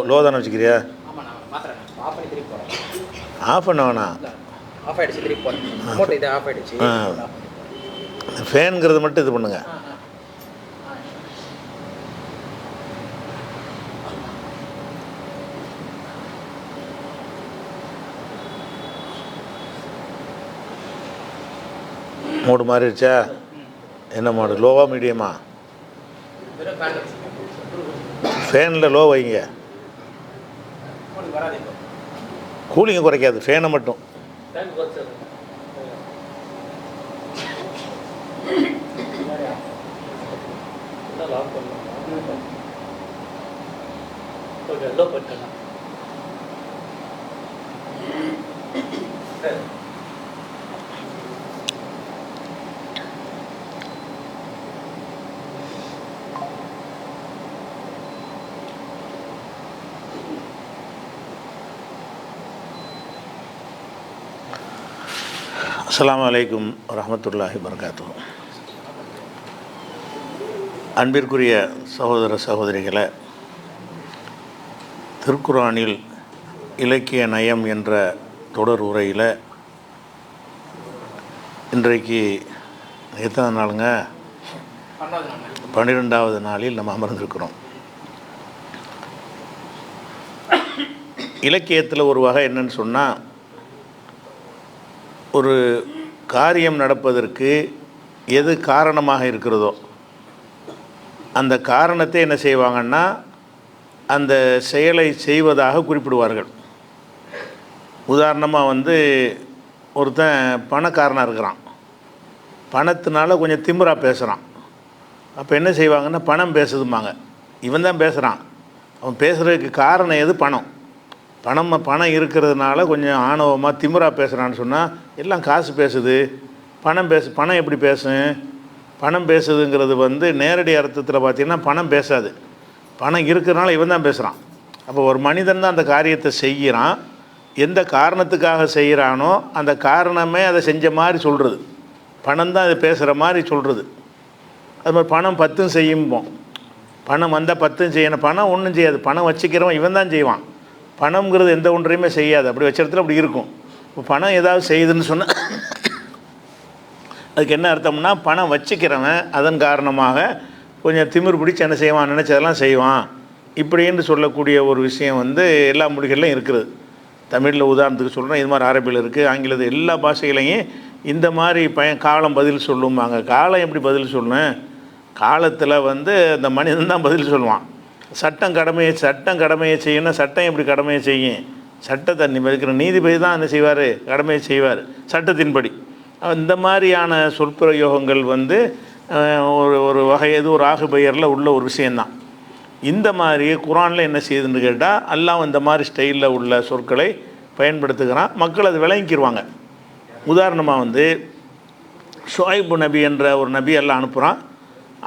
Low தானே வச்சுக்கிறியா? Of பண்ண வேணாம். ஃபேனுங்கிறது மட்டும் இது பண்ணுங்க. மோடு மாறிடுச்சா? என்ன மாடு? லோவா மீடியமா? ஃபேனில் லோ வைங்க. கூலிங்கை குறைக்காது, ஃபேனை மட்டும். அஸ்ஸலாமு அலைக்கும் வரஹ்மத்துல்லாஹி வபரகாத்துஹு. அன்பிற்குரிய சகோதர சகோதரிகளை, திருக்குர்ஆனில் இலக்கிய நயம் என்ற தொடர் உரையில் இன்றைக்கு எத்தனை நாளுங்க? 12வது நாளில் நம்ம அமர்ந்திருக்கிறோம். இலக்கியத்தில் ஒரு வகை என்னன்னு சொன்னால், ஒரு காரியம் நடப்பதற்கு எது காரணமாக இருக்கிறதோ அந்த காரணத்தை என்ன செய்வாங்கன்னா அந்த செயலை செய்வதாக குறிப்பிடுவார்கள். உதாரணமாக ஒருத்தன் பணக்காரனாக இருக்கிறான், பணத்தினால கொஞ்சம் திமிராக பேசுகிறான். அப்போ என்ன செய்வாங்கன்னா பணம் பேசுதும்பாங்க. இவன் தான் பேசுகிறான், அவன் பேசுகிறதுக்கு காரணம் எது? பணம் இருக்கிறதுனால கொஞ்சம் ஆணவமாக திமிராக பேசுகிறான்னு சொன்னால் எல்லாம் காசு பேசுது, பணம் எப்படி பேசும்? பணம் பேசுதுங்கிறது நேரடி அர்த்தத்தில் பார்த்திங்கன்னா பணம் பேசாது, பணம் இருக்கிறதுனால இவன் தான் பேசுகிறான். அப்போ ஒரு மனிதன் தான் அந்த காரியத்தை செய்கிறான், எந்த காரணத்துக்காக செய்கிறானோ அந்த காரணமே அதை செஞ்ச மாதிரி சொல்கிறது, பணம் தான் அதை பேசுகிற மாதிரி சொல்கிறது. அது மாதிரி பணம் 10 செய்யும்போம், பணம் வந்தால் 10 செய்யணும், பணம் ஒன்றும் செய்யாது, பணம் வச்சுக்கிறவன் இவன் தான் செய்வான். பணம்ங்கிறது எந்த ஒன்றையுமே செய்யாது, அப்படி வச்ச இடத்துல அப்படி இருக்கும். இப்போ பணம் ஏதாவது செய்யுதுன்னு சொன்னால் அதுக்கு என்ன அர்த்தம்னா பணம் வச்சுக்கிறவன் அதன் காரணமாக கொஞ்சம் திமிர் பிடிச்சி என்ன செய்வான், நினச்சதெல்லாம் செய்வான் இப்படின்னு சொல்லக்கூடிய ஒரு விஷயம் எல்லா மொழிகளிலும் இருக்குது. தமிழில் உதாரணத்துக்கு சொல்கிறேன், இது மாதிரி அரபியில் இருக்குது, ஆங்கிலத்தில், எல்லா பாஷைகளையும் இந்த மாதிரி காலம் பதில் சொல்லுவாங்க. காலம் எப்படி பதில் சொல்லணும்? காலத்தில் அந்த மனிதன் தான் பதில் சொல்லுவான். சட்டம் கடமையை செய்யணும், சட்டம் எப்படி கடமையை செய்யும்? சட்டத்தை இருக்கிற நீதிபதி தான் என்ன செய்வார்? கடமையை செய்வார் சட்டத்தின்படி. இந்த மாதிரியான சொற்பிரயோகங்கள் ஒரு வகை, எது ஒரு ஆகு பெயரில் உள்ள ஒரு விஷயந்தான். இந்த மாதிரி குர்ஆனில் என்ன செய்யுதுன்னு கேட்டால் அல்லாஹ் இந்த மாதிரி ஸ்டைலில் உள்ள சொற்களை பயன்படுத்துகிறான், மக்கள் அதை விளங்கிக்கிடுவாங்க. உதாரணமாக ஷுஐப் நபி என்ற ஒரு நபி எல்லாம் அனுப்புகிறான்.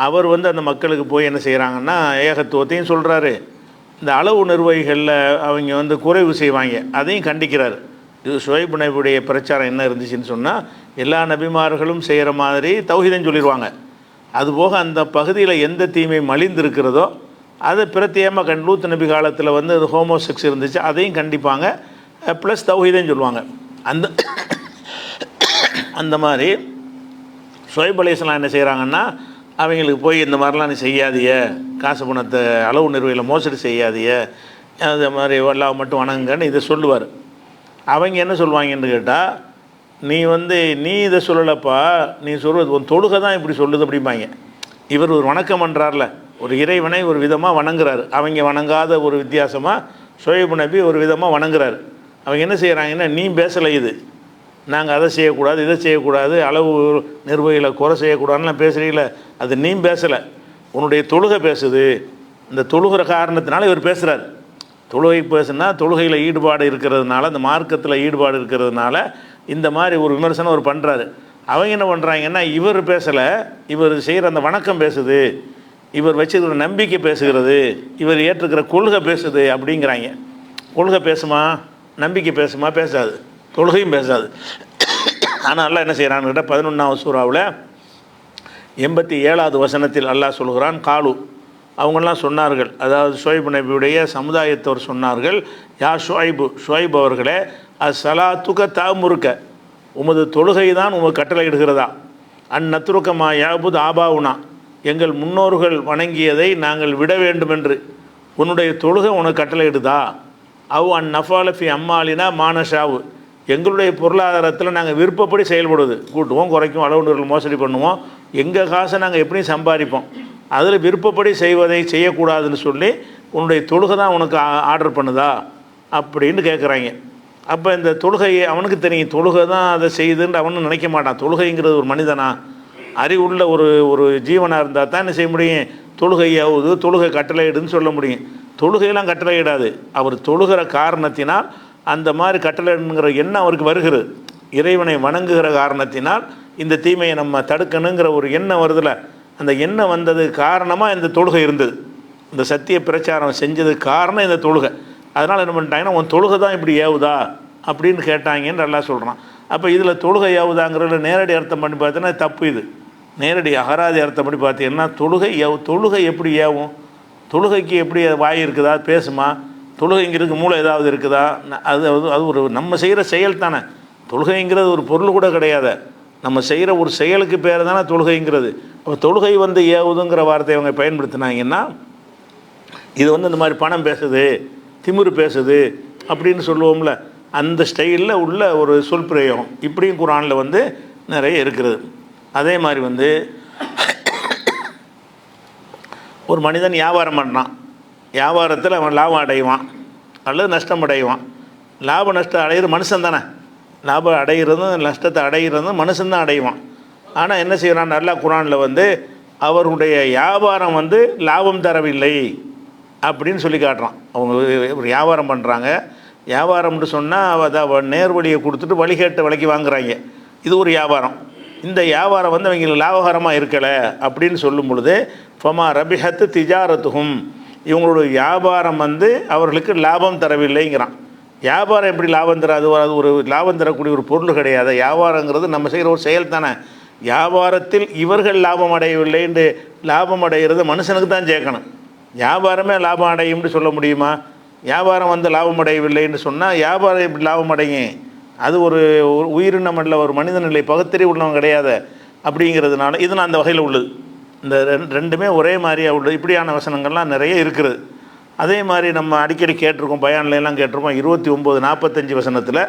அவர் அந்த மக்களுக்கு போய் என்ன செய்கிறாங்கன்னா ஏகத்துவத்தையும் சொல்கிறாரு, இந்த அளவு நிர்வாகிகளில் அவங்க குறைவு செய்வாங்க அதையும் கண்டிக்கிறார். இது ஷுஐப் நபியுடைய பிரச்சாரம் என்ன இருந்துச்சுன்னு சொன்னால், எல்லா நபிமார்களும் செய்கிற மாதிரி தௌஹீதம் சொல்லிடுவாங்க. அதுபோக அந்த பகுதியில் எந்த தீமை மலிந்திருக்கிறதோ அதை பிரத்யேகமாக லூத் நபி காலத்தில் அது ஹோமோசெக்ஸ் இருந்துச்சு அதையும் கண்டிப்பாங்க, ப்ளஸ் தௌஹீதம் சொல்லுவாங்க. அந்த மாதிரி ஷுஐப் அலைஹிஸ்ஸலாம் என்ன செய்கிறாங்கன்னா, அவங்களுக்கு போய் இந்த மாதிரிலாம் நீ செய்யாதிய, காசு பணத்தை அளவு நிறுவையில் மோசடி செய்யாதிய, அது மாதிரி அல்லாஹ் மட்டும் வணங்குங்கன்னு இதை சொல்லுவார். அவங்க என்ன சொல்லுவாங்கன்னு கேட்டால், நீ இதை சொல்லலப்பா, நீ சொல்கிறது உன் தொழுகை தான் இப்படி சொல்லுது அப்படிம்பாங்க. இவர் ஒரு வணக்கம் பண்ணுறார்ல, ஒரு இறைவனை ஒரு விதமாக வணங்குறாரு, அவங்க வணங்காத ஒரு வித்தியாசமாக ஷுஐப் நபி ஒரு விதமாக வணங்குறாரு. அவங்க என்ன செய்கிறாங்கன்னா, நீ பேசலை, இது நாங்கள் அதை செய்யக்கூடாது, இதை செய்யக்கூடாது, அளவு நிர்வாகிகளை குறை செய்யக்கூடாதுலாம் பேசுகிறீங்கள, அது நீ பேசலை, உன்னுடைய தொழுகை பேசுது. இந்த தொழுகிற காரணத்தினால இவர் பேசுகிறார். தொழுகை பேசுனா தொழுகையில் ஈடுபாடு இருக்கிறதுனால, அந்த மார்க்கத்தில் ஈடுபாடு இருக்கிறதுனால இந்த மாதிரி ஒரு விமர்சனம் அவர் பண்ணுறாரு. அவங்க என்ன பண்ணுறாங்கன்னா, இவர் பேசலை, இவர் செய்கிற அந்த வணக்கம் பேசுது, இவர் வச்சுருக்கிற நம்பிக்கை பேசுகிறது, இவர் ஏற்றுக்கிற கொள்கை பேசுது அப்படிங்கிறாங்க. கொள்கை பேசுமா, நம்பிக்கை பேசுமா? பேசாது. தொழுகையும் பேசாது. ஆனால் அல்லாஹ் என்ன செய்கிறான்னு கேட்டால் 11ஆவது சூறாவில் 87வது வசனத்தில் அல்லாஹ் சொல்கிறான், காலு, அவங்கெல்லாம் சொன்னார்கள், அதாவது ஷுவைப் நபியுடைய சமுதாயத்தவர் சொன்னார்கள், யா ஷுவைப் அவர்களே, அஸ்ஸலாத்துக தாமுருக்க, உமது தொழுகை தான் உமது கட்டளை இடுகிறதா, அந்நத்துருக்கமா யாபுத் ஆபாவுனா, எங்கள் முன்னோர்கள் வணங்கியதை நாங்கள் விட வேண்டும் என்று உன்னுடைய தொழுகை உனக்கு கட்டளையிடுதா, அன் நஃபாலஃபி அம்மாலினா மானஷாவு, எங்களுடைய பொருளாதாரத்தில் நாங்கள் விருப்பப்படி செயல்படுவது, கூட்டுவோம் குறைக்கும் அளவுகள் மோசடி பண்ணுவோம், எங்கள் காசை நாங்கள் எப்படியும் சம்பாதிப்போம், அதில் விருப்பப்படி செய்வதை செய்யக்கூடாதுன்னு சொல்லி உன்னுடைய தொழுகை தான் உனக்கு ஆர்டர் பண்ணுதா அப்படின்னு கேட்குறாங்க. அப்போ இந்த தொழுகையை அவனுக்கு தெரியும், தொழுகை தான் அதை செய்யுதுன்னு அவனு நினைக்க மாட்டான். தொழுகைங்கிறது ஒரு மனிதனா, அறிவுள்ள ஒரு ஜீவனாக இருந்தால் தான் என்ன செய்ய முடியும், தொழுகையாவது தொழுகை கட்டளையிடுன்னு சொல்ல முடியும். தொழுகையெல்லாம் கட்டளையிடாது. அவர் தொழுகிற காரணத்தினால் அந்த மாதிரி கட்டளைங்கிற எண்ணம் அவருக்கு வருகிறது. இறைவனை வணங்குகிற காரணத்தினால் இந்த தீமையை நம்ம தடுக்கணுங்கிற ஒரு எண்ணம் வருதில்ல, அந்த எண்ணம் வந்தது காரணமாக இந்த தொழுகை இருந்தது. இந்த சத்திய பிரச்சாரம் செஞ்சதுக்கு காரணம் இந்த தொழுகை. அதனால் என்ன பண்ணிட்டாங்கன்னா, உன் தொழுகை தான் இப்படி ஏவுதா அப்படின்னு கேட்டாங்கன்னு நல்லா சொல்கிறான். அப்போ இதில் தொழுகை ஏவுதாங்கிறத நேரடி அர்த்தம் பண்ணி பார்த்தீங்கன்னா தப்பு. இது நேரடி அகராதி அர்த்தம் பண்ணி பார்த்தீங்கன்னா தொழுகை எப்படி ஏவும், தொழுகைக்கு எப்படி வாய் இருக்குதா, பேசுமா, தொழுகைங்கிறதுக்கு மூளை ஏதாவது இருக்குதா, அது ஒரு நம்ம செய்கிற செயல் தானே. தொழுகைங்கிறது ஒரு பொருள் கூட கிடையாது, நம்ம செய்கிற ஒரு செயலுக்கு பேர் தானே தொழுகைங்கிறது. அப்போ தொழுகை ஏவுதுங்கிற வார்த்தையை அவங்க பயன்படுத்தினாங்கன்னா, இது இந்த மாதிரி பணம் பேசுது, திமிரு பேசுது அப்படின்னு சொல்லுவோம்ல, அந்த ஸ்டைலில் உள்ள ஒரு சொல் பிரயோகம் இப்படியும் குர்ஆனில் நிறைய இருக்கிறது. அதே மாதிரி ஒரு மனிதன் வியாபாரம் பண்ணுறான், வியாபாரத்தில் அவன் லாபம் அடைவான் அல்லது நஷ்டம் அடைவான். லாப நஷ்டம் அடைகிற மனுஷன் தானே, லாபம் அடைகிறதும் நஷ்டத்தை அடைகிறதும் மனுஷன்தான் அடைவான். ஆனால் என்ன செய்கிறான், நல்லா குர்ஆனில் அவருடைய வியாபாரம் லாபம் தரவில்லை அப்படின்னு சொல்லி காட்டுறான். அவங்க ஒரு வியாபாரம் பண்ணுறாங்க, வியாபாரம்னு சொன்னால் அதை நேர்வழியை கொடுத்துட்டு வழிகேட்ட விலைக்கு வாங்குறாங்க, இது ஒரு வியாபாரம். இந்த வியாபாரம் அவங்களுக்கு லாபகரமாக இருக்கலை அப்படின்னு சொல்லும் பொழுது, ஃபமா ரபிஹத்து திஜாரத்துகும், இவங்களோட வியாபாரம் அவர்களுக்கு லாபம் தரவில்லைங்கிறான். வியாபாரம் எப்படி லாபம் தராது, அது ஒரு லாபம் தரக்கூடிய ஒரு பொருள் கிடையாது. வியாபாரங்கிறது நம்ம செய்கிற ஒரு செயல் தானே. வியாபாரத்தில் இவர்கள் லாபம் அடையவில்லைன்னு லாபம் அடைகிறது மனுஷனுக்கு தான் சேர்க்கணும். வியாபாரமே லாபம் அடையும்னு சொல்ல முடியுமா? வியாபாரம் லாபம் அடையவில்லைன்னு சொன்னால் வியாபாரம் எப்படி லாபம் அடையும்? அது ஒரு உயிரினம் அல்ல, ஒரு மனித நிலை, பகுத்தறி உள்ளவங்க கிடையாது. அப்படிங்கிறதுனால இது நான் அந்த வகையில் உள்ளது. இந்த ரெண்டுமே ஒரே மாதிரியாக உள்ளது. இப்படியான வசனங்கள்லாம் நிறைய இருக்கிறது. அதே மாதிரி நம்ம அடிக்கடி கேட்டிருக்கோம், பயான்லாம் கேட்டிருக்கோம். 29:45 வசனத்தில்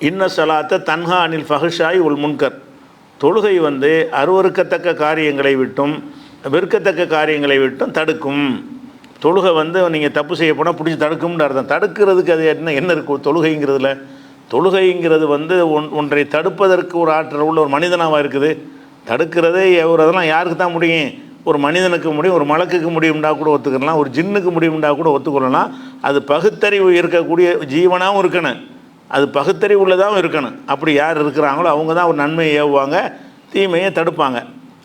இன்ன ஸலாத்த தன்ஹா அனில் ஃபஹ்ஷாய் உல் முன்கர், தொழுகை அருவருக்கத்தக்க காரியங்களை விட்டும் வெறுக்கத்தக்க காரியங்களை விட்டும் தடுக்கும். தொழுகை நீங்கள் தப்பு செய்ய போனால் பிடிச்சி தடுக்கும்னு அர்த்தம். தடுக்கிறதுக்கு அது என்ன இருக்குது தொழுகைங்கிறதுல? தொழுகைங்கிறது ஒன்றை தடுப்பதற்கு ஒரு ஆற்றல் உள்ள ஒரு மனிதனாக இருக்குது. தடுக்கிறதே அதெல்லாம் யாருக்கு தான் முடியும்? ஒரு மனிதனுக்கு முடியும், ஒரு மலக்குக்கு முடியும்னா கூட ஒத்துக்கலாம், ஒரு ஜின்னுக்கு முடியும்னா கூட ஒத்துக்கொள்ளலாம். அது பகுத்தறிவு இருக்கக்கூடிய ஜீவனாகவும் இருக்கணும், அது பகுத்தறிவு உள்ளதாகவும் இருக்கணும். அப்படி யார் இருக்கிறாங்களோ அவங்க தான் ஒரு நன்மையை ஏவுவாங்க, தீமையை தடுப்பாங்க.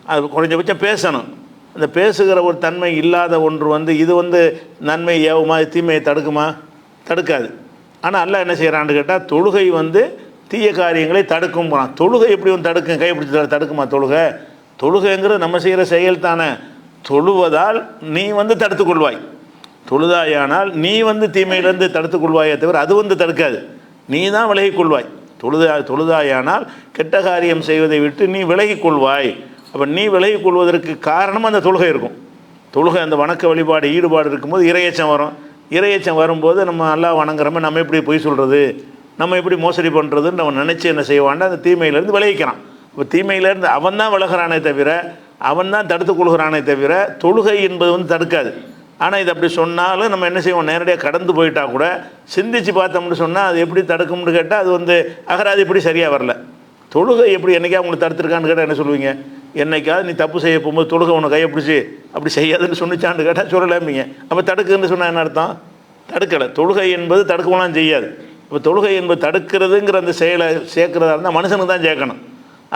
அது குறைஞ்சபட்சம் பேசணும். அந்த பேசுகிற ஒரு தன்மை இல்லாத ஒன்று இது நன்மை ஏவுமா, தீமையை தடுக்குமா? தடுக்காது. ஆனால் அல்லாஹ் என்ன செய்கிறான்னு கேட்டால், தொழுகை தீய காரியங்களை தடுக்கும் போகிறான். தொழுகை எப்படி தடுக்கும்? கைப்பிடிச்சி தடுக்குமா தொழுகை? தொழுகைங்கிறது நம்ம செய்கிற செயல் தானே. தொழுவதால் நீ தடுத்துக்கொள்வாய். தொழுதாயானால் நீ தீமையிலேருந்து தடுத்துக்கொள்வாயே தவிர அது தடுக்காது, நீ தான் விலகிக்கொள்வாய். தொழுதாயானால் கெட்ட காரியம் செய்வதை விட்டு நீ விலகிக்கொள்வாய். அப்போ நீ விலகிக் கொள்வதற்கு காரணம் அந்த தொழுகை இருக்கும். தொழுகை அந்த வணக்க வழிபாடு ஈடுபாடு இருக்கும்போது இறையச்சம் வரும். இறையச்சம் வரும்போது நம்ம அல்லாஹ் வணங்குறோமே, நம்ம எப்படி பொய் சொல்கிறது, நம்ம எப்படி மோசடி பண்ணுறதுன்னு அவன் நினச்சி என்ன செய்வான்டா, அந்த தீமையிலேருந்து விலகிக்கிறான். இப்போ தீமையிலேருந்து அவன் தான் விலகிறானே தவிர, அவன் தான் தடுத்து கொள்கிறானே தவிர தொழுகை என்பது தடுக்காது. ஆனால் இது அப்படி சொன்னாலும் நம்ம என்ன செய்வோம், நேரடியாக கடந்து போயிட்டா கூட சிந்திச்சு பார்த்தோம்னு சொன்னால் அது எப்படி தடுக்கும்னு கேட்டால் அது அகராதி இப்படி சரியாக வரல. தொழுகை எப்படி என்றைக்கா உங்களுக்கு தடுத்துருக்கான்னு கேட்டால் என்ன சொல்லுவீங்க? என்னைக்காவது நீ தப்பு செய்ய போகும்போது தொழுகை உன்னை கையை பிடிச்சி அப்படி செய்யாதுன்னு சொன்னிச்சான்னு கேட்டால் சொல்லலாமீங்க. அப்போ தடுக்குன்னு சொன்னால் என்ன அர்த்தம்? தடுக்கலை. தொழுகை என்பது தடுக்கலாம் செய்யாது. இப்போ தொழுகை என்பது தடுக்கிறதுங்கிற அந்த செயலை சேர்க்கிறதா இருந்தால் மனுஷனுக்கு தான் சேர்க்கணும்,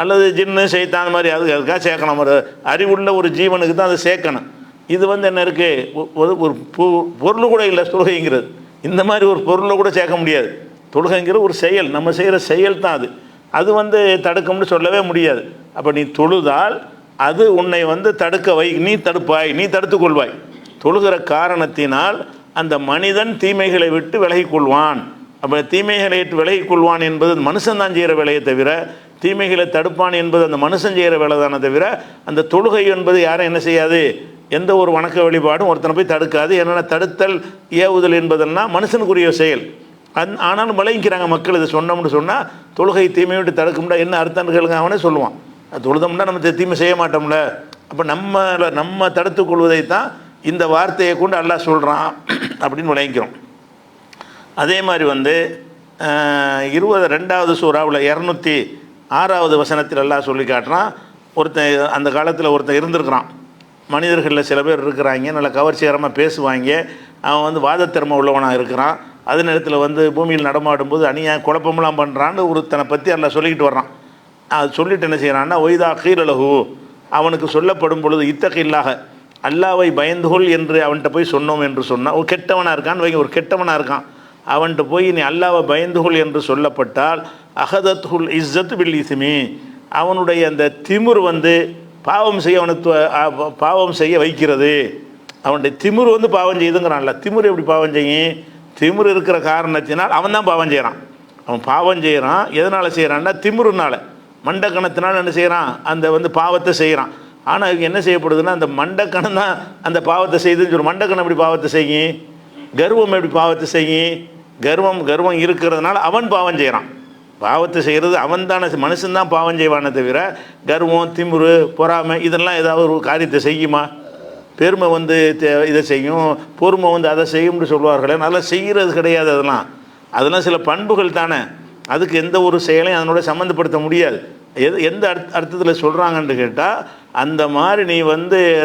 அல்லது ஜின்னு சைத்தான் மாதிரி அதுக்காக சேர்க்கணும். ஒரு அறிவுள்ள ஒரு ஜீவனுக்கு தான் அதை சேர்க்கணும். இது என்ன இருக்குது, ஒரு பொருள் கூட இல்லை தொழுகைங்கிறது. இந்த மாதிரி ஒரு பொருளை கூட சேர்க்க முடியாது. தொழுகைங்கிற ஒரு செயல், நம்ம செய்கிற செயல் தான் அது தடுக்கும்னு சொல்லவே முடியாது. அப்போ நீ தொழுதால் அது உன்னை தடுக்க நீ தடுப்பாய், நீ தடுத்துக்கொள்வாய். தொழுகிற காரணத்தினால் அந்த மனிதன் தீமைகளை விட்டு விலகிக்கொள்வான். அப்போ தீமைகளை விட்டு விலகிக்கொள்வான் என்பது மனுஷன்தான் செய்கிற வேலையை தவிர, தீமைகளை தடுப்பான் என்பது அந்த மனுஷன் செய்கிற வேலை தானே தவிர, அந்த தொழுகை என்பது யாரும் என்ன செய்யாது, எந்த ஒரு வணக்க வழிபாடும் ஒருத்தனை போய் தடுக்காது. என்னென்ன தடுத்தல் ஏவுதல் என்பதெல்லாம் மனுஷனுக்குரிய செயல். ஆனாலும் விளங்கிக்கிறாங்க மக்கள். இதை சொன்னோம்னு சொன்னால் தொழுகை தீமையை விட்டு தடுக்கும்டா என்ன அர்த்தம்னு கேளுங்க, அவனே சொல்லுவான். தொழுதோம்னா நம்ம தீமை செய்ய மாட்டோம்ல. அப்போ நம்ம தடுத்துக்கொள்வதை தான் இந்த வார்த்தையை கொண்டு அல்லாஹ் சொல்கிறான் அப்படின்னு விளங்கிக்கிறோம். அதே மாதிரி 22வது சூறாவில் 206வது வசனத்தில் அல்லாஹ் சொல்லி காட்டுறான். ஒருத்தன் அந்த காலத்தில் ஒருத்தன் இருந்திருக்கிறான். மனிதர்களில் சில பேர் இருக்கிறாங்க, நல்லா கவர்ச்சிகரமாக பேசுவாங்க. அவன் வாதத்திறமை உள்ளவனாக இருக்கிறான். அதே நேரத்தில் பூமியில் நடமாடும்போது குழப்பமெல்லாம் பண்ணுறான்னு ஒருத்தனை பற்றி அல்லாஹ் சொல்லிக்கிட்டு வர்றான். அது சொல்லிட்டு என்ன செய்கிறான்னா, ஒய்தா கீரலகு, அவனுக்கு சொல்லப்படும் பொழுது இத்தகையில்லாக அல்லாவை பயந்துகொள் என்று அவன்கிட்ட போய் சொன்னோம் என்று சொன்னான். ஒரு கெட்டவனாக இருக்கான்னு வைங்க, ஒரு கெட்டவனாக இருக்கான். அவன்கிட்ட போய் நீ அல்லாவை பயந்துகொள் என்று சொல்லப்பட்டால் அகதத்துல் இஸ்ஸத்து பில் இஸ்மி, அவனுடைய அந்த திமிர் பாவம் செய்ய அவனுக்கு பாவம் செய்ய வைக்கிறது. அவனுடைய திமிர் பாவம் செய்யுதுங்கிறான்ல. திமிர் எப்படி பாவம் செய்யும்? திமிர் இருக்கிற காரணத்தினால் அவன் தான் பாவம் செய்கிறான். அவன் பாவம் செய்கிறான். எதனால் செய்கிறான்னா திமிருனால, மண்டக்கணத்தினால் என்ன செய்கிறான், அந்த பாவத்தை செய்கிறான். ஆனால் இவங்க என்ன செய்யப்படுதுன்னா, அந்த மண்டக்கணம் தான் அந்த பாவத்தை செய்யுதுன்னு சொல்லி. மண்டக்கணம் எப்படி பாவத்தை செய்யும்? கர்வம் எப்படி பாவத்தை செய்யும்? கர்வம் இருக்கிறதுனால அவன் பாவம் செய்கிறான். பாவத்தை செய்கிறது அவன் தானே, மனுஷன்தான் பாவம் செய்வானே தவிர கர்வம், திமிரு, பொறாமை இதெல்லாம் ஏதாவது ஒரு காரியத்தை செய்யுமா? பெருமை இதை செய்யும், பொறுமை அதை செய்யும்னு சொல்லுவார்களே, நல்லா செய்கிறது கிடையாது. அதெல்லாம் சில பண்புகள் தானே. அதுக்கு எந்த ஒரு செயலையும் அதனோட சம்மந்தப்படுத்த முடியாது. எந்த அர்த்தத்தில் சொல்கிறாங்கன்னு கேட்டால், அந்த மாதிரி நீ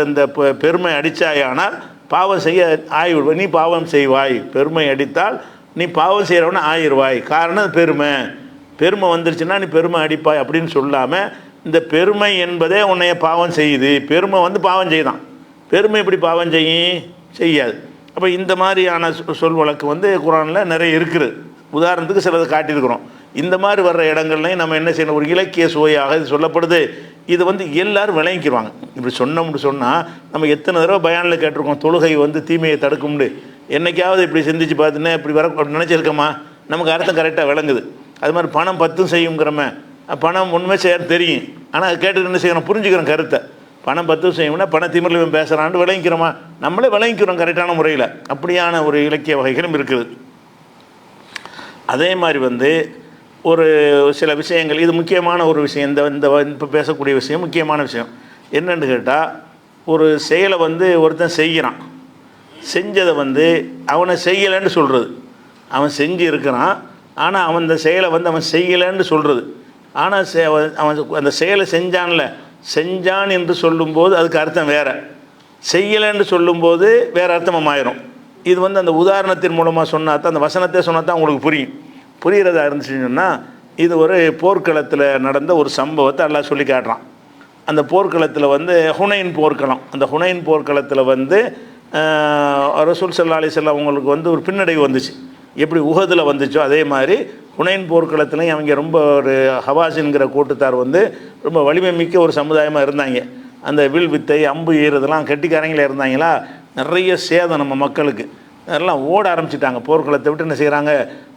அந்த பெருமை அடித்தாயானால் பாவம் செய்ய ஆகிவிடுவாய், நீ பாவம் செய்வாய். பெருமை அடித்தால் நீ பாவம் செய்கிறவன ஆயிடுவாய். காரணம் பெருமை வந்துருச்சுன்னா நீ பெருமை அடிப்பாய் அப்படின்னு சொல்லாமல், இந்த பெருமை என்பதே உன்னைய பாவம் செய்யுது. பெருமை பாவம் செய்தான். பெருமை எப்படி பாவம் செய்யாது. அப்போ இந்த மாதிரியான சொல் வழக்கு குர்ஆனில் நிறைய இருக்குது. உதாரணத்துக்கு சிலதை காட்டியிருக்கிறோம். இந்த மாதிரி வர்ற இடங்கள்லையும் நம்ம என்ன செய்யணும், ஒரு இலக்கிய சுவையாக இது சொல்லப்படுது. இது எல்லோரும் விளங்கிக்குவாங்க. இப்படி சொன்னோம்னு சொன்னால் நம்ம எத்தனை தடவை பயானில் கேட்டிருக்கோம், தொழுகை தீமையை தடுக்கும்னு. என்றைக்காவது இப்படி சிந்திச்சு பார்த்துன்னா இப்படி அப்படி நினச்சிருக்கோமா? நமக்கு அர்த்தம் கரெக்டாக விளங்குது. அது மாதிரி பணம் 10 செய்யுங்கிறமே, பணம் உண்மை செய்ய தெரியும். ஆனால் அது கேட்டுட்டு என்ன செய்யணும், புரிஞ்சுக்கிறோம் கருத்தை. பணம் 10 செய்யணும்னா பண திமிரில் பேசுகிறான்னு விளங்கிக்கிறோமா? நம்மளே விளங்கிக்கிறோம் கரெக்டான முறையில். அப்படியான ஒரு இலக்கிய வகைகளும் இருக்குது. அதே மாதிரி ஒரு சில விஷயங்கள், இது முக்கியமான ஒரு விஷயம். இந்த இப்போ பேசக்கூடிய விஷயம் முக்கியமான விஷயம் என்னென்னு கேட்டால், ஒரு செயலை ஒருத்தன் செய்கிறான். செஞ்சதை அவனை செய்யலைன்னு சொல்கிறது. அவன் செஞ்சு இருக்கிறான், ஆனால் அவன் அந்த செயலை அவன் செய்யலைன்னு சொல்கிறது. ஆனால் அவன் அந்த செயலை செஞ்சான் என்று சொல்லும்போது அதுக்கு அர்த்தம் வேறு, செய்யலைன்னு சொல்லும்போது வேறு அர்த்தமாயிரும். இது அந்த உதாரணத்தின் மூலமாக சொன்னால் தான், அந்த வசனத்தை சொன்னால் தான் உங்களுக்கு புரிகிறதா இருந்துச்சுன்னு சொன்னால், இது ஒரு போர்க்களத்தில் நடந்த ஒரு சம்பவத்தை அல்லாஹ் சொல்லி காட்டுறான். அந்த போர்க்களத்தில் ஹுனைன் போர்க்களம். அந்த ஹுனைன் போர்க்களத்தில் ரசூல் ஸல்லல்லாஹு அலைஹி வஸல்லம் அவங்களுக்கு ஒரு பின்னடைவு வந்துச்சு. எப்படி உஹதில் வந்துச்சோ அதே மாதிரி ஹுனைன் போர்க்களத்துலையும் அவங்க ரொம்ப ஒரு ஹவாஸின்கிற கூட்டத்தார் ரொம்ப வலிமை மிக்க ஒரு சமுதாயமாக இருந்தாங்க. அந்த வில் வித்தை, அம்பு ஏறுதெல்லாம் கெட்டிக்காரங்களே இருந்தாங்களா. நிறைய சேதம் நம்ம மக்களுக்கு. அதெல்லாம் ஓட ஆரம்பிச்சிட்டாங்க. போர்க்களத்தை விட்டு என்ன செய்கிறாங்க,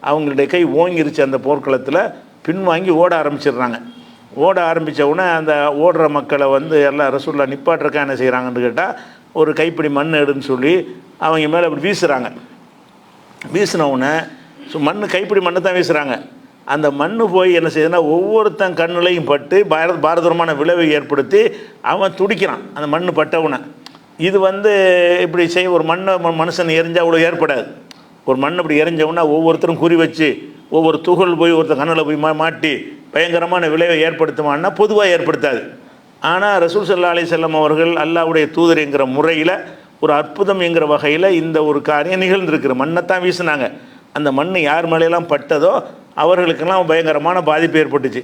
அவங்களுடைய கை ஓங்கிருச்சு. அந்த போர்க்களத்தில் பின்வாங்கி ஓட ஆரம்பிச்சிடுறாங்க. ஓட ஆரம்பித்த உடனே அந்த ஓடுற மக்களை எல்லாம் ரசூலுல்லாஹ் நிப்பாட்டுறக்கா என்ன செய்கிறாங்கன்னு கேட்டால், ஒரு கைப்பிடி மண் எடுன்னு சொல்லி அவங்க மேலே அப்படி வீசுகிறாங்க. வீசினவுடனே கைப்பிடி மண்ணை தான் வீசுகிறாங்க. அந்த மண் போய் என்ன செய்யுதுன்னா, ஒவ்வொருத்தன் கண்ணுலையும் பட்டு பாரதூரமான விளைவை ஏற்படுத்தி அவன் துடிக்கிறான். அந்த மண் பட்டவுனை இது இப்படி செய்ய ஒரு மனுஷன் எரிஞ்சால் அவ்வளோ ஏற்படாது. ஒரு மண் இப்படி எரிஞ்சவுன்னா ஒவ்வொருத்தரும் குறி வச்சு ஒவ்வொரு துகள் போய் ஒருத்தர் கண்ணில் போய் மாட்டி பயங்கரமான விளைவை ஏற்படுத்துமான்னா பொதுவாக ஏற்படுத்தாது. ஆனால் ரசூல் ஸல்லல்லாஹு அலைஹி வஸல்லம் அவர்கள் அல்லாஹ்வுடைய தூதர் என்கிற முறையில் ஒரு அற்புதம் என்கிற வகையில் இந்த ஒரு காரியம் நிகழ்ந்திருக்கிற. மண்ணைத்தான் வீசினாங்க. அந்த மண் யார் மேலையெல்லாம் பட்டதோ அவர்களுக்கெல்லாம் பயங்கரமான பாதிப்பு ஏற்பட்டுச்சு.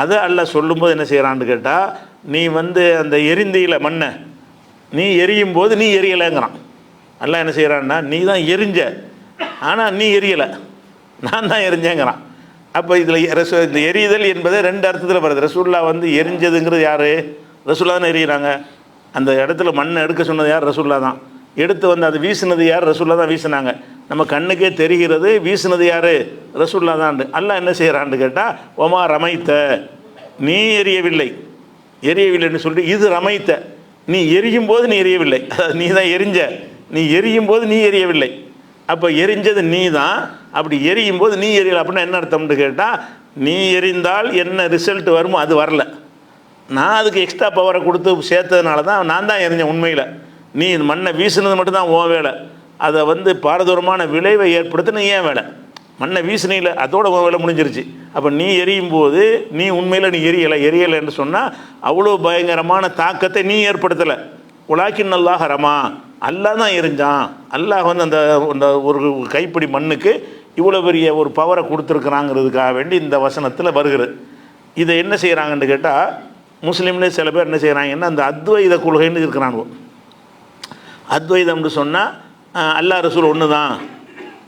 அதை அல்லாஹ் சொல்லும்போது என்ன செய்கிறான்னு கேட்டால், நீ வந்து அந்த எரிந்தியில மண்ணை நீ எரியும் போது நீ எரியலைங்கிறான். அல்லாஹ் என்ன செய்கிறான்னா, நீ தான் எரிஞ்ச, ஆனால் நீ எரியலை, நான் தான் எரிஞ்சேங்கிறான். அப்போ இதில் இந்த எரிதல் என்பது ரெண்டு அர்த்தத்தில் வருது. ரசூல்லா வந்து எரிஞ்சதுங்கிறது யார்? ரசூல்லா தான் எரியிறாங்க. அந்த இடத்துல மண்ணை எடுக்க சொன்னது யார்? ரசூல்லா தான். எடுத்து வந்து அது வீசினது யார்? ரசூல்லா தான் வீசினாங்க. நம்ம கண்ணுக்கே தெரிகிறது வீசினது யார்? ரசூல்லா தான். அல்லாஹ் என்ன செய்கிறான்னு கேட்டால், ஒமா ரமைத்த, நீ எரியவில்லை, எரியவில்லைன்னு சொல்லிட்டு இது ரமைத்த, நீ எரியும் போது நீ எரியவில்லை, அதாவது நீ தான் எரிஞ்ச, நீ எரியும் போது நீ எரியவில்லை. அப்போ எரிஞ்சது நீ தான், அப்படி எரியும் போது நீ எரியலை அப்படின்னா என்ன அர்த்தம்னு கேட்டால், நீ எரிந்தால் என்ன ரிசல்ட் வருமோ அது வரல, நான் அதுக்கு எக்ஸ்ட்ரா பவரை கொடுத்து சேர்த்ததுனால தான் நான் தான் எரிஞ்சேன். உண்மையில் நீ மண்ணை வீசினது மட்டும்தான் உன் வேலை, அதை வந்து பாரதூரமான விளைவை ஏற்படுத்தின ஏன் வேலை. மண்ணை வீசினில அதோட உன் வேலை முடிஞ்சிருச்சு. அப்போ நீ எரியும் போது நீ உண்மையில் நீ எரியலை என்று சொன்னால் அவ்வளோ பயங்கரமான தாக்கத்தை நீ ஏற்படுத்தலை. உலாக்கின் அல்லாஹ் ரமா, அல்லாஹ் தான் எரிஞ்சான். அல்லாஹ் வந்து அந்த ஒரு கைப்பிடி மண்ணுக்கு இவ்வளோ பெரிய ஒரு பவரை கொடுத்துருக்குறாங்கிறதுக்காக வேண்டி இந்த வசனத்தில் வருகிறது. இதை என்ன செய்கிறாங்கன்னு கேட்டால், முஸ்லீம்லேயே சில பேர் என்ன செய்கிறாங்கன்னா, அந்த அத்வைத கொள்கைன்னு இருக்கிறாங்க. அத்வைதம்னு சொன்னால் அல்லாஹ் ரசூல் ஒன்று தான்,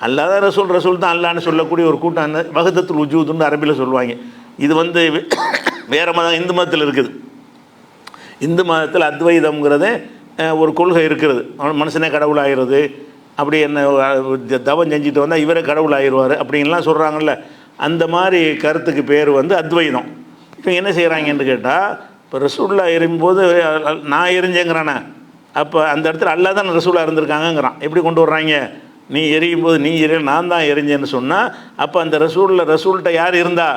அல்லாஹ் தான் ரசூல் தான் அல்லான்னு சொல்லக்கூடிய ஒரு கூட்டம் வஹதத்துல் வஜூதுன்னு அரபியில் சொல்லுவாங்க. இது வந்து வேறு மதம், இந்து மதத்தில் இருக்குது. இந்து மதத்தில் அத்வைதம்ங்கிறது ஒரு கொள்கை இருக்கிறது. மனுஷனே கடவுளாகிறது, அப்படி என்ன தவம் செஞ்சுட்டு வந்தால் இவரே கடவுளாகிடுவார் அப்படின்லாம் சொல்கிறாங்கல்ல. அந்த மாதிரி கருத்துக்கு பேர் வந்து அத்வைதம். இப்போ என்ன செய்கிறாங்கன்னு கேட்டால், இப்போ ரசூல்லா எரியும்போது நான் எரிஞ்சேங்கிறானே, அப்போ அந்த இடத்துல அல்லாஹ் தான் ரசூலாக இருந்திருக்காங்கங்கிறான். எப்படி கொண்டு வர்றாங்க? நீ எரியும் போது நீ நான் தான் எரிஞ்சேன்னு சொன்னால், அப்போ அந்த ரசூல்கிட்ட யார் இருந்தா?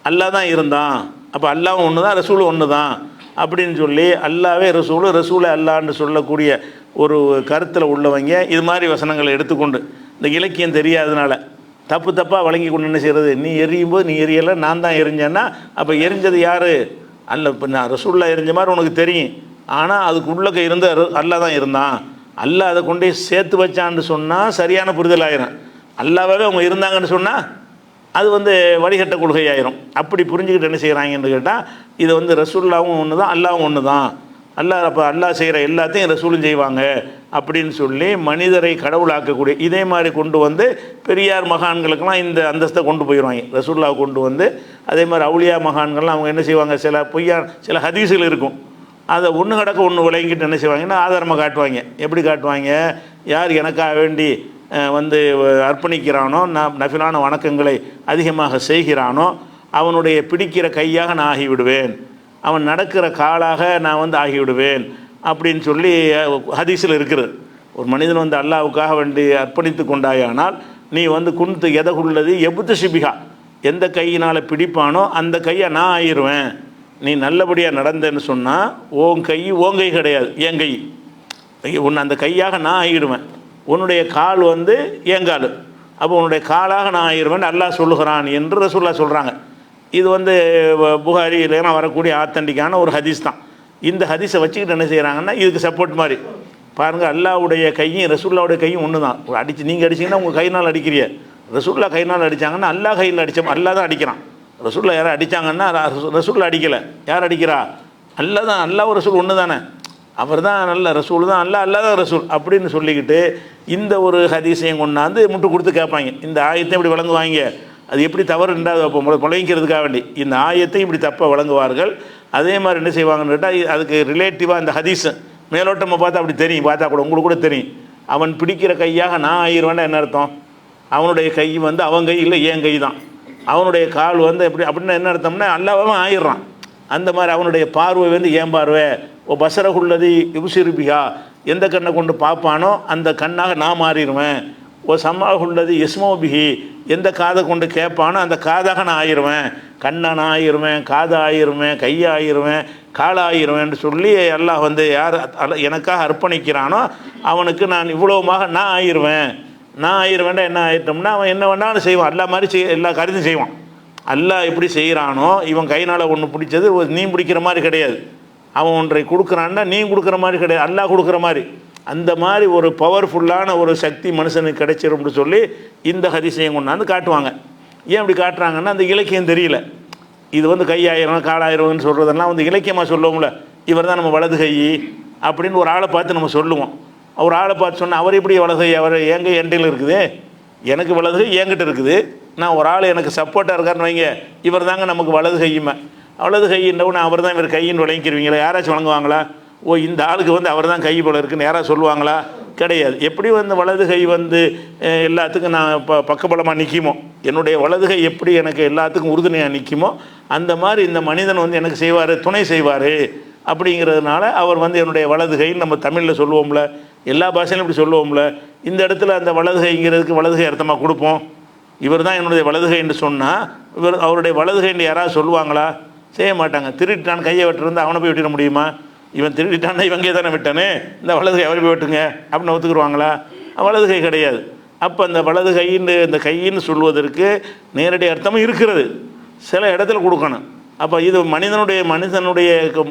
அல்லாஹ் தான் இருந்தான். அப்போ அல்லாவும் ஒன்று தான், ரசூலும் ஒன்று தான் அப்படின்னு சொல்லி அல்லாவே ரசூலை அல்லான்னு சொல்லக்கூடிய ஒரு கருத்தில் உள்ளவங்க இது மாதிரி வசனங்களை எடுத்துக்கொண்டு இந்த இலக்கியம் தெரியாதனால தப்பாக வழங்கி கொண்டு என்ன செய்கிறது, நீ எரியும் போது நீ எரியலை, நான் தான் எரிஞ்சேன்னா அப்போ எரிஞ்சது யார்? அல்ல. இப்போ நான் ரசூல்லா எரிஞ்ச மாதிரி உனக்கு தெரியும், ஆனால் அதுக்கு உள்ளக்க இருந்த அல்லாஹ் தான் இருந்தான். அல்லாஹ் அதை கொண்டே சேர்த்து வச்சான்னு சொன்னால் சரியான புரிதல் ஆயிரும். அல்லாவே அவங்க இருந்தாங்கன்னு சொன்னால் அது வந்து வழிகட்ட கொள்கையாயிரும். அப்படி புரிஞ்சுக்கிட்டு என்ன செய்கிறாங்கன்னு கேட்டால், இதை வந்து ரசூல்லாவும் ஒன்று தான், அல்லாவும் ஒன்று தான், அல்லாஹ் அப்போ அல்லாஹ் செய்கிற எல்லாத்தையும் ரசூலும் செய்வாங்க அப்படின்னு சொல்லி மனிதரை கடவுளாக்கக்கூடிய இதே மாதிரி கொண்டு வந்து பெரியார் மகான்களுக்கெல்லாம் இந்த அந்தஸ்தை கொண்டு போயிடுவாங்க. ரசூல்லாவை கொண்டு வந்து அதே மாதிரி அவுலியா மகான்கள்லாம் அவங்க என்ன செய்வாங்க, சில ஹதீஸுகள் இருக்கும், அதை ஒன்று கடக்க ஒன்று விளங்கிட்டு என்ன செய்வாங்கன்னா ஆதாரமாக காட்டுவாங்க. எப்படி காட்டுவாங்க? யார் எனக்காக வேண்டி வந்து அர்ப்பணிக்கிறானோ, நஃபிலான வணக்கங்களை அதிகமாக செய்கிறானோ அவனுடைய பிடிக்கிற கையாக நான் ஆகிவிடுவேன், அவன் நடக்கிற காலாக நான் வந்து ஆகிவிடுவேன் அப்படின்னு சொல்லி ஹதீஸில் இருக்கிறது. ஒரு மனிதன் வந்து அல்லாஹ்வுக்காக வேண்டி அர்ப்பணித்து கொண்டாயானால் நீ வந்து குன்து எதகுள்ளது எபுத்து ஷிபிகா, எந்த கையினால் பிடிப்பானோ அந்த கையை நான் ஆகிடுவேன். நீ நல்லபடியாக நடந்தேன்னு சொன்னால் உன் கை கிடையாது, என் கை, உன்னை அந்த கையாக நான் ஆகிடுவேன். உன்னுடைய கால் வந்து என் கால், அப்போ உன்னுடைய காலாக நான் ஆகிடுவேன் அல்லாஹ் சொல்லுகிறான் என்று ரசூல்லா சொல்கிறாங்க. இது வந்து புகாரிலாம் வரக்கூடிய ஆத்தண்டிக்கான ஒரு ஹதீஸ் தான். இந்த ஹதீஸை வச்சுக்கிட்டு என்ன செய்கிறாங்கன்னா இதுக்கு சப்போர்ட் மாதிரி பாருங்கள், அல்லாஹ்வுடைய கையும் ரசூல்லாவுடைய கையும் ஒன்று தான். அடித்து நீங்கள் அடிச்சிங்கன்னா உங்கள் கையினால் அடிக்கிறிய, ரசூல்லா கையினால் அடித்தாங்கன்னா அல்லாஹ் கையில் அடித்தோம், அல்லாஹ் தான் அடிக்கிறான். ரசூல்லா யாரும் அடித்தாங்கன்னா ரசூல்லா அடிக்கலை, யார் அடிக்கிறா? அல்லாஹ் தான். அல்லாஹ் ரசூல் ஒன்று தானே, அவர் தான் நல்ல ரசூல் தான், அல்லாஹ் தான் ரசூல் அப்படின்னு சொல்லிக்கிட்டு இந்த ஒரு ஹதீஸையும் கொண்டாந்து முட்டு கொடுத்து கேட்பாங்க. இந்த ஆயத்தை இப்படி வழங்குவாங்க, அது எப்படி தவறு ரெண்டாவது முளைங்கிறதுக்காக வேண்டி இந்த ஆயத்தை இப்படி தப்பாக வழங்குவார்கள். அதே மாதிரி என்ன செய்வாங்கன்னு கேட்டால், அதுக்கு ரிலேட்டிவாக இந்த ஹதீஸ் மேலோட்டமாக பார்த்தா அப்படி தெரியும், பார்த்தா கூட உங்களுக்கு கூட தெரியும். அவன் பிடிக்கிற கையாக நான் ஆயிடுவேன்னா என்ன அர்த்தம்? அவனுடைய கை வந்து அவன் கை இல்லை, என் கை தான். அவனுடைய கால் வந்து எப்படி அப்படின்னா என்ன அர்த்தம்னா அல்லாவும் ஆயிடுறான். அந்த மாதிரி அவனுடைய பார்வை வந்து ஏன் பார்வை, ஓ பசரகுள்ளது யுசிறுபிகா, எந்த கண்ணை கொண்டு பார்ப்பானோ அந்த கண்ணாக நான் மாறிடுவேன். ஓ சம்மாகுள்ளது யஸ்மோபிகி, எந்த காதை கொண்டு கேட்பானோ அந்த காதாக நான் ஆயிடுவேன். கண்ணை நான் ஆயிடுவேன், காதை ஆயிடுவேன், கையை ஆயிடுவேன், காலை ஆயிடுவேன்னு சொல்லி அல்லாஹ் வந்து யார் எனக்காக அர்ப்பணிக்கிறானோ அவனுக்கு நான் இவ்வளவுமாக நான் ஆயிடுவேன். நான் ஆயிடுவேன்டா என்ன ஆயிட்டோம்னா அவன் என்ன வேணாலும் செய்வான், எல்லா மாதிரி எல்லா காரியத்தையும் செய்வான். அல்லாஹ் எப்படி செய்கிறானோ இவன் கைனால் ஒன்று பிடிச்சது நீ பிடிக்கிற மாதிரி கிடையாது. அவன் ஒன்றை கொடுக்குறான்னா நீ கொடுக்குற மாதிரி கிடையாது, அல்லாஹ் கொடுக்குற மாதிரி. அந்த மாதிரி ஒரு பவர்ஃபுல்லான ஒரு சக்தி மனுஷனுக்கு கிடைச்சிரும்னு சொல்லி இந்த ஹதீஸையும் கொண்டாந்து காட்டுவாங்க. ஏன் அப்படி காட்டுறாங்கன்னா அந்த இலக்கியம் தெரியல. இது வந்து கையாயிரம் காலாயிரம்னு சொல்கிறதெல்லாம் வந்து இலக்கியமாக சொல்லுவோம்ல, இவர் தான் நம்ம வலது கை அப்படின்னு ஒரு ஆளை பார்த்து நம்ம சொல்லுவோம். ஒரு ஆளை பார்த்து சொன்னால் அவர் எப்படி வலது கை, அவர் எங்க என்கிட்ட இருக்குது, எனக்கு வலது கை என்கிட்ட இருக்குது, நான் ஒரு ஆள் எனக்கு சப்போர்ட்டாக இருக்காருன்னு வைங்க, இவர் தாங்க நமக்கு வலது கையுமே. வலது கையின்றவனு அவர் தான் இவர் கையின்னு விளங்கிக்கிறீங்களா? யாராச்சும் வழங்குவாங்களா? ஓ இந்த ஆளுக்கு வந்து அவர் தான் கை போல இருக்குன்னு யாராவது சொல்லுவாங்களா? கிடையாது. எப்படி வந்து வலது கை வந்து எல்லாத்துக்கும் நான் பக்கபலமாக நிற்குமோ, என்னுடைய வலது கை எப்படி எனக்கு எல்லாத்துக்கும் உறுதுணையாக நிற்குமோ, அந்த மாதிரி இந்த மனிதன் வந்து எனக்கு செய்வார், துணை செய்வார் அப்படிங்கிறதுனால அவர் வந்து என்னுடைய வலது கைன்னு நம்ம தமிழில் சொல்லுவோம்ல, எல்லா பாஷையிலும் இப்படி சொல்லுவோம்ல. இந்த இடத்துல அந்த வலது கைங்கிறதுக்கு வலது கை அர்த்தமாக கொடுப்போம். இவர் தான் என்னுடைய வலது கைன்னு சொன்னால் இவர் அவருடைய வலது கைன்னு யாராவது சொல்லுவாங்களா? செய்ய மாட்டாங்க. திருடிட்டான் கையை வெட்டுறது அவனை போய் வெட்டிட முடியுமா? இவன் திருடிட்டான்னா இவங்கே தானே விட்டானே, இந்த வலது கை அவரை போய் வெட்டுங்க அப்படின்னு ஒத்துக்குருவாங்களா? வலது கை கிடையாது. அப்போ அந்த வலது கைன்னு இந்த கையின்னு சொல்வதற்கு நேரடி அர்த்தமும் இருக்கிறது, சில இடத்துல கொடுக்கணும். அப்போ இது மனிதனுடைய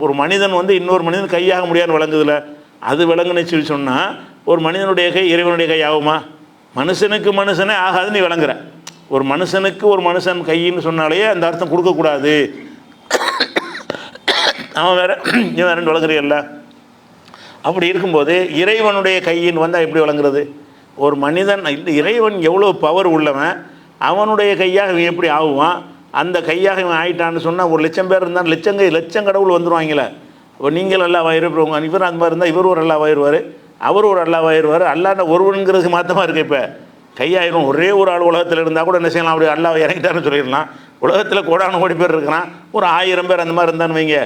ஒரு மனிதன் வந்து இன்னொரு மனிதன் கையாக முடியாதுன்னு விளங்குதில்ல, அது விளங்குன்னு சொல்லி சொன்னால் ஒரு மனிதனுடைய கை இறைவனுடைய கை ஆகுமா? மனுஷனுக்கு மனுஷனே ஆகாது நீ விளங்குற. ஒரு மனுஷனுக்கு ஒரு மனுஷன் கையின்னு சொன்னாலே அந்த அர்த்தம் கொடுக்கக்கூடாது. அவன் வேற நீ வேறன்னு விளங்குறீல்ல. அப்படி இருக்கும்போது இறைவனுடைய கையின் வந்தால் எப்படி விளங்குறது? ஒரு மனிதன் இறைவன் எவ்வளோ பவர் உள்ளவன், அவனுடைய கையாக இவன் எப்படி ஆகுவான்? அந்த கையாக இவன் ஆகிட்டான்னு சொன்னால் ஒரு லட்சம் பேர் இருந்தால் லட்சம் கடவுள் வந்துடுவாங்களே. இப்போ நீங்கள் அல்லா வாயிருப்பவங்க, இவர் அந்த மாதிரி இருந்தால் இவர் ஒரு அல்லா வாயிருவார், அவர் ஒரு அல்லா வாயிருவார். அல்லாண்ட ஒருவனுங்கிறதுக்கு மாற்றமாக இருக்குது. இப்போ கையாயிரம் ஒரே ஒரு ஆள் உலகத்தில் இருந்தால் கூட என்ன செய்யலாம், அப்படி அல்லா இறங்கிட்டான்னு சொல்லிடலாம். உலகத்தில் கோடான கோடி பேர் இருக்கிறான், ஒரு 1000 பேர் அந்த மாதிரி இருந்தான்னு வைங்க,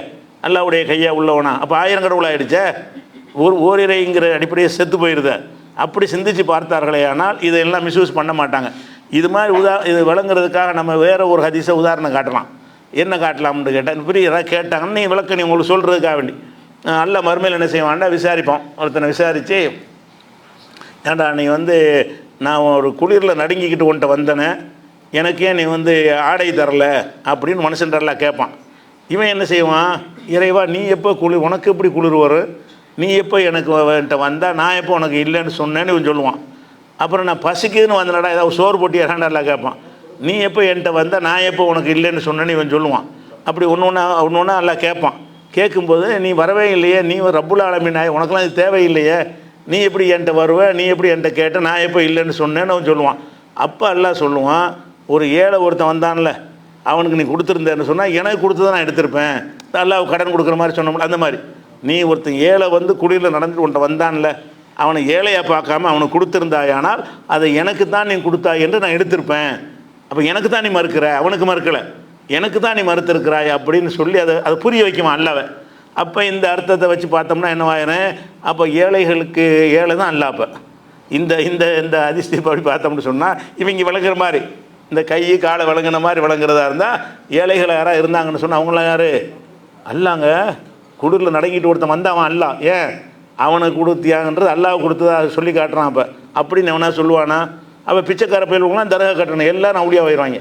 அல்லாவுடைய கையாக உள்ளவனா, அப்போ 1000 கடவுள் ஆகிடுச்சே, ஓரிரைங்கிற அடிப்படையை செத்து போயிடுது. அப்படி சிந்தித்து பார்த்தார்களே ஆனால் இதெல்லாம் மிஸ்யூஸ் பண்ண மாட்டாங்க. இது மாதிரி இது விளங்குறதுக்காக நம்ம வேறு ஒரு ஹதீஸை உதாரணம் காட்டலாம். என்ன காட்டலாம்னு கேட்டால், இப்படி ஏதாவது கேட்டாங்கன்னு நீ விளக்க நீ உங்களுக்கு சொல்கிறதுக்காக வேண்டி நல்ல மறுமையில் என்ன செய்வான்டா விசாரிப்போம். ஒருத்தனை விசாரித்து, ஏன்டா நீ வந்து நான் ஒரு குளிரில் நடுங்கிக்கிட்டு கொண்டு வந்தேனே, எனக்கே நீ வந்து ஆடை தரல அப்படின்னு மனுஷன்டெல்லாம் கேட்பான். இவன் என்ன செய்வான், இறைவா நீ எப்போ குளிர், உனக்கு எப்படி குளிர் வரும், நீ எப்போ எனக்கு என்கிட்ட வந்தால் நான் எப்போ உனக்கு இல்லைன்னு சொன்னேன்னு இவன் சொல்லுவான். அப்புறம் நான் பசிக்குதுன்னு வந்தனடா ஏதாவது சோறு போட்டி இறண்டாலாம் கேட்பான். நீ எப்போ என்கிட்ட வந்தால் நான் எப்போ உனக்கு இல்லைன்னு சொன்னேன்னு இவன் சொல்லுவான். அப்படி ஒன்று எல்லாம் கேட்பான். கேட்கும்போது நீ வரவே இல்லையே, நீ ரப்புல் ஆலமீன், உனக்கெல்லாம் இது தேவையில்லையே, நீ எப்படி என்கிட்ட வருவேன், நீ எப்படி என்கிட்ட கேட்ட, நான் எப்போ இல்லைன்னு சொன்னேன்னு அவன் சொல்லுவான். அப்போ எல்லாம் சொல்லுவான், ஒரு ஏழை ஒருத்தன் வந்தான்ல, அவனுக்கு நீ கொடுத்துருந்தேன்னு சொன்னால் எனக்கு கொடுத்து நான் எடுத்திருப்பேன், அல்லாஹ் கடன் கொடுக்குற மாதிரி சொன்னோம்ல, அந்த மாதிரி நீ ஒருத்தன் ஏழை வந்து குடியில் நடந்துட்டு கொண்டு வந்தான்ல, அவனை ஏழையாக பார்க்காம அவனுக்கு கொடுத்துருந்தாயானால் அதை எனக்கு தான் நீ கொடுத்தாய் என்று நான் எடுத்திருப்பேன். அப்போ எனக்கு தான் நீ மறுக்கிற, அவனுக்கு மறுக்கலை, எனக்கு தான் நீ மறுத்திருக்கிறாய் அப்படின்னு சொல்லி அதை புரிய வைக்குமா அல்லாவை. அப்போ இந்த அர்த்தத்தை வச்சு பார்த்தோம்னா என்னவாயிரும், அப்போ ஏழைகளுக்கு ஏழை தான் அல்ல. அப்போ இந்த இந்த இந்த அதிசயம் அப்படி பார்த்தோம்னு சொன்னால் இவங்க விளங்குற மாதிரி இந்த கை காலை விளங்குன மாதிரி விளங்குறதா இருந்தால், ஏழைகளை யாராவது இருந்தாங்கன்னு சொன்னால் அவங்களாம் யார் அல்லாங்க. குளிரில் நடங்கிட்டு ஒருத்தன் வந்தாவன் அல்ல, ஏன் அவனுக்கு கொடுத்தியாங்கன்றது அல்லாஹ் கொடுத்ததா சொல்லி காட்டுறான். அப்போ அப்படின்னு எவனா சொல்லுவானா? அப்போ பிச்சைக்கார பயிலுவங்களாம் தரகா கட்டணும், எல்லோரும் அவடியாக போயிடுவாங்க.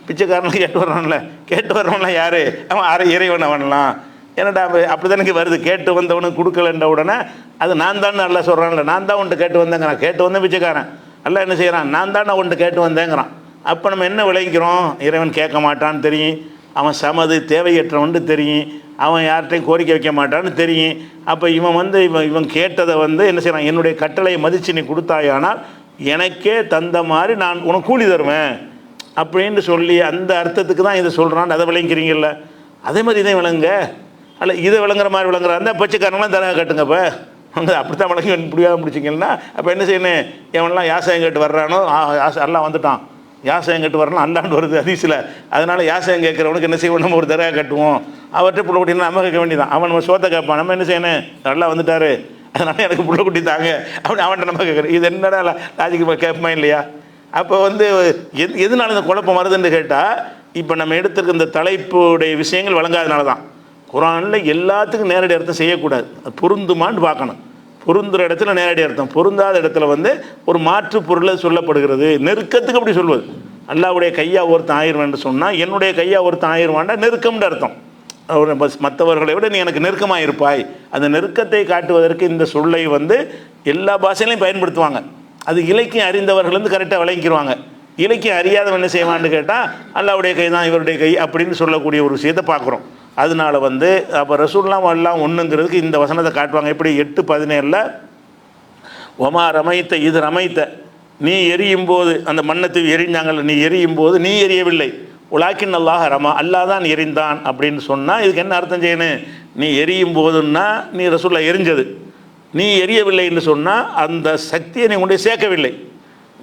பிச்சைக்காரனுக்கு கேட்டு வர்றான்ல, கேட்டு வர்றவன்லாம் யார், அவன் அரை இறைவன் அவன்லாம். ஏன்னாடா அப்படி தானே வருது, கேட்டு வந்தவனுக்கு கொடுக்கலன்ற உடனே அது நான் தான் நல்லா சொல்கிறான்ல, நான் தான் உன்ட்டு கேட்டு வந்தேங்கிறான். கேட்டு வந்தேன் பிச்சைக்காரன் அல்ல என்ன செய்கிறான், நான் தான் நான் உன்ட்டு கேட்டு வந்தேங்கிறான். அப்போ நம்ம என்ன விளைவிக்கிறோம், இறைவன் கேட்க மாட்டான்னு தெரியும், அவன் சமது தேவையற்றவன்ட்டு தெரியும், அவன் யார்கிட்டையும் கோரிக்கை வைக்க மாட்டான்னு தெரியும். அப்போ இவன் வந்து இவன் கேட்டதை வந்து என்ன செய்யறான், என்னுடைய கட்டளையை மதித்து நீ கொடுத்தாயானால் எனக்கே தந்த மாதிரி நான் உனக்கு கூலி தருவேன் அப்படின்னு சொல்லி அந்த அர்த்தத்துக்கு தான் இதை சொல்கிறான். அதை விளங்கிறீங்கல்ல, அதே மாதிரி இதை விளங்க அல்ல, இதை விளங்குற மாதிரி விளங்குற அந்த பச்சைக்காரங்களாம் தரகா கட்டுங்கப்போ அப்படி தான் விளங்கி இப்படியாக முடிச்சிங்கன்னா அப்போ என்ன செய்யணும், எவனெல்லாம் யாசகம் கேட்டு வர்றானோ எல்லாம் வந்துட்டான், யாசகம் கேட்டு வரலாம் அல்லாண்டு வருது அதிசயில். அதனால் யாசகம் கேட்குறவனுக்கு என்ன செய்வோம், நம்ம ஒரு தரகா கட்டுவோம், அவர்கிட்ட புள்ள குட்டினா நம்ம கேட்க வேண்டியதான். அவன் நம்ம சோத்தை கேட்பான், நம்ம என்ன செய்யணும், நல்லா வந்துட்டார் அதனால் எனக்கு புள்ள குட்டி தாங்க அப்படி அவன்கிட்ட நம்ம கேட்குறேன். இது என்னடா லாஜிக்கு கேட்போமா இல்லையா? அப்போ வந்து எதனால இந்த குழப்பம் வருதுன்னு கேட்டால், இப்போ நம்ம எடுத்துருக்க இந்த தலைப்புடைய விஷயங்கள் வழங்காதனால தான். குரானில் எல்லாத்துக்கும் நேரடி அர்த்தம் செய்யக்கூடாது, அது பொருந்துமான்னு பார்க்கணும். பொருந்துகிற இடத்துல நேரடி அர்த்தம், பொருந்தாத இடத்துல வந்து ஒரு மாற்று பொருளை சொல்லப்படுகிறது. நெருக்கத்துக்கு அப்படி சொல்வது, அல்லாவுடைய கையா ஒருத்தன் ஆயிடுவேன் சொன்னால் என்னுடைய கையா ஒருத்தன் ஆயிடுவான்டா நெருக்கம்னு அர்த்தம். மற்றவர்களை விட நீ எனக்கு நெருக்கமாக இருப்பாய். அந்த நெருக்கத்தை காட்டுவதற்கு இந்த சொல்லை வந்து எல்லா பாஷையிலையும் பயன்படுத்துவாங்க. அது இலக்கியம் அறிந்தவர்கள் வந்து கரெக்டாக விளங்கிடுவாங்க. இலக்கியம் அறியாதவன் என்ன செய்வான்னு கேட்டால் அல்லாவுடைய கை தான் இவருடைய கை அப்படின்னு சொல்லக்கூடிய ஒரு விஷயத்தை பார்க்குறோம். அதனால் வந்து அப்போ ரசூல்லாம் எல்லாம் ஒன்றுங்கிறதுக்கு இந்த வசனத்தை காட்டுவாங்க. எப்படி 8:17 ஒமா ரமைத்த இது ரமைத்த, நீ எரியும் போது அந்த மண்ணத்தை எரிஞ்சாங்கல்ல, நீ எரியும் போது நீ எரியவில்லை, உலாக்கின் அல்லாஹ் ரமா, அல்லாஹ் தான் எரிந்தான் அப்படின்னு சொன்னால் இதுக்கு என்ன அர்த்தம் செய்யணும்? நீ எரியும் போதுன்னா நீ ரசூல்லா எரிஞ்சது, நீ எரியவில்லைன்னு சொன்னால் அந்த சக்தியை நீ கொண்டு சேர்க்கவில்லை.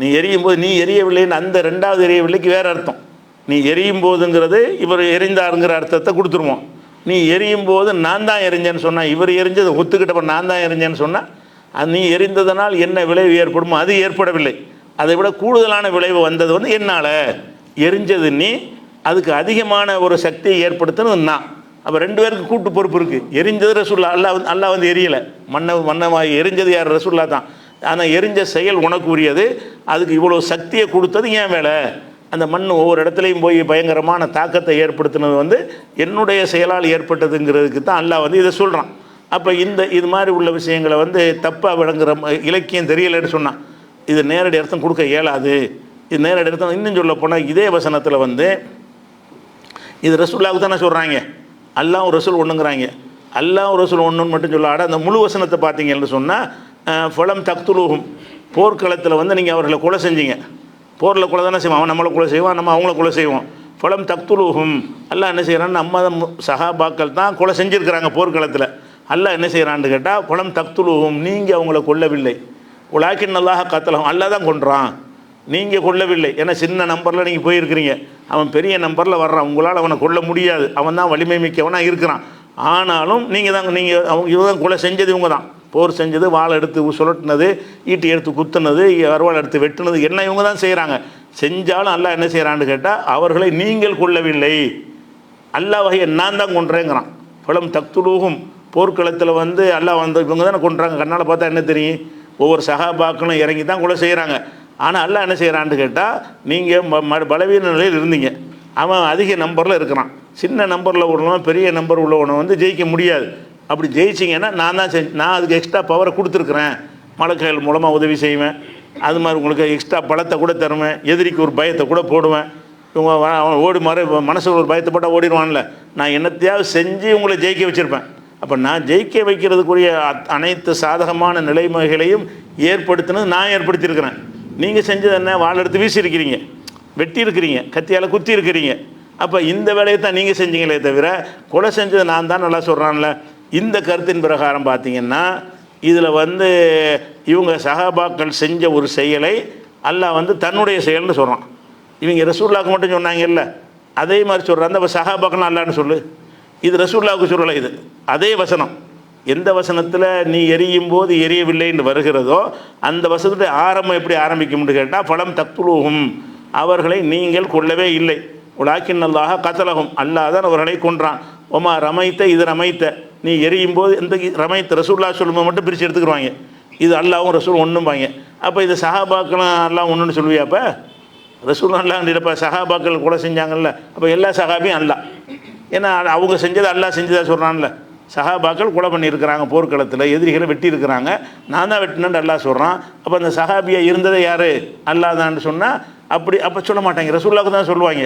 நீ எரியும் போது நீ எரியவில்லைன்னு அந்த ரெண்டாவது எரியவில்லைக்கு வேறு அர்த்தம். நீ எரியும் போதுங்கிறது இவர் எரிந்தாருங்கிற அர்த்தத்தை கொடுத்துருவோம். நீ எரியும் போது நான் தான் எரிஞ்சேன்னு சொன்னால், இவர் எரிஞ்சது ஒத்துக்கிட்டப்ப நான் தான் எரிஞ்சேன்னு சொன்னால், அது நீ எரிந்ததனால் என்ன விளைவு ஏற்படுமோ அது ஏற்படவில்லை. அதை விட கூடுதலான விளைவு வந்தது வந்து என்னால். எரிஞ்சது நீ, அதுக்கு அதிகமான ஒரு சக்தியை ஏற்படுத்தினது நான். அப்போ 2 பேருக்கு கூட்டு பொறுப்பு இருக்குது. எரிஞ்சது ரசூல்லா, அல்லாஹ் வந்து எரியலை. மண்ணை எரிஞ்சது யார்? ரசூல்லா தான். ஆனால் எரிஞ்ச செயல் உனக்கு உரியது. அதுக்கு இவ்வளோ சக்தியை கொடுத்தது ஏன் வேலை? அந்த மண் ஒவ்வொரு இடத்துலையும் போய் பயங்கரமான தாக்கத்தை ஏற்படுத்தினது வந்து என்னுடைய செயலால் ஏற்பட்டதுங்கிறதுக்கு தான் அல்லாஹ் வந்து இதை சொல்கிறான். அப்போ இது மாதிரி உள்ள விஷயங்களை வந்து தப்பாக விளங்குற இலக்கியம் தெரியலைன்னு சொன்னான். இது நேரடி அர்த்தம் கொடுக்க இயலாது. இது நேரடி அர்த்தம் இன்னும் சொல்ல போனால் இதே வசனத்தில் வந்து இது ரசூலுல்லாஹ்வுக்கு தானே சொல்கிறாங்க. அல்லாஹ் ரசூல் ஒன்றுங்கிறாங்க. அல்லாஹ் ரசூல் ஒன்றுன்னு மட்டும் சொல்லாட அந்த முழு வசனத்தை பார்த்தீங்கன்னு சொன்னால் ஃபலம் தக்துலூஹும், போர்க்களத்தில் வந்து நீங்கள் அவர்களை கொலை செஞ்சீங்க. போரில் கொலை தானே செய்வோம். அவன் நம்மளை கொலை செய்வோம், நம்ம அவங்கள கொலை செய்வோம். ஃபலம் தக்துலூஹும், அல்லாஹ் என்ன செய்கிறான்னு நம்ம சஹாபாக்கள் தான் கொலை செஞ்சுருக்கிறாங்க போர்க்களத்தில். அல்லாஹ் என்ன செய்கிறான்னு கேட்டால் ஃபலம் தக்துலூஹும், நீங்கள் அவங்கள கொல்லவில்லை. உலாக்கின் அல்லாஹ் கத்தலஹும், அல்லாஹ் தான் கொன்றான், நீங்கள் கொல்லவில்லை. ஏன்னா சின்ன நம்பரில் நீங்கள் போயிருக்கிறீங்க, அவன் பெரிய நம்பரில் வர்றான், உங்களால் அவனை கொல்ல முடியாது, அவன் தான் வலிமை மிக்கவனாக இருக்கிறான். ஆனாலும் நீங்கள் இவங்க தான் கொலை செஞ்சது, இவங்க தான் போர் செஞ்சது, வாழை எடுத்து சுழட்டினது, ஈட்டி எடுத்து குத்துனது, அருவாள் எடுத்து வெட்டுனது என்ன இவங்க தான் செய்கிறாங்க. செஞ்சாலும் அல்லாஹ் என்ன செய்கிறான்னு கேட்டால் அவர்களை நீங்கள் கொல்லவில்லை, அல்லாஹ் வகையை நான் தான் கொன்றேங்கிறான். ஃபலம் தக்துலூஹும், போர்க்களத்தில் வந்து அல்லாஹ் வந்து இவங்க தானே கொன்றாங்க. கண்ணால் பார்த்தா என்ன தெரியும்? ஒவ்வொரு சஹாபாக்களும் இறங்கி தான் கொலை செய்கிறாங்க. ஆனால் அல்லாஹ் என்ன செய்கிறான்னு கேட்டால் நீங்கள் பலவீன நிலையில் இருந்தீங்க, அவன் அதிக நம்பரில் இருக்கிறான். சின்ன நம்பரில் உள்ளவன் பெரிய நம்பர் உள்ளவனை வந்து ஜெயிக்க முடியாது. அப்படி ஜெயிச்சிங்கன்னா நான் அதுக்கு எக்ஸ்ட்ரா பவரை கொடுத்துருக்குறேன், மலக்குகள் மூலமாக உதவி செய்வேன், அது மாதிரி உங்களுக்கு எக்ஸ்ட்ரா பலத்தை கூட தருவேன், எதிரிக்கு ஒரு பயத்தை கூட போடுவேன். இவங்க அவன் ஓடி மாற மனசில் ஒரு பயத்தை போட்டால் ஓடிடுவான்ல, நான் என்னத்தையாவது செஞ்சு உங்களை ஜெயிக்க வச்சுருப்பேன். அப்போ நான் ஜெயிக்க வைக்கிறதுக்குரிய அனைத்து சாதகமான நிலைமைகளையும் ஏற்படுத்தினது நான் ஏற்படுத்தியிருக்கிறேன். நீங்கள் செஞ்சது என்ன? வாழை எடுத்து வீசியிருக்கிறீங்க, வெட்டி இருக்கிறீங்க, கத்தியால் குத்தி இருக்கிறீங்க. அப்போ இந்த வேலையை தான் நீங்கள் செஞ்சீங்களே தவிர கொலை செஞ்சது நான் தான். நல்லா சொல்கிறான்ல. இந்த கருத்தின் பிரகாரம் பார்த்தீங்கன்னா இதில் வந்து இவங்க சஹாபாக்கள் செஞ்ச ஒரு செயலை அல்லாஹ் வந்து தன்னுடைய செயல்னு சொல்கிறான். இவங்க ரசூலுல்லாஹ்க்கு மட்டும் சொன்னாங்கல்ல, அதே மாதிரி சொல்கிறான். அந்த சஹாபாக்கள் அல்லாஹ்னு சொல்லு, இது ரசூலுல்லாஹ்க்கு சொல்லலை. இது அதே வசனம். எந்த வசனத்தில் நீ எரியும் போது எரியவில்லைன்னு வருகிறதோ அந்த வசனத்தை ஆரம்பம் எப்படி ஆரம்பிக்கும்னு கேட்டால் ஃபலம் தக்துலூஹும், அவர்களை நீங்கள் கொல்லவே இல்லை. உலாக்கின் அல்லாஹ் கத்தலகும், அல்லாஹ் தான் அவர்களை கொன்றான். ஒமா ரமைத்த இது ரமைத்த, நீ எரியும் போது இந்த ரமைத்த ரசூலுல்லாஹ் சொல்லும்போது மட்டும் பிரித்து எடுத்துக்குருவாங்க. இது அல்லாவும் ரசூல் ஒன்றும்பாங்க. அப்போ இது சஹாபாக்களும் அல்லாஹ் ஒன்றுன்னு சொல்லுவியா? அப்போ ரசூல் அல்லாஹ் சஹாபாக்கள் கொலை செஞ்சாங்கல்ல, அப்போ எல்லா சஹாபியும் அல்லாஹ். ஏன்னா அவங்க செஞ்சது அல்லாஹ் செஞ்சதாக சொல்கிறான்ல. சஹாபாக்கள் கொலை பண்ணியிருக்கிறாங்க, போர்க்களத்தில் எதிரிகளை வெட்டி இருக்கிறாங்க, நான் தான் வெட்டினேன்னு அல்லாஹ் சொல்கிறான். அப்போ அந்த சஹாபியாக இருந்ததை யார்? அல்லாஹ் தான் சொன்னால் அப்போ சொல்ல மாட்டாங்க, ரசூலுல்லாஹ்க்கு தான் சொல்லுவாங்க.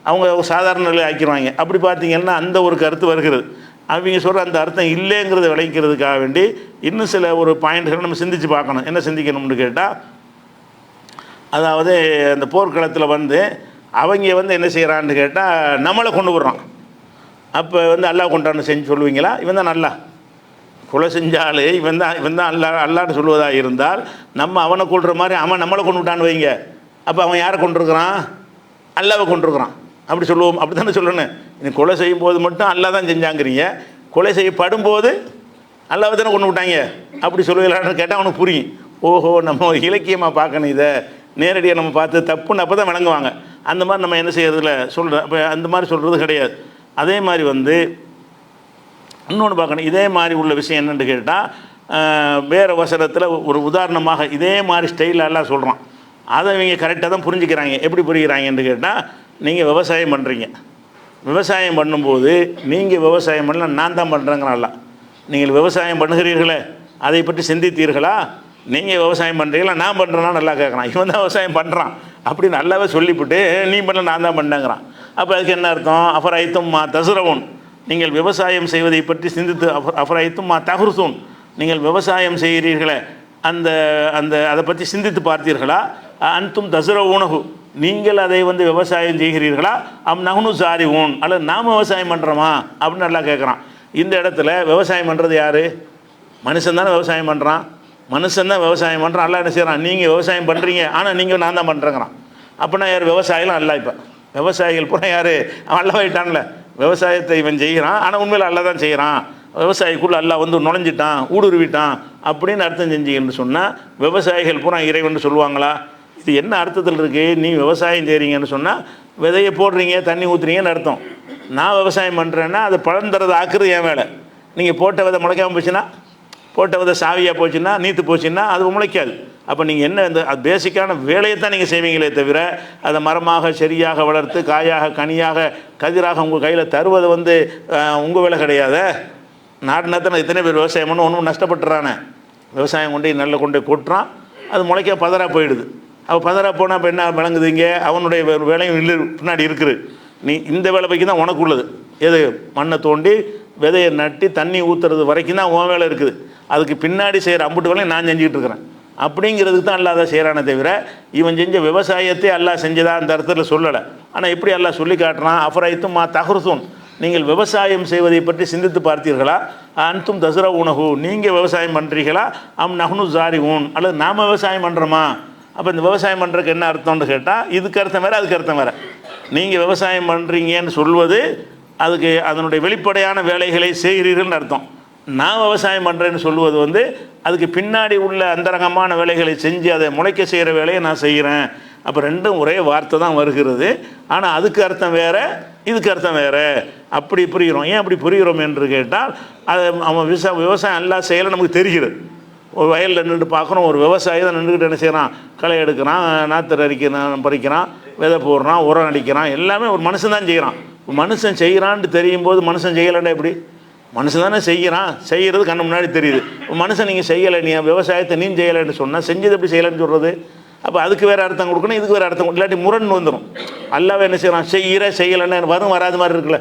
அவங்க சாதாரண நிலையை ஆக்கிடுவாங்க. அப்படி பார்த்தீங்கன்னா அந்த ஒரு கருத்து வருகிறது. அவங்க சொல்கிற அந்த அர்த்தம் இல்லைங்கிறத விளைவிக்கிறதுக்காக வேண்டி இன்னும் சில ஒரு பாயிண்ட்களை நம்ம சிந்தித்து பார்க்கணும். என்ன சிந்திக்கணும்னு கேட்டால், அதாவது அந்த போர்க்களத்தில் வந்து அவங்க வந்து என்ன செய்கிறான்னு கேட்டால் நம்மளை கொண்டு விடுறான். அப்போ வந்து அல்லாஹ் கொண்டான்னு செஞ்சு சொல்லுவீங்களா? இவன் தான் அல்லாஹ் கொலை செஞ்சாலே இவன் தான் அல்லான்னு சொல்லுவதாக இருந்தால் நம்ம அவனை கொள்கிற மாதிரி அவன் நம்மளை கொண்டு விட்டான்னு வைங்க. அப்போ அவன் யாரை கொண்டிருக்கிறான்? அல்லாவை கொண்டிருக்கிறான். அப்படி சொல்லுவோம். அப்படி தானே சொல்லணும். நீ கொலை செய்யும் போது மட்டும் அல்லாஹ் தான் செஞ்சாங்கிறீங்க, கொலை செய்யப்படும் போது அல்லாவை தானே கொண்டு விட்டாங்க அப்படி சொல்லுவீங்களான்னு கேட்டால் அவனுக்கு புரியும். ஓஹோ, நம்ம இலக்கியமாக பார்க்கணும், இதை நேரடியாக நம்ம பார்த்து தப்புன்னு அப்போ தான் விளங்குவாங்க. அந்த மாதிரி நம்ம என்ன செய்யறதில்ல சொல்கிறேன். அப்போ அந்த மாதிரி சொல்கிறது கிடையாது. அதே மாதிரி வந்து இன்னொன்று பார்க்கணும். இதே மாதிரி உள்ள விஷயம் என்னென்னு கேட்டால், வேறு வசனத்தில் ஒரு உதாரணமாக இதே மாதிரி ஸ்டைலில் எல்லாம் சொல்கிறான். அதை இவங்க கரெக்டாக தான் புரிஞ்சுக்கிறாங்க. எப்படி புரிகிறாங்கன்னு கேட்டால், நீங்கள் விவசாயம் பண்ணுறீங்க, விவசாயம் பண்ணும்போது நீங்கள் விவசாயம் பண்ணலாம், நான் தான் பண்ணுறேங்கிறான்ல. நீங்கள் விவசாயம் பண்ணுகிறீர்களே, அதை பற்றி சிந்தித்தீர்களா? நீங்கள் விவசாயம் பண்ணுறீங்களா, நான் பண்ணுறேன்னா நல்லா கேட்குறான். இவன் தான் விவசாயம் பண்ணுறான் அப்படி நல்லாவே சொல்லிவிட்டு நீ பண்ணல நான் தான் பண்ணேங்கிறான். அப்போ அதுக்கு என்ன அர்த்தம்? அஃபரைத்தும் மா தசுரவுன், நீங்கள் விவசாயம் செய்வதை பற்றி சிந்தித்து, அஃபரைத்தும் மா தஹ்ருசூன், நீங்கள் விவசாயம் செய்கிறீர்களே அந்த அந்த அதை பற்றி சிந்தித்து பார்த்தீர்களா? அன்தும் தசுரவுனஹு, நீங்கள் அதை விவசாயம் செய்கிறீர்களா? நஹ்னு ஸாரிஊன், அல்லது நாம் விவசாயம் பண்ணுறோமா அப்படின்னு நல்லா கேட்குறான். இந்த இடத்துல விவசாயம் பண்ணுறது யார்? மனுஷன் தானே விவசாயம் பண்ணுறான். மனுஷன் தான் விவசாயம் பண்ணுறான். அல்லா என்ன செய்கிறான்? நீங்கள் விவசாயம் பண்ணுறீங்க, ஆனால் நீங்கள் நான் தான் பண்ணுறேங்கிறான். அப்படின்னா யார்? விவசாயிகளும் அல்ல. இப்போ விவசாயிகள் பூரா யார்? அவன் அல்லவாயிட்டான்ல. விவசாயத்தை இவன் செய்கிறான், ஆனால் உண்மையில் அல்ல தான் செய்கிறான். விவசாயிக்குள்ளே அல்லா நுழைஞ்சிட்டான், ஊடுருவிட்டான் அப்படின்னு அர்த்தம் செஞ்சீங்கன்னு சொன்னால் விவசாயிகள் பூரா இறைவன் சொல்லுவாங்களா? இது என்ன அர்த்தத்தில் இருக்குது? நீ விவசாயம் செய்கிறீங்கன்னு சொன்னால் விதையை போடுறீங்க, தண்ணி ஊற்றுறீங்கன்னு அர்த்தம். நான் விவசாயம் பண்ணுறேன்னா அது பழம் தரது ஆக்குறது என் வேலை. நீங்கள் போட்ட விதை முளைக்காமல் போச்சுன்னா, போட்ட விதை சாவியாக போச்சுன்னா, நீத்து போச்சுன்னா அது முளைக்காது. அப்போ நீங்கள் என்ன இந்த பேசிக்கான வேலையை தான் நீங்கள் செய்வீங்களே தவிர அதை மரமாக சரியாக வளர்த்து காயாக கனியாக கதிராக உங்கள் கையில் தருவது உங்கள் வேலை கிடையாது. நாடு நேரத்தில் இத்தனை பேர் விவசாயம் பண்ண ஒன்றும் நஷ்டப்பட்டுறானே. விவசாயம் கொண்டு நல்ல கொண்டு கொட்டுறான், அது முளைக்க பதறாக போயிடுது. அப்போ பதறாக போனால் இப்போ என்ன விளங்குது? இங்கே அவனுடைய வேலையும் இல்லை, பின்னாடி இருக்குது. நீ இந்த வேலை பைக்கு தான் உனக்கு உள்ளது. எது? மண்ணை தோண்டி விதையை நட்டி தண்ணி ஊற்றுறது வரைக்கும் தான் உன் வேலை இருக்குது. அதுக்கு பின்னாடி செய்கிற அம்புட்டு வேலையும் நான் செஞ்சுக்கிட்டு இருக்கிறேன். அப்படிங்கிறதுக்கு தான் அல்லாஹ் செய்கிறானே தவிர இவன் செஞ்ச விவசாயத்தை அல்லாஹ் செஞ்சதா அந்த அர்த்தத்தில் சொல்லலை. ஆனால் எப்படி அல்லாஹ் சொல்லி காட்டுறான்? அஃபரைத்தும் மா தஹ்ருசூன், நீங்கள் விவசாயம் செய்வதை பற்றி சிந்தித்து பார்த்தீர்களா? அன்தும் தஸ்ரஊனஹு, நீங்கள் விவசாயம் பண்ணுறீங்களா? நஹ்னு ஸாரிஊன், அல்லது நாம் விவசாயம் பண்ணுறோமா? அப்போ இந்த விவசாயம் பண்ணுறதுக்கு என்ன அர்த்தம்னு கேட்டால் இதுக்கு அர்த்தம் வேறு, அதுக்கு அர்த்தம் வேறு. நீங்கள் விவசாயம் பண்ணுறீங்கன்னு சொல்வது அதுக்கு அதனுடைய வெளிப்படையான வேலைகளை செய்கிறீர்கள்னு அர்த்தம். நான் விவசாயம் பண்ணுறேன்னு சொல்லுவது அதுக்கு பின்னாடி உள்ள அந்தரங்கமான வேலைகளை செஞ்சு அதை முளைக்க செய்கிற வேலையை நான் செய்கிறேன். அப்போ ரெண்டும் ஒரே வார்த்தை தான் வருகிறது. ஆனால் அதுக்கு அர்த்தம் வேறு, இதுக்கு அர்த்தம் வேறு. அப்படி புரிகிறோம். ஏன் அப்படி புரிகிறோம் என்று கேட்டால் அது அவன் விவசாயம் எல்லா செயலும் நமக்கு தெரிகிறது. ஒரு வயலில் நின்று பார்க்குறோம், ஒரு விவசாயி தான் நின்றுக்கிட்டு என்ன செய்கிறான்? களை எடுக்கிறான், நாற்று பறிக்கிறான், விதை போடுறான், உரம் அடிக்கிறான், எல்லாமே ஒரு மனுஷன் தான் செய்கிறான். மனுஷன் செய்கிறான்னு தெரியும் போது மனுஷன் செய்யலைன்னா எப்படி? மனுஷன் தானே செய்கிறான், செய்கிறது கண்ணு முன்னாடி தெரியுது. மனுஷன் நீங்கள் செய்யலை, நீ விவசாயத்தை நீ செய்யலைன்னு சொன்னால் செஞ்சது எப்படி செய்யலைன்னு சொல்கிறது? அப்போ அதுக்கு வேறு அர்த்தம் கொடுக்கணும், இதுக்கு வேறு அர்த்தம், இல்லாட்டி முரண் வந்துடும். அல்லாவே என்ன செய்கிறான்? செய்யலைன்னு வரும் வராது மாதிரி இருக்குல்ல.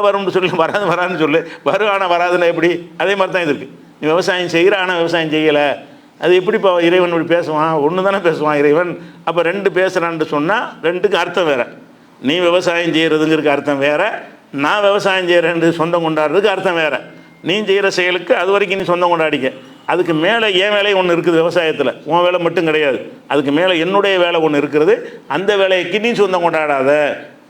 வரும்னு சொல்லி வராதுன்னு சொல்லு, வரும் ஆனால் வராதுன்னா எப்படி? அதே மாதிரி தான் இது இருக்குது. நீ விவசாயம் செய்கிற, ஆனால் விவசாயம் செய்யலை, அது எப்படி இப்போ இறைவன் இப்படி பேசுவான்? ஒன்று தானே பேசுவான் இறைவன். அப்போ ரெண்டு பேசுகிறான்னு சொன்னால் ரெண்டுக்கு அர்த்தம் வேறு. நீ விவசாயம் செய்கிறதுங்கிறதுக்கு அர்த்தம் வேறு, நான் விவசாயம் செய்கிறேன் சொந்தம் கொண்டாடுறதுக்கு அர்த்தம் வேறு. நீ செய்கிற செயலுக்கு அது வரைக்கும் நீ சொந்தம் கொண்டாடிக்க. அதுக்கு மேலே என் வேலை ஒன்று இருக்குது விவசாயத்தில், உன் வேலை மட்டும் கிடையாது. அதுக்கு மேலே என்னுடைய வேலை ஒன்று இருக்கிறது, அந்த வேலைக்கு நீ சொந்தம் கொண்டாடாத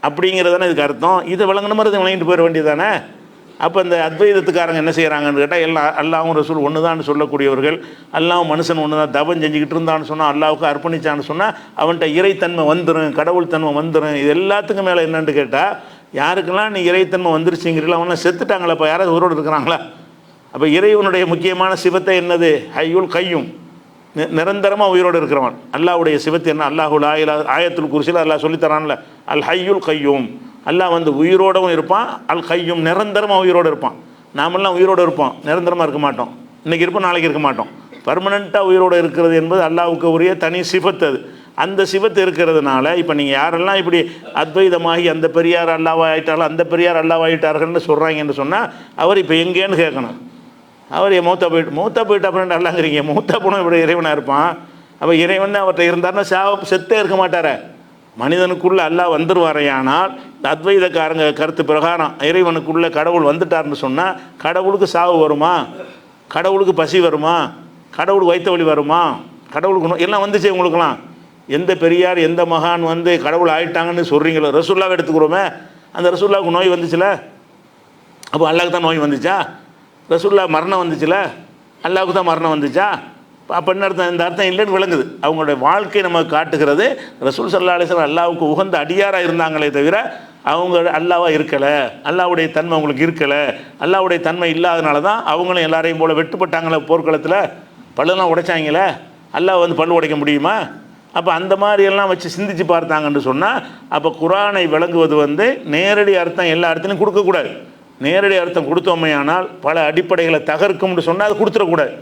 அப்படிங்கிறதானே இதுக்கு அர்த்தம். இதை விளங்கின மாதிரி இதை விளங்கிட்டு போயிட வேண்டியது தானே. அப்போ இந்த அத்வைதத்துக்காரங்க என்ன செய்கிறாங்கன்னு கேட்டால் எல்லாம் அல்லாவும் ரசூல் ஒன்று தான் சொல்லக்கூடியவர்கள். அல்லாவும் மனுஷன் ஒன்று தான், தபம் செஞ்சுக்கிட்டு இருந்தான்னு சொன்னால், அல்லாவுக்கு அர்ப்பணிச்சான்னு சொன்னால் அவன்கிட்ட இறைத்தன்மை வந்துடும், கடவுள் தன்மை வந்துடும். இது எல்லாத்துக்கும் மேலே என்னென்னு கேட்டால் யாருக்கெல்லாம் நீ இறைத்தன்மை வந்துருச்சுங்கிறீங்களா அவங்களாம் செத்துட்டாங்களா? இப்போ யாராவது உயிரோடு இருக்கிறாங்களா? அப்போ இறைவனுடைய முக்கியமான சிவத்தை என்னது? ஹய்யுல் கையும், நிரந்தரமாக உயிரோடு இருக்கிறவன். அல்லாவுடைய சிவத்தை என்ன? அல்லாஹுல் ஆயத்துல் குர்சியில் அல்லாஹ் சொல்லித்தரான்ல, அல் ஹய்யுல் கையும். அல்லாஹ் உயிரோடவும் இருப்பான், அல் கையும் நிரந்தரமாக உயிரோடு இருப்பான். நாமெல்லாம் உயிரோடு இருப்போம், நிரந்தரமாக இருக்க மாட்டோம். இன்றைக்கி இருப்போம், நாளைக்கு இருக்க மாட்டோம். பர்மனெண்ட்டாக உயிரோடு இருக்கிறது என்பது அல்லாஹ்வுக்கு உரிய தனி சிவத்து. அது அந்த சிவத்து இருக்கிறதுனால இப்போ நீங்கள் யாரெல்லாம் இப்படி அத்வைதமாகி அந்த பெரியார் அல்லாவாயிட்டாலும் அந்த பெரியார் அல்லாவாயிட்டார்கள்னு சொல்கிறாங்கன்னு சொன்னால் அவர் இப்போ எங்கேன்னு கேட்கணும். அவர் மௌத்தா போயிட்டு அப்புறம் அல்லாங்கிறீங்க. மௌத்தா போனால் இப்படி இறைவனாக இருப்பான். அப்போ இறைவன் அவர்கிட்ட இருந்தார்னா செத்தே இருக்க மாட்டார. மனிதனுக்குள்ளே அல்லாஹ் வந்துடுவாரையானால் இந்த அத்வைதக்காரங்க கருத்து பிரகாரம் இறைவனுக்குள்ளே கடவுள் வந்துட்டார்னு சொன்னால் கடவுளுக்கு சாவு வருமா? கடவுளுக்கு பசி வருமா? கடவுளுக்கு வயிற்று வலி வருமா? கடவுளுக்கு எல்லாம் வந்துச்சு. உங்களுக்குலாம் எந்த பெரியார் எந்த மகான் கடவுள் ஆயிட்டாங்கன்னு சொல்கிறீங்களோ, ரசூல்லாவை எடுத்துக்கிறோமே, அந்த ரசூல்லாவுக்கு நோய் வந்துச்சுல, அப்போ அல்லாவுக்கு தான் நோய் வந்துச்சா? ரசூல்லா மரணம் வந்துச்சுல, அல்லாவுக்கு தான் மரணம் வந்துச்சா? அப்போ என்ன அர்த்தம்? இந்த அர்த்தம் இல்லைன்னு விளங்குது. அவங்களுடைய வாழ்க்கை நம்ம காட்டுகிறது ரசூல் ஸல்லல்லாஹு அலைஹி வஸல்லம் அல்லாவுக்கு உகந்த அடியாராக இருந்தாங்களே தவிர அவங்க அல்லாவாக இருக்கலை, அல்லாவுடைய தன்மை அவங்களுக்கு இருக்கலை. அல்லாவுடைய தன்மை இல்லாதனால தான் அவங்களும் எல்லாரையும் போல் வெட்டுப்பட்டாங்களே போர்க்களத்தில், பல்லுலாம் உடைச்சாங்களே. அல்லாஹ் பல்லு உடைக்க முடியுமா? அப்போ அந்த மாதிரியெல்லாம் வச்சு சிந்திச்சு பார்த்தாங்கன்னு சொன்னால் அப்போ குர்ஆனை விளங்குவது வந்து நேரடி அர்த்தம் எல்லா இடத்துலையும் கொடுக்கக்கூடாது. நேரடி அர்த்தம் கொடுத்தோமையானால் பல அடிப்படைகளை தகர்க்கும்னு சொன்னால் அது கொடுத்துடக்கூடாது.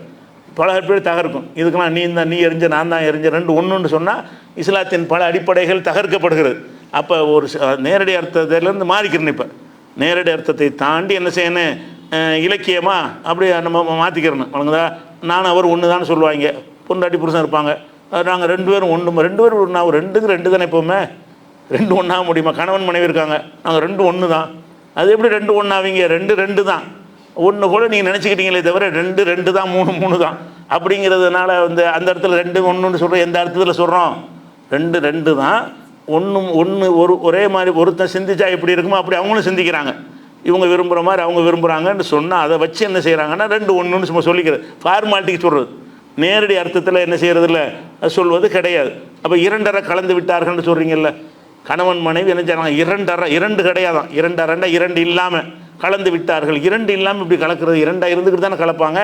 பல பேர் தகர்க்கும். இதுக்கெல்லாம் நீ எரிஞ்ச நான் தான் எரிஞ்ச ரெண்டு ஒன்றுன்னு சொன்னால் இஸ்லாத்தின் பல அடிப்படைகள் தகர்க்கப்படுகிறது. அப்போ ஒரு நேரடி அர்த்தத்திலேருந்து மாறிக்கிறேன். இப்போ நேரடி அர்த்தத்தை தாண்டி என்ன செய்யணும், இலக்கியமாக அப்படி நம்ம மாற்றிக்கிறணும். வழங்குதா, நானும் அவர் ஒன்று தான் சொல்லுவாங்க. பொண்டாட்டி புருஷன் இருப்பாங்க, நாங்கள் 2 பேரும் ஒன்று, 2 பேரும் நான் 2க்கு 2 தானே. எப்போவுமே 2 ஒன்றாக முடியுமா? கணவன் மனைவி இருக்காங்க, நாங்கள் 2 ஒன்று தான். அது எப்படி 2 ஒன்றாவீங்க? 2 தான். ஒன்று கூட நீங்கள் நினச்சிக்கிட்டீங்களே தவிர 2 தான், 3 தான் அப்படிங்கிறதுனால வந்து அந்த இடத்துல 2 1ன்னு சொல்கிறோம். எந்த அர்த்தத்தில் சொல்கிறோம்? 2 தான். ஒன்று ஒரே மாதிரி ஒருத்தன் சிந்திச்சா எப்படி இருக்குமோ அப்படி அவங்களும் சிந்திக்கிறாங்க. இவங்க விரும்புகிற மாதிரி அவங்க விரும்புகிறாங்கன்னு சொன்னால் அதை வச்சு என்ன செய்கிறாங்கன்னா 2 1ன்னு சும்மா சொல்லிக்கிறது, ஃபார்மாலிட்டிக்கு சொல்கிறது. நேரடி அர்த்தத்தில் என்ன செய்கிறதில்ல, சொல்வது கிடையாது. அப்போ 2 கலந்து விட்டார்கள்னு சொல்கிறீங்கல்ல, கணவன் மனைவி என்ன செய்கிறாங்க? 2 கிடையாதான். 2 இல்லாமல் கலந்து விட்டார்கள். 2 இல்லாமல் இப்படி கலக்கிறது, 2 இருந்துக்கிட்டு தானே கலப்பாங்க.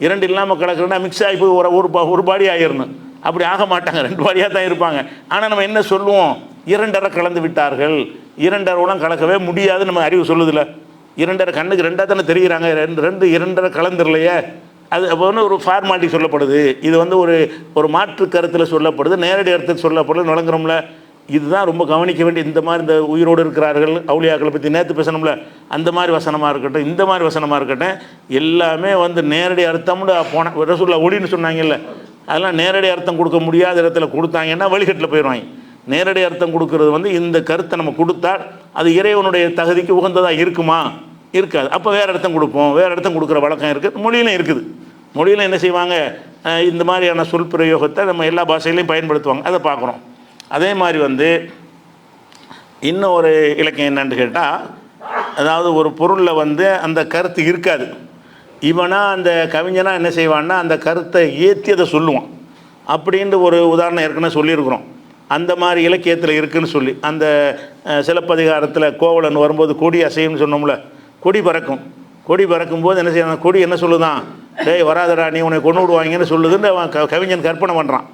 2 இல்லாமல் கலக்கிறதுனா மிக்ஸ் ஆகி போய் ஒரு பாடி ஆகிடணும். அப்படி ஆக மாட்டாங்க, 2 பாடியாக தான் இருப்பாங்க. ஆனால் நம்ம என்ன சொல்லுவோம்? 2 கலந்து விட்டார்கள். 2 கலக்கவே முடியாது நம்ம அறிவு சொல்லுதில்ல. 2 கண்ணுக்கு 2 தானே தெரிகிறாங்க, 2 கலந்துடலையே. அது அப்போ வந்து ஒரு ஃபார்மாலிட்டி சொல்லப்படுது. இது வந்து ஒரு மாற்று கருத்தில் சொல்லப்படுது, நேரடி அர்த்தத்தில் சொல்லப்படுது. வழங்குறோம்ல, இதுதான் ரொம்ப கவனிக்க வேண்டிய. இந்த மாதிரி இந்த உயிரோடு இருக்கிறார்கள் அவுலியாக்களை பற்றி நேற்று பேசணும்ல, அந்த மாதிரி வசனமாக இருக்கட்டும், இந்த மாதிரி வசனமாக இருக்கட்டும், எல்லாமே வந்து நேரடி அர்த்தம்னு போன ரசூலுல்லாஹ் ஒளின்னு சொன்னாங்கல்ல, அதெல்லாம் நேரடி அர்த்தம் கொடுக்க முடியாத இடத்துல கொடுத்தாங்கன்னா வழிகட்டில் போயிடுவாங்க. நேரடி அர்த்தம் கொடுக்கறது வந்து இந்த கருத்தை நம்ம கொடுத்தால் அது இறைவனுடைய தகுதிக்கு உகந்ததாக இருக்குமா? இருக்காது. அப்போ வேறு அர்த்தம் கொடுப்போம். வேறு அர்த்தம் கொடுக்குற வழக்கம் இருக்குது, மொழியிலும் இருக்குது. மொழியில் என்ன செய்வாங்க, இந்த மாதிரியான சொல் பிரயோகத்தை நம்ம எல்லா பாஷையிலையும் பயன்படுத்துவாங்க. அதை பார்க்குறோம். அதே மாதிரி வந்து இன்னும் ஒரு இலக்கியம் என்னன்னு கேட்டால், அதாவது ஒரு பொருளில் வந்து அந்த கருத்து இருக்காது. இவனாக அந்த கவிஞனாக என்ன செய்வான்னா அந்த கருத்தை ஏற்றி அதை சொல்லுவான். அப்படின்ட்டு ஒரு உதாரணம் ஏற்கனவே சொல்லியிருக்கிறோம். அந்த மாதிரி இலக்கியத்தில் இருக்குதுன்னு சொல்லி, அந்த சிலப்பதிகாரத்தில் கோவலன் வரும்போது கொடி அசையும்னு சொன்னோம்ல, கொடி பறக்கும். கொடி பறக்கும்போது என்ன செய்யணும், கொடி என்ன சொல்லுதான், டேய் வராதடா நீ உன்னை கொண்டு விடுவாங்கன்னு சொல்லுதுன்னு அவன் கவிஞன் கற்பனை பண்ணுறான்.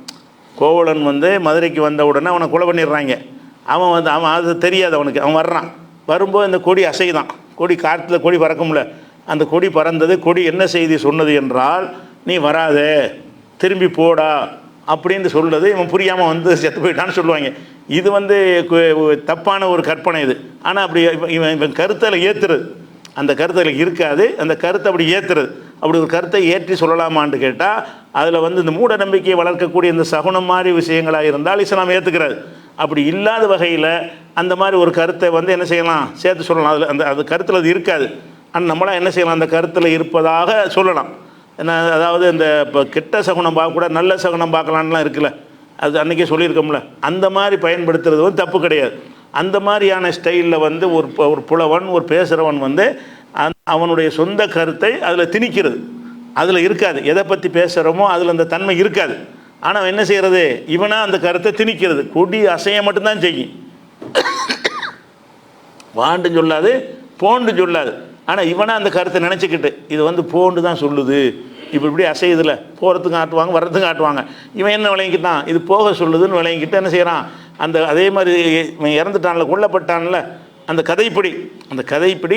கோவலன் வந்து மதுரைக்கு வந்த உடனே அவனை கொலை பண்ணிடுறாங்க. அவன் அது தெரியாது அவனுக்கு. அவன் வர்றான், வரும்போது இந்த கொடி அசைதான். கொடி காற்றுல கொடி பறக்கும்ல, அந்த கொடி பறந்தது. கொடி என்ன செய்தி சொன்னது என்றால், நீ வராத, திரும்பி போடா அப்படின்னு சொல்லுது. இவன் புரியாமல் வந்து செத்து போயிட்டான்னு சொல்லுவாங்க. இது வந்து தப்பான ஒரு கற்பனை இது. ஆனால் அப்படி இவன் கருத்தில் ஏற்றுறது, அந்த கருத்தில் இருக்காது, அந்த கருத்தை அப்படி ஏற்றுறது. அப்படி ஒரு கருத்தை ஏற்றி சொல்லலாமான்னு கேட்டால், அதில் வந்து இந்த மூட நம்பிக்கையை வளர்க்கக்கூடிய இந்த சகுனம் மாதிரி விஷயங்களாக இருந்தால் இஸ்லாம் ஏற்றுக்கிறாது. அப்படி இல்லாத வகையில் அந்த மாதிரி ஒரு கருத்தை வந்து என்ன செய்யலாம், சேர்த்து சொல்லலாம். அதில் அது கருத்தில் அது இருக்காது. ஆனால் நம்மளாம் என்ன செய்யலாம், அந்த கருத்தில் இருப்பதாக சொல்லலாம். என்ன, அதாவது இந்த இப்போ கெட்ட சகுனம் பார்க்கக்கூடாது, நல்ல சகுனம் பார்க்கலான்லாம் இருக்குல்ல, அது அன்றைக்கே சொல்லியிருக்கோம்ல. அந்த மாதிரி பயன்படுத்துறது வந்து தப்பு கிடையாது. அந்த மாதிரியான ஸ்டைலில் வந்து ஒரு புலவன், ஒரு பேசுகிறவன் வந்து அவனுடைய சொந்த கருத்தை அதில் திணிக்கிறது. அதில் இருக்காது, எதை பற்றி பேசுகிறோமோ அதில் அந்த தன்மை இருக்காது. ஆனால் என்ன செய்கிறது, இவனாக அந்த கருத்தை திணிக்கிறது. கொடி அசைய மட்டும்தான் செய்யும், வாண்டு சொல்லாது, போண்டு சொல்லாது. ஆனால் இவனாக அந்த கருத்தை நினச்சிக்கிட்டு இது வந்து போண்டு தான் சொல்லுது, இப்படி அசையுதில்ல, போகிறதுக்கு ஆட்டுவாங்க, வர்றதுக்கு ஆட்டுவாங்க. இவன் என்ன விளங்கிக்கிட்டான், இது போக சொல்லுதுன்னு விளங்கிக்கிட்டு என்ன செய்கிறான், அதே மாதிரி இவன் இறந்துட்டான்ல, கொல்லப்பட்டான்ல, அந்த கதைப்படி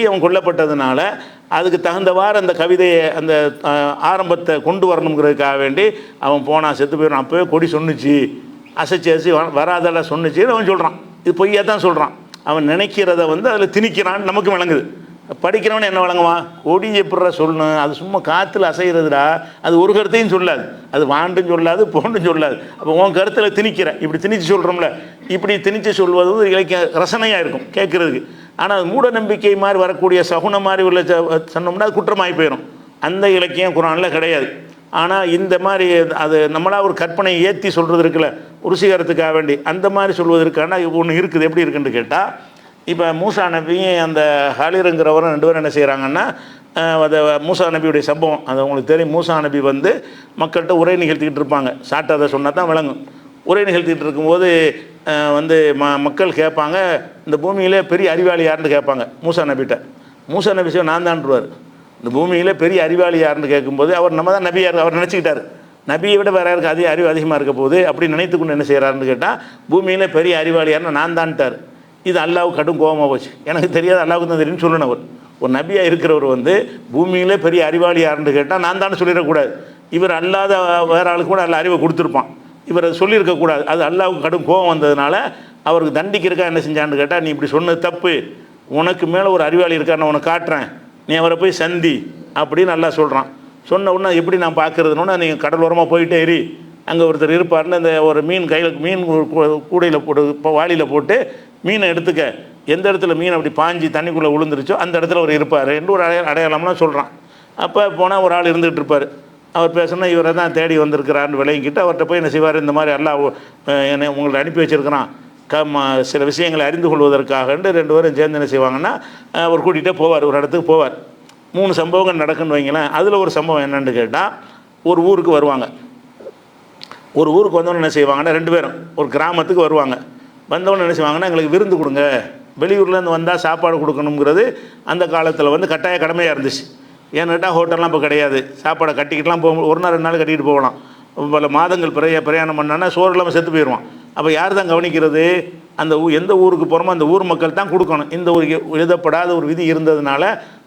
அவன் கொல்லப்பட்டதுனால அதுக்கு தகுந்தவாறு அந்த கவிதையை, அந்த ஆரம்பத்தை கொண்டு வரணுங்கிறதுக்காக வேண்டி அவன் போனான், செத்து போயிடும். அப்போவே கொடி சொன்னிச்சு, அசைச்சி வராதெல்லாம் சொன்னிச்சின்னு அவன் சொல்கிறான். இது பொய்யா தான் சொல்கிறான். அவன் நினைக்கிறத வந்து அதில் திணிக்கிறான்னு நமக்கு விளங்குது. படிக்கிறவனே என்ன வழங்குவான், கொடி எப்படா சொல்லணும், அது சும்மா காற்றுல அசைகிறதுடா, அது ஒரு கருத்தையும் சொல்லாது, அது வாண்டும் சொல்லாது, போண்டும் சொல்லாது. அப்போ உன் கருத்தில் திணிக்கிற, இப்படி திணிச்சு சொல்கிறோம்ல, இப்படி திணிச்சு சொல்வது வந்து இலக்கிய ரசனையாக இருக்கும் கேட்குறதுக்கு. ஆனால் அது மூட நம்பிக்கை மாதிரி வரக்கூடிய சகுனம் மாதிரி உள்ள சொன்னோம்னா அது குற்றமாகி போயிடும். அந்த இலக்கியம் குரானில் கிடையாது. ஆனால் இந்த மாதிரி அது நம்மளாக ஒரு கற்பனை ஏற்றி சொல்கிறது இருக்குல்ல, ருசிகரத்துக்காக வேண்டி அந்த மாதிரி சொல்வதற்கான ஒன்று இருக்குது. எப்படி இருக்குன்னு கேட்டால், இப்போ மூசா நபி அந்த ஹாலிருங்கிறவரும் 2 பேரும் என்ன செய்கிறாங்கன்னா, அதை மூசா நபியுடைய சம்பவம் அது உங்களுக்கு தெரியும். மூசா நபி வந்து மக்கள்கிட்ட உரை நிகழ்த்திக்கிட்டு இருப்பாங்க. சாட்டை அதை சொன்னால் தான் விளங்கும். உரை நிகழ்த்திக்கிட்டு இருக்கும்போது வந்து மக்கள் கேட்பாங்க, இந்த பூமியிலே பெரிய அறிவாளி யாருன்னு கேட்பாங்க மூசா நபிகிட்ட. மூசா நபி நான் தான்ருவார். இந்த பூமியில் பெரிய அறிவாளி யாருன்னு கேட்கும்போது அவர் நம்ம தான் நபியார் அவர் நினச்சிக்கிட்டார். நபியை விட வேறு யாருக்கு அறிவு அதிகமாக இருக்க போகுது அப்படின்னு நினைத்து கொண்டு என்ன செய்கிறாருன்னு கேட்டால் பூமியில் பெரிய அறிவாளியார்னு நான் தான்ட்டார். இது அல்லாவுக்கு கடும் கோபமாக போச்சு. எனக்கு தெரியாது, அல்லாவுக்கு தான் தெரியும்னு சொல்லணும். ஒரு நபியாக இருக்கிறவர் வந்து பூமியிலே பெரிய அறிவாளி யாருன்னு கேட்டால் நான் தானே சொல்லிடக்கூடாது. இவர் அல்லாத வேறு ஆளுக்கு கூட நல்ல அறிவை கொடுத்துருப்பான், இவர் அதை சொல்லியிருக்கக்கூடாது. அது அல்லாவுக்கு கடும் கோபம் வந்ததுனால அவருக்கு தண்டிக்கிறக்கா என்ன செஞ்சான்னு கேட்டால், நீ இப்படி சொன்னது தப்பு, உனக்கு மேலே ஒரு அறிவாளி இருக்கார், நான் உனக்கு காட்டுறேன், நீ அவரை போய் சந்தி அப்படின்னு நல்லா சொல்கிறான். சொன்ன உடனே எப்படி நான் பார்க்குறதுன்னு, நீங்கள் கடலோரமாக போயிட்டே ஏறி அங்கே ஒருத்தர் இருப்பார்னு அந்த ஒரு மீன் கையில் மீன் கூடையில் போட்டு இப்போ வாளியில் போட்டு மீனை எடுத்துக்க, எந்த இடத்துல மீன் அப்படி பாஞ்சி தண்ணிக்குள்ளே விழுந்துருச்சோ அந்த இடத்துல அவர் இருப்பார் என்று ஒரு அடையாளம்லாம் சொல்கிறான். அப்போ போனால் ஒரு ஆள் இருந்துகிட்டு இருப்பார். அவர் பேசுனா இவரை தான் தேடி வந்திருக்கிறான்னு விளங்கிக்கிட்டு அவர்கிட்ட போய் என்ன செய்வார், இந்த மாதிரி அல்லாஹ் என்னை உங்களை அனுப்பி வச்சுருக்கிறான் சில விஷயங்களை அறிந்து கொள்வதற்காகன்ட்டு 2 பேரும் சேர்ந்து என்ன செய்வாங்கன்னா அவர் கூட்டிகிட்டே போவார், ஒரு இடத்துக்கு போவார். 3 சம்பவங்கள் நடக்குன்னு வைங்களேன். அதில் ஒரு சம்பவம் என்னென்னு கேட்டால், ஒரு ஊருக்கு வருவாங்க. ஒரு ஊருக்கு வந்தவொன்னு என்ன செய்வாங்கன்னா 2 பேரும் ஒரு கிராமத்துக்கு வருவாங்க. வந்தவொன்னு என்ன செய்வாங்கன்னா, எங்களுக்கு விருந்து கொடுங்க, வெளியூர்லேருந்து வந்தால் சாப்பாடு கொடுக்கணுங்கிறது அந்த காலத்தில் வந்து கட்டாய கடமையாக இருந்துச்சு. ஏன்னு கேட்டால் ஹோட்டல்லாம் இப்போ கிடையாது, சாப்பாடை கட்டிக்கிட்டுலாம் போக, 1 நாள் 2 நாள் கட்டிக்கிட்டு போகலாம். பல மாதங்கள் பிரயாணம் பண்ணான்னா சோறு இல்லாமல் செத்து போயிடுவான். அப்போ யார் தான் கவனிக்கிறது, அந்த எந்த ஊருக்கு போகிறோமோ அந்த ஊர் மக்கள் தான் கொடுக்கணும். இந்த ஒரு எழுதப்படாத ஒரு விதி இருந்ததுனால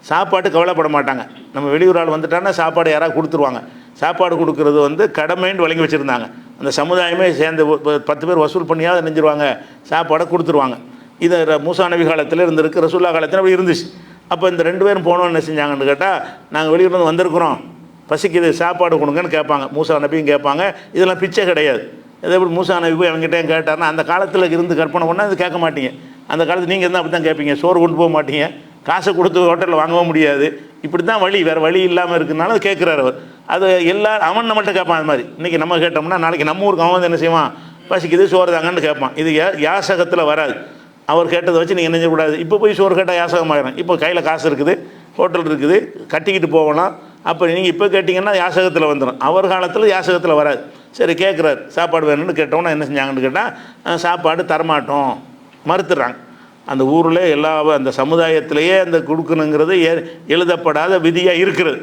சாப்பாட்டு கவலைப்பட மாட்டாங்க. நம்ம வெளியூர் ஆள் வந்துட்டாங்கன்னா சாப்பாடு யாராவது கொடுத்துருவாங்க. சாப்பாடு கொடுக்குறது வந்து கடமைன்னு வழங்கி வச்சுருந்தாங்க. அந்த சமுதாயமே சேர்ந்து 10 பேர் வசூல் பண்ணியாவது நெஞ்சிருவாங்க, சாப்பாடை கொடுத்துருவாங்க. இது மூசா நபி காலத்தில் இருந்திருக்கு, ரசூல்லா காலத்தில் அப்படி இருந்துச்சு. அப்போ இந்த 2 பேரும் போனோன்னு என்ன செஞ்சாங்கன்னு கேட்டால், நாங்கள் வெளியூர்லேருந்து வந்திருக்கிறோம், பசிக்குது, சாப்பாடு கொடுங்கன்னு கேட்பாங்க. மூசா நபியும் கேட்பாங்க. இதெல்லாம் பிச்சை கிடையாது. இதே எப்படி மூசா நபி போய் அவங்ககிட்ட கேட்டார்னா, அந்த காலத்தில் இருந்து கற்பனை பண்ணால் அது கேட்க மாட்டீங்க. அந்த காலத்தில் நீங்கள் இருந்தால் அப்படி தான் கேட்பீங்க. சோறு கொண்டு போக மாட்டீங்க, காசை கொடுத்து ஹோட்டலில் வாங்கவும் முடியாது. இப்படி தான் வழி, வேறு வழி இல்லாமல் இருக்குனால அது கேட்குறாரு அவர். அது அவன் நம்மகிட்ட கேட்பான். அது மாதிரி இன்றைக்கி நம்ம கேட்டோம்னா நாளைக்கு நம்ம ஊருக்கு அவன் வந்து என்ன செய்வான், பசிக்குது சோறு தாங்கன்னு கேட்பான். இது யாசகத்தில் வராது. அவர் கேட்டதை வச்சு நீங்கள் என்ன செய்யக்கூடாது. இப்போ போய் சோறு கேட்டால் யாசகமாயிடும். இப்போ கையில் காசு இருக்குது, ஹோட்டல் இருக்குது, கட்டிக்கிட்டு போகலாம். அப்போ நீங்கள் இப்போ கேட்டிங்கன்னா யாசகத்தில் வந்துடும். அவர் காலத்தில் யாசகத்தில் வராது. சரி கேட்குறாரு, சாப்பாடு வேணும்னு கேட்டோன்னா என்ன செஞ்சாங்கன்னு கேட்டால், சாப்பாடு தரமாட்டோம், மறுத்துடுறாங்க. அந்த ஊரில் அந்த சமுதாயத்திலேயே அந்த கொடுக்கணுங்கிறது எழுதப்படாத விதியாக இருக்கிறது.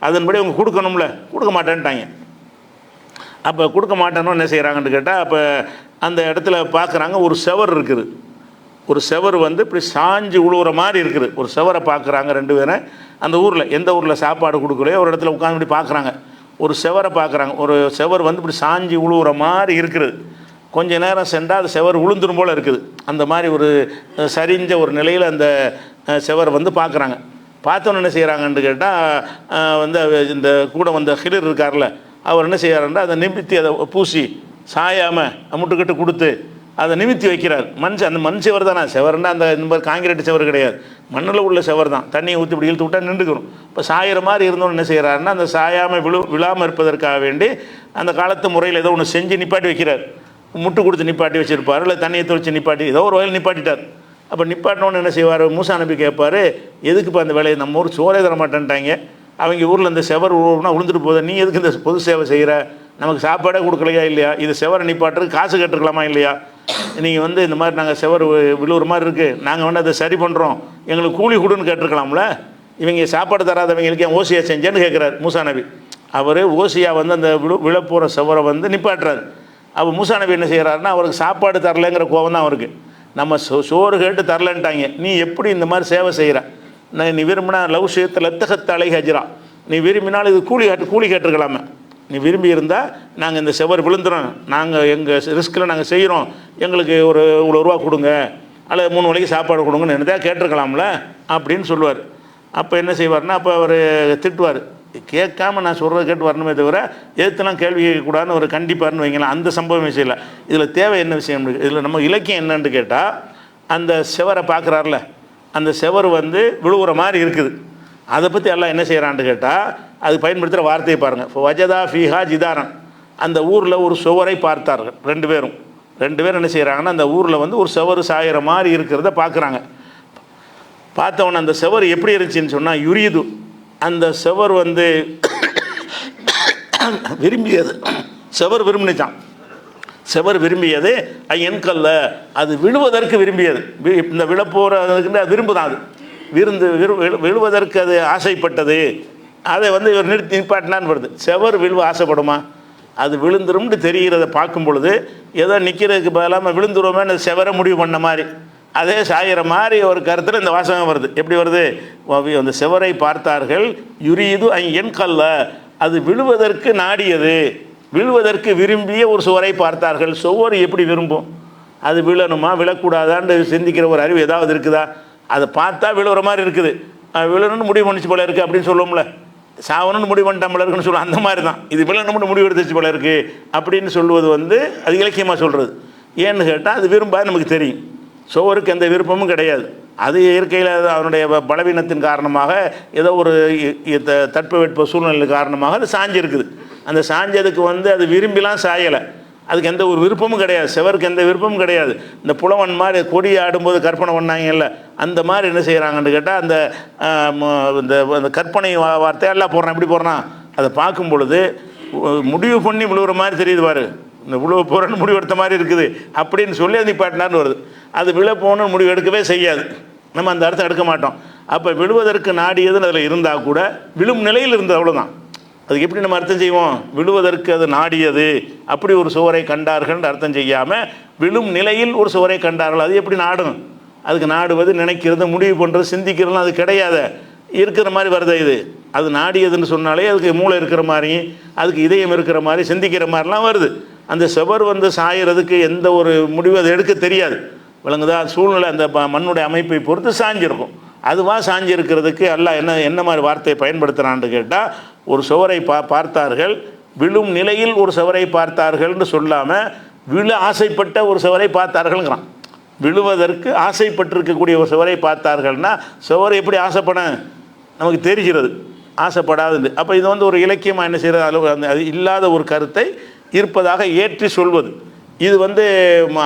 அதன்படி அவங்க கொடுக்கணும்ல, கொடுக்க மாட்டேன்ட்டாங்க. அப்போ கொடுக்க மாட்டேன்னு என்ன செய்கிறாங்கன்னு கேட்டால், அப்போ அந்த இடத்துல பார்க்குறாங்க, ஒரு செவர் இருக்குது. ஒரு செவர் வந்து இப்படி சாஞ்சு உழுவுற மாதிரி இருக்குது. ஒரு செவரை பார்க்குறாங்க 2 பேரும். அந்த ஊரில் எந்த ஊரில் சாப்பாடு கொடுக்கலையோ ஒரு இடத்துல உட்காந்து இப்படி பார்க்குறாங்க. ஒரு செவரை பார்க்குறாங்க. ஒரு செவர் வந்து இப்படி சாஞ்சி உழுவுற மாதிரி இருக்குது. கொஞ்ச நேரம் சென்றால் அது செவர் உளுந்துரும் போல் இருக்குது. அந்த மாதிரி ஒரு சரிஞ்ச ஒரு நிலையில் அந்த செவரை வந்து பார்க்குறாங்க. பார்த்தோன்னு என்ன செய்கிறாங்கன்னு கேட்டால், வந்து இந்த கூட வந்த ஹிலர் இருக்கார்ல, அவர் என்ன செய்கிறாருன்னா அதை நிமித்தி அதை பூசி சாயாமல் முட்டுக்கிட்டு கொடுத்து அதை நிமித்தி வைக்கிறார். அந்த மண் செவர் தானே, செவர்னா அந்த இந்த மாதிரி காங்கிரீட் செவர் கிடையாது, மண்ணில் உள்ள செவர் தான். தண்ணியை ஊற்றி இப்படி இழுத்து விட்டால் நின்றுக்கணும். இப்போ சாயிற மாதிரி இருந்தோன்னு என்ன செய்கிறாருன்னா, அந்த சாயாமல் விழாமல் இருப்பதற்காக வேண்டி அந்த காலத்து முறையில் ஏதோ ஒன்று செஞ்சு நிப்பாட்டி வைக்கிறார். முட்டு கொடுத்து நிப்பாட்டி வச்சுருப்பார், இல்லை தண்ணியை தொழிச்சு நிப்பாட்டி ஏதோ ஒரு வகையில் நிப்பாட்டிட்டார். அப்போ நிப்பாட்டினோன்னு என்ன செய்வார், மூசா நபி கேட்பார், எதுக்குப்பா அந்த வேலையை, நம்ம ஊர் சோறே தர மாட்டேன்ட்டாங்க, அவங்க ஊரில் இந்த செவர் விழுந்துட்டு போகுது, நீ எதுக்கு இந்த பொது சேவை செய்கிற, நமக்கு சாப்பாடே கொடுக்கலையா இல்லையா, இது செவரை நிப்பாட்டுறதுக்கு காசு கேட்டுருக்கலாமா இல்லையா, நீங்கள் வந்து இந்த மாதிரி நாங்கள் செவர் விழுவுற மாதிரி இருக்குது, நாங்கள் வந்து அதை சரி பண்ணுறோம், எங்களுக்கு கூலி கொடுன்னு கேட்டிருக்கலாம்ல, இவங்க சாப்பாடு தராதவங்களுக்கு என் ஓசியா செஞ்சேன்னு கேட்குறாரு மூசா நபி. அவர் ஓசியா வந்து அந்த விழப்போகிற செவரை வந்து நிப்பாட்டுறாரு. அப்போ மூசா நபி என்ன செய்கிறாருன்னா, அவருக்கு சாப்பாடு தரலைங்கிற கோவம் தான் அவருக்கு. நம்ம சோறு கேட்டு தரலன்ட்டாங்க, நீ எப்படி இந்த மாதிரி சேவை செய்கிற, நீ விரும்பினா லவ் விஷயத்தில் லத்தகத்தலை ஹஜ்ரா, நீ விரும்பினால் இது கூலி கேட்டிருக்கலாமே, நீ விரும்பி இருந்தால் நாங்கள் இந்த செவர் விழுந்துறோம், நாங்கள் எங்கள் ரிஸ்கில் நாங்கள் செய்கிறோம், எங்களுக்கு ஒரு இவ்வளோ ரூபா கொடுங்க, அல்லது 3 வேளைக்கு சாப்பாடு கொடுங்கன்னு என்னதான் கேட்டிருக்கலாம்ல அப்படின்னு சொல்லுவார். அப்போ என்ன செய்வார்னா, அப்போ அவர் திட்டுவார், கேட்காம நான் சொல்கிறத கேட்டு வரணுமே தவிர எதுத்தெல்லாம் கேள்வி கேட்கக்கூடாதுன்னு ஒரு கண்டிப்பார்னு வைங்களேன். அந்த சம்பவம் விஷயம் இல்லை. இதில் தேவை என்ன விஷயம், இதில் நம்ம இலக்கியம் என்னன்னு கேட்டால், அந்த செவரை பார்க்குறாருல, அந்த செவர் வந்து விழுவுற மாதிரி இருக்குது, அதை பற்றி எல்லாம் என்ன செய்கிறான்னு கேட்டால், அது பயன்படுத்துகிற வார்த்தையை பாருங்கள். இப்போ வஜதா ஃபீஹா ஜிதாரன், அந்த ஊரில் ஒரு சுவரை பார்த்தார்கள் 2 பேரும் என்ன செய்கிறாங்கன்னா, அந்த ஊரில் வந்து ஒரு செவர் சாயிற மாதிரி இருக்கிறத பார்க்குறாங்க. பார்த்தவொன்னே அந்த செவர் எப்படி இருந்துச்சுன்னு சொன்னால், யுரியுது, அந்த செவர் வந்து விரும்பியது, செவர் விரும்பிச்சான், செவர் விரும்பியது என்கல்ல, அது விழுவதற்கு விரும்பியது, இந்த விழப்போகிறதுக்கு அது விரும்புதான், அது விழுவதற்கு அது ஆசைப்பட்டது, அதை வந்து இவர் நிப்பாட்டினான்னு வருது. செவர் விழுவ ஆசைப்படுமா, அது விழுந்துரும்னு தெரிகிறத பார்க்கும் பொழுது ஏதோ நிற்கிறதுக்கு பதிலாக விழுந்துருவோமே அந்த செவரை முடிவு பண்ண மாதிரி அதே சாயிற மாதிரி ஒரு கருத்தில் இந்த வாசகம் வருது. எப்படி வருது? அந்த செவரை பார்த்தார்கள் யுரீது என் கல்ல, அது விழுவதற்கு நாடியது, விழுவதற்கு விரும்பிய ஒரு சுவரை பார்த்தார்கள். சுவர் எப்படி விரும்பும்? அது விழணுமா விழக்கூடாதான்னு சிந்திக்கிற ஒரு அறிவு ஏதாவது இருக்குதா? அதை பார்த்தா விழுகிற மாதிரி இருக்குது, விழணும்னு முடிவு பண்ணிச்சு போல இருக்குது அப்படின்னு சொல்லுவோம்ல, சாவணும்னு முடிவு பண்ணிட்டான் போல இருக்குன்னு சொல்லுவோம். அந்த மாதிரி தான் இது விழணும்னு முடிவு எடுத்துச்சு போல இருக்குது அப்படின்னு சொல்லுவது அது இலக்கியமாக சொல்கிறது. ஏன்னு கேட்டால் அது விரும்பாது நமக்கு தெரியும். சுவருக்கு எந்த விருப்பமும் கிடையாது. அது இயற்கையில் அவனுடைய பலவீனத்தின் காரணமாக ஏதோ ஒரு தட்பவெட்ப சூழ்நிலை காரணமாக அது சாஞ்சி இருக்குது. அந்த சாஞ்சதுக்கு அது விரும்பிலாம் சாயலை, அதுக்கு எந்த ஒரு விருப்பமும் கிடையாது, செவருக்கு எந்த விருப்பமும் கிடையாது. இந்த புலவன் மாதிரி கொடி ஆடும்போது கற்பனை பண்ணாங்கல்ல, அந்த மாதிரி என்ன செய்கிறாங்கன்னு கேட்டால் அந்த கற்பனை வார்த்தையெல்லாம் போடுறான். எப்படி போடுறான்? அதை பார்க்கும் பொழுது முடிவு பண்ணி விழுவுற மாதிரி தெரியுது பாரு, இந்த விழுவ போகிறன்னு முடிவு எடுத்த மாதிரி இருக்குது அப்படின்னு சொல்லி அது நிப்பாட்டினான்னு வருது. அது விழ போகணுன்னு முடிவு எடுக்கவே செய்யாது, நம்ம அந்த அர்த்தம் எடுக்க மாட்டோம். அப்போ விழுவதற்கு நாடியதுன்னு அதில் இருந்தால் கூட விழும் நிலையில் இருந்தது, அவ்வளோதான். அதுக்கு எப்படி நம்ம அர்த்தம் செய்வோம்? விழுவதற்கு அது நாடியது, அப்படி ஒரு சுவரை கண்டார்கள் அர்த்தம் செய்யாமல் விழும் நிலையில் ஒரு சுவரை கண்டார்கள். அது எப்படி நாடும்? அதுக்கு நாடுவது, நினைக்கிறது, முடிவு பண்ணுறது, சிந்திக்கிறதுலாம் அது கிடையாது, இருக்கிற மாதிரி வருது. இது அது நாடியதுன்னு சொன்னாலே அதுக்கு மூளை இருக்கிற மாதிரி, அதுக்கு இதயம் இருக்கிற மாதிரி, சிந்திக்கிற மாதிரிலாம் வருது. அந்த சுவர் சாயறதுக்கு எந்த ஒரு முடிவு அது எடுக்க தெரியாது, விளங்குதா? சூழ்நிலை அந்த மண்ணுடைய அமைப்பை பொறுத்து சாஞ்சிருக்கும். அதுவாக சாஞ்சி இருக்கிறதுக்கு அல்லாஹ் என்ன மாதிரி வார்த்தையை பயன்படுத்துகிறான்னு கேட்டால், ஒரு சுவரை பார்த்தார்கள், விழும் நிலையில் ஒரு சுவரை பார்த்தார்கள்னு சொல்லாமல் விழ ஆசைப்பட்ட ஒரு சுவரை பார்த்தார்கள்ங்கிறான். விழுவதற்கு ஆசைப்பட்டிருக்கக்கூடிய ஒரு சுவரை பார்த்தார்கள்னா சுவரை எப்படி ஆசைப்பட நமக்கு தெரிகிறது, ஆசைப்படாது. அப்போ இது ஒரு இலக்கியமாக என்ன செய்கிறது? அது இல்லாத ஒரு கருத்தை இருப்பதாக ஏற்றி சொல்வது. இது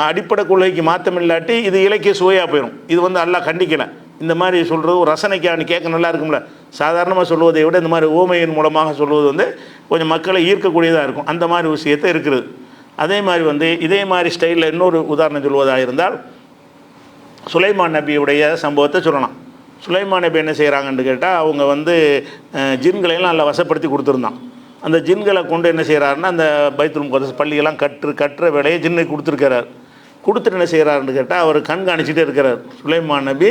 அடிப்படை கொள்கைக்கு மாற்றம் இல்லாட்டி இது இலக்கிய சுவையாக போயிடும். இது அல்லாஹ் கண்டிக்கலை. இந்த மாதிரி சொல்கிறது ஒரு ரசனைக்கான கேட்க நல்லா இருக்கும்ல. சாதாரணமாக சொல்வதை விட இந்த மாதிரி ஓமையின் மூலமாக சொல்வது கொஞ்சம் மக்களை ஈர்க்கக்கூடியதாக இருக்கும். அந்த மாதிரி விஷயத்தை இருக்கிறது. அதே மாதிரி இதே மாதிரி ஸ்டைலில் இன்னொரு உதாரணம் சொல்வதாக இருந்தால், சுலைமான் நபியுடைய சம்பவத்தை சொல்லலாம். சுலைமான் நபி என்ன செய்கிறாங்கன்னு கேட்டால், அவங்க ஜின்களையெல்லாம் நல்லா வசப்படுத்தி கொடுத்துருந்தான். அந்த ஜின்களை கொண்டு என்ன செய்கிறாருன்னா, அந்த பைத்துல் முகத்தஸ் பள்ளியெல்லாம் கட்டுற வேலையை ஜின்னை கொடுத்துருக்கிறார். கொடுத்துட்டு என்ன செய்கிறாருன்னு கேட்டால், அவர் கண்காணிச்சிட்டே இருக்கிறார். சுலைமான் நபி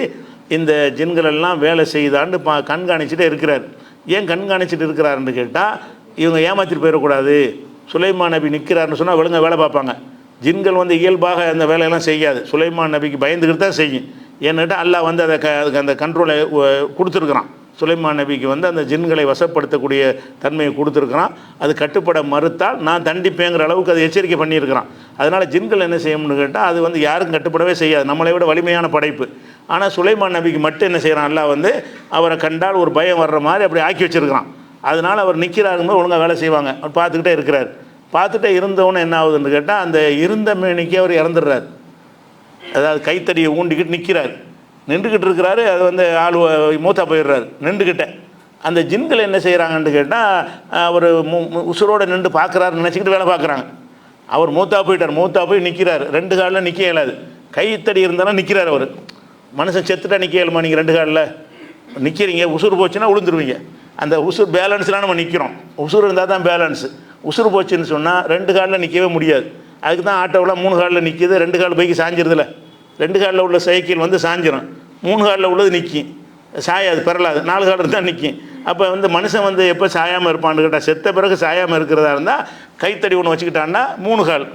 இந்த ஜின்களெல்லாம் வேலை செய்தான்னு கண்காணிச்சிட்டே இருக்கிறார். ஏன் கண்காணிச்சிட்டு இருக்கிறாருன்னு கேட்டால், இவங்க ஏமாற்றிட்டு போயிடக்கூடாது. சுலைமான் நபி நிற்கிறாருன்னு சொன்னால் ஒழுங்காக வேலை பார்ப்பாங்க. ஜின்கள் இயல்பாக அந்த வேலையெல்லாம் செய்யாது, சுலைமான் நபிக்கு பயந்துக்கிட்டு தான் செய்யும். ஏன்னுட்டு அல்லாஹ் அதுக்கு அந்த கண்ட்ரோலை கொடுத்துருக்குறான். சுலைமான் நபிக்கு அந்த ஜின்களை வசப்படுத்தக்கூடிய தன்மையை கொடுத்துருக்குறான். அது கட்டுப்பட மறுத்தால் நான் தண்டிப்பேங்கிற அளவுக்கு அது எச்சரிக்கை பண்ணியிருக்கிறான். அதனால் ஜின்கள் என்ன செய்யணும்னு கேட்டால், அது யாருக்கும் கட்டுப்படவே செய்யாது, நம்மளை விட வலிமையான படைப்பு. ஆனால் சுலைமான் நபிக்கு மட்டும் என்ன செய்கிறான், அல்லாஹ் அவரை கண்டால் ஒரு பயம் வர்ற மாதிரி அப்படி ஆக்கி வச்சுருக்கிறான். அதனால் அவர் நிற்கிறாருங்கும்போது ஒழுங்காக வேலை செய்வாங்க. அவர் பார்த்துக்கிட்டே இருக்கிறார். பார்த்துட்டே இருந்தவொன்னே என்ன ஆகுதுன்னு கேட்டால், அந்த இருந்த மேனிக்கு அவர் இறந்துடுறார். அதாவது கைத்தடியை ஊண்டிக்கிட்டு நிற்கிறார், நின்றுக்கிட்டு இருக்கிறாரு. அது ஆள் மூத்தா போயிடுறாரு நின்றுக்கிட்ட. அந்த ஜின்கள் என்ன செய்கிறாங்கன்னு கேட்டால், அவர் உசுரோடு நின்று பார்க்குறாருன்னு நினச்சிக்கிட்டு வேலை பார்க்குறாங்க. அவர் மூத்தா போயிட்டார், மூத்தா போய் நிற்கிறார். 2 காலில் நிற்க இயலாது, கைத்தடி இருந்தாலும் நிற்கிறார். அவர் மனுஷன் செத்துட்டா நிற்க இயலுமா? நீங்கள் 2 காலில் நிற்கிறீங்க, உசுறு போச்சுன்னா விழுந்துருவீங்க. அந்த உசுர் பேலன்ஸ்லாம் நம்ம நிற்கிறோம். உசுறு இருந்தால் தான் பேலன்ஸு. உசுறு போச்சுன்னு சொன்னால் 2 காலில் நிற்கவே முடியாது. அதுக்கு தான் ஆட்டோவெலாம் 3 காலில் நிற்கிது. 2 கால் பைக்கு சாஞ்சிருதில்ல. 2 காலில் உள்ள சைக்கிள் சாஞ்சிரும். 3 காலில் உள்ளது நிற்கும், சாயாது, பெறலாது. 4 கால் இருந்தால் நிற்கும். அப்போ மனுஷன் எப்போ சாயாமல் இருப்பான்னு கேட்டால், செத்த பிறகு சாயாமல் இருக்கிறதா இருந்தால் கைத்தடி ஒன்று வச்சுக்கிட்டான்னா 3 கால்,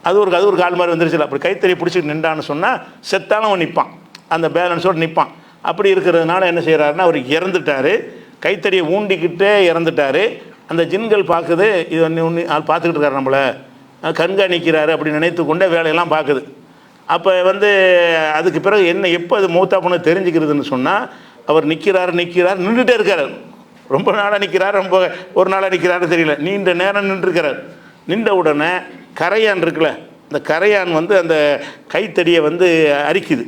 அது ஒரு கால் மாதிரி வந்துருச்சுல. அப்படி கைத்தடி பிடிச்சிட்டு நின்றான்னு சொன்னால் செத்தாலும் அவன் நிற்பான், அந்த பேலன்ஸோடு நிற்பான். அப்படி இருக்கிறதுனால என்ன செய்கிறாருன்னா, அவர் இறந்துட்டார், கைத்தடியை ஊண்டிக்கிட்டே இறந்துட்டார். அந்த ஜின்கள் பார்க்குது, இது ஆள் பார்த்துக்கிட்டு இருக்காரு, நம்மளை கண்காணிக்கிறாரு அப்படின்னு நினைத்து கொண்டே வேலையெல்லாம் பார்க்குது. அப்போ அதுக்கு பிறகு எப்போ அது மூத்தா பண்ண தெரிஞ்சுக்கிறதுன்னு சொன்னால், அவர் நிற்கிறார் நின்றுட்டே இருக்கார். ரொம்ப நாளாக நிற்கிறார், ரொம்ப ஒரு நாளாக நிற்கிறாரு தெரியல, நீண்ட நேரம் நின்றுருக்கிறார். நின்ற உடனே கரையான் இருக்குல்ல, இந்த கரையான் அந்த கைத்தடியை அரிக்குது.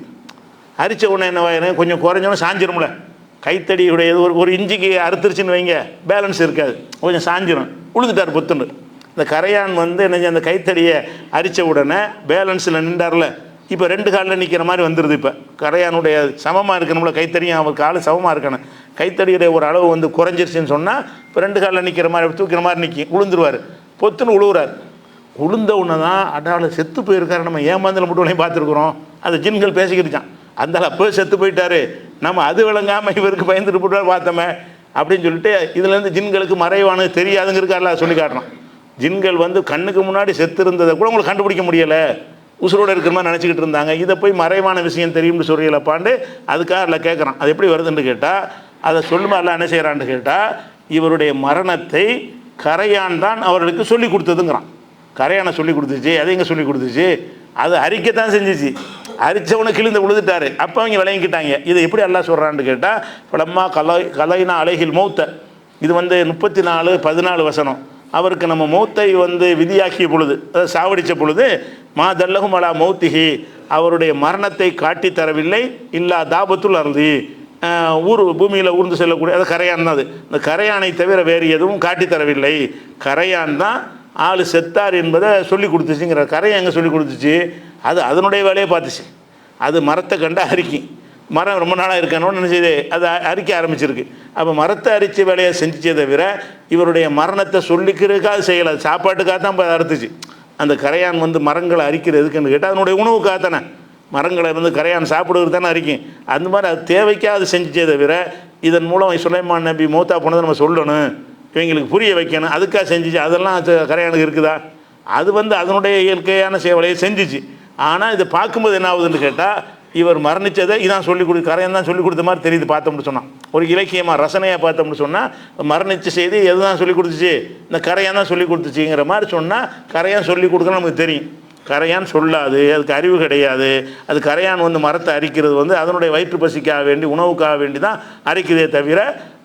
அரித்த உடனே என்ன கொஞ்சம் குறைஞ்சோன்னு சாஞ்சிரும்ல. கைத்தடியுடைய ஒரு இன்ச்சுக்கு அறுத்துருச்சுன்னு வைங்க, பேலன்ஸ் இருக்காது, கொஞ்சம் சாஞ்சிரும், உழுதுட்டார் புத்துண்டு. இந்த கரையான் என்ன அந்த கைத்தடியை அரித்த உடனே பேலன்ஸில் நின்றார்ல, இப்போ 2 காலில் நிற்கிற மாதிரி வந்துடுது. இப்போ கரையானுடைய சமமாக இருக்கணும்ல, கைத்தடியும் அவர் காலு சமமாக இருக்கணும். கைத்தடியுடைய ஒரு அளவு குறைஞ்சிருச்சுன்னு சொன்னால் இப்போ 2 காலில் நிற்கிற மாதிரி, தூக்கிற மாதிரி நிற்கும், உளுந்துருவார். பொத்துன்னு உழுவுறாரு. உளுந்த உடனே தான் அடாவில் செத்து போயிருக்காரு, நம்ம ஏமாந்தல மட்டும் பார்த்துருக்குறோம், அது ஜின்கள் பேசிக்கிட்டுச்சான். அந்த அப்போ செத்து போயிட்டாரு, நம்ம அது விளங்காமல் இவருக்கு பயந்துட்டு போட்டு பார்த்தோமே அப்படின்னு சொல்லிட்டு இதுலேருந்து ஜின்களுக்கு மறைவானது தெரியாதுங்கிறதுக்காக சொல்லி காட்டுறோம். ஜின்கள் வந்து கண்ணுக்கு முன்னாடி செத்து இருந்ததை கூட உங்களுக்கு கண்டுபிடிக்க முடியலை, உசுரோடு இருக்கிற மாதிரி நினச்சிக்கிட்டு இருந்தாங்க. இதை போய் மறைவான விஷயம் தெரியும்னு சொல்லியலப்பாண்டு அதுக்காக இல்லை கேட்குறான். அது எப்படி வருதுன்னு கேட்டால், அதை சொல்லுமா எல்லாம் என்ன செய்கிறான்னு கேட்டால், இவருடைய மரணத்தை கரையான் தான் அவர்களுக்கு சொல்லி கொடுத்ததுங்கிறான். கரையானை சொல்லி கொடுத்துச்சு, அதை எங்கே சொல்லி கொடுத்துச்சு, அது அரிக்கத்தான் செஞ்சிச்சு. அரிச்சவனை கிழிந்து விழுந்துட்டாரு. அப்போ அவங்க விளங்கிக்கிட்டாங்க. இதை எப்படி எல்லாம் சொல்கிறான்னு கேட்டால், பலம்மா கலைனா அலைகில் மௌத்த, இது வந்து 34-14 வசனம். அவருக்கு நம்ம மௌத்தை வந்து விதியாக்கிய பொழுது, அதாவது சாவடித்த பொழுது, மா தல்லகும் அலா மௌத்திஹி, அவருடைய மரணத்தை காட்டி தரவில்லை, இல்லா தாபத்துல் அருதி, ஊர் பூமியில் ஊர்ந்து செல்லக்கூடிய, அது கரையான் தான். அது இந்த கரையானை தவிர வேறு எதுவும் காட்டி தரவில்லை. கரையான் தான் ஆள் செத்தார் என்பதை சொல்லி கொடுத்துச்சுங்கிற. கரையான் எங்கே சொல்லி கொடுத்துச்சு, அது அதனுடைய வேலையை பார்த்துச்சு. அது மரத்தை கண்டு அரிக்கி, மரம் ரொம்ப நாளாக இருக்கணும்னு நினச்சது, அது அரிக்க ஆரம்பிச்சிருக்கு. அப்போ மரத்தை அரித்த வேலையை செஞ்சிச்சே தவிர இவருடைய மரணத்தை சொல்லிக்கிறதுக்காக செய்யலை, சாப்பாட்டுக்காக தான் அறுத்துச்சு. அந்த கரையான் வந்து மரங்களை அரிக்கிறதுக்குன்னு கேட்டால் அதனுடைய உணவுக்காக தானே, மரங்களை வந்து கரையான் சாப்பிடுறது தானே அரிக்கும். அந்த மாதிரி அது தேவைக்காக அது செஞ்சிச்சே தவிர இதன் மூலம் சுலைமான் நபி மூத்தா போனதை நம்ம சொல்லணும், இவங்களுக்கு புரிய வைக்கணும், அதுக்காக செஞ்சிச்சு. அதெல்லாம் கரையானுக்கு இருக்குதா? அது வந்து அதனுடைய இயற்கையான சேவலையை செஞ்சிச்சு. ஆனால் இதை பார்க்கும்போது என்ன ஆகுதுன்னு கேட்டால், இவர் மரணித்ததை இதான் சொல்லிக் கொடு, கரையான் தான் சொல்லிக் கொடுத்த மாதிரி தெரியுது பார்த்தோம்னு சொன்னான். ஒரு இலக்கியமாக ரசனையாக பார்த்தோம்னு சொன்னால், மரணித்த செய்தி எது தான் சொல்லிக் கொடுத்துச்சு, இந்த கரையான் தான் சொல்லிக் கொடுத்துச்சுங்கிற மாதிரி சொன்னால், கரையான் சொல்லிக் கொடுக்கணும் நமக்கு தெரியும். கரையான் சொல்லாது, அதுக்கு அறிவு கிடையாது. அது கரையான் வந்து மரத்தை அரிக்கிறது வந்து அதனுடைய வயிற்று பசிக்காக வேண்டி, உணவுக்காக வேண்டி தான் அரிக்கிறதே தவிர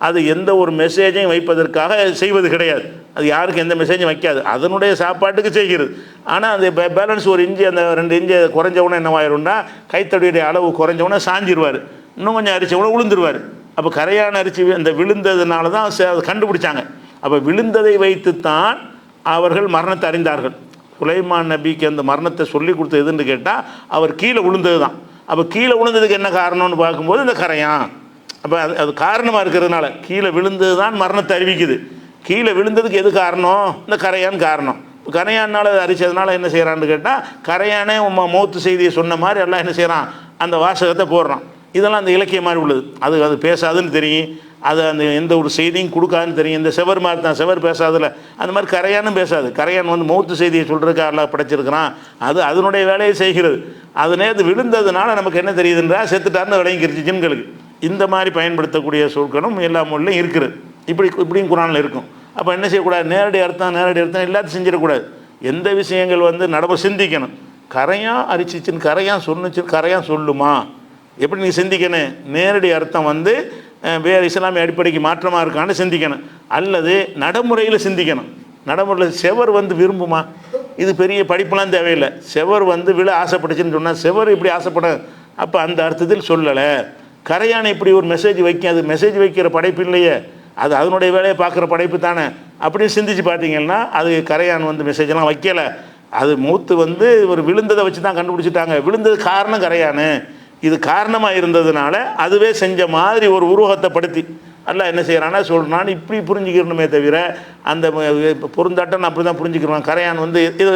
அது எந்த ஒரு மெசேஜையும் வைப்பதற்காக செய்வது கிடையாது. அது யாருக்கு எந்த மெசேஜும் வைக்காது, அதனுடைய சாப்பாட்டுக்கு செய்கிறது. ஆனால் அந்த பேலன்ஸ் ஒரு இஞ்சி, அந்த 2 இஞ்சி குறைஞ்சவுடனே என்னவாயிரும்னா, கைத்தடியுடைய அளவு குறைஞ்சவுடனே சாஞ்சிருவார், இன்னும் கொஞ்சம் அரிச்சவுடனே விழுந்துருவார். அப்போ கரையான் அரிச்சு அந்த விழுந்ததுனால தான் கண்டுபிடிச்சாங்க. அப்போ விழுந்ததை வைத்துத்தான் அவர்கள் மரணத்தை அறிந்தார்கள். சுலைமான் நபிக்கு அந்த மரணத்தை சொல்லி கொடுத்தது எதுன்னு கேட்டால், அவர் கீழே விழுந்தது தான். அப்போ கீழே விழுந்ததுக்கு என்ன காரணம்னு பார்க்கும்போது இந்த கரையான். அப்போ அது காரணமாக இருக்கிறதுனால கீழே விழுந்தது தான் மரணத்தை அறிவிக்குது. கீழே விழுந்ததுக்கு எது காரணம், இந்த கரையான் காரணம். கரையானால் அது அரிச்சதுனால என்ன செய்கிறான்னு கேட்டால், கரையானே மௌத்து செய்தியை சொன்ன மாதிரி எல்லாம் என்ன செய்கிறான், அந்த வாசகத்தை போடுறான். இதெல்லாம் அந்த இலக்கியம் மாதிரி உள்ளது. அது பேசாதுன்னு தெரியும், அது அந்த எந்த ஒரு செய்தியும் கொடுக்காதுன்னு தெரியும். இந்த செவர் மாதிரி தான், செவர் பேசாதில்ல, அந்த மாதிரி கரையானும் பேசாது. கரையான் வந்து மௌத்து செய்தியை சொல்கிறதுக்கு எல்லாம் படைச்சிருக்கிறான், அது அதனுடைய வேலையை செய்கிறது. அது நேற்று விழுந்ததுனால நமக்கு என்ன தெரியுதுன்றா, செத்துட்டார்னு விளங்கிருச்சு ஜின்களுக்கு. இந்த மாதிரி பயன்படுத்தக்கூடிய சொற்களும் எல்லா மொழிலையும் இருக்குது. இப்படியும் குரானில் இருக்கும். அப்போ என்ன செய்யக்கூடாது, நேரடி அர்த்தம் எல்லாத்தையும் செஞ்சிடக்கூடாது. எந்த விஷயங்கள் வந்து சிந்திக்கணும். கரையான் அரிச்சிச்சின்னு கரையான் சொன்னுச்சின்னு கரையான் சொல்லுமா, எப்படி நீ சிந்திக்கணும். நேரடி அர்த்தம் வந்து வேறு இஸ்லாமிய அடிப்படைக்கு மாற்றமாக இருக்கான்னு சிந்திக்கணும், அல்லது நடைமுறையில் சிந்திக்கணும். நடைமுறையில் செவர் வந்து விரும்புமா, இது பெரிய படிப்புலாம் தேவையில்லை. செவர் வந்து விழ ஆசைப்பட்டுச்சுன்னு சொன்னால் செவர் இப்படி ஆசைப்பட, அப்போ அந்த அர்த்தத்தில் சொல்லலை. கரையானை இப்படி ஒரு மெசேஜ் வைக்கும், அது மெசேஜ் வைக்கிற படைப்பு இல்லையே, அது அதனுடைய வேலையை பார்க்குற படைப்பு தானே. அப்படின்னு சிந்திச்சு பார்த்தீங்கன்னா அது கரையான் வந்து மெசேஜெல்லாம் வைக்கலை. அது மூத்து வந்து ஒரு விழுந்ததை வச்சு தான் கண்டுபிடிச்சிட்டாங்க. விழுந்தது காரணம் கரையானு, இது காரணமாக இருந்ததுனால அதுவே செஞ்ச மாதிரி ஒரு உருவகத்தை படுத்தி அல்லாஹ் என்ன செய்கிறான்னா சொல்கிறான்னு இப்படி புரிஞ்சுக்கிறணுமே தவிர, அந்த பொருந்தாட்டம் அப்படி தான் புரிஞ்சுக்கிறோம். கரையான் வந்து இது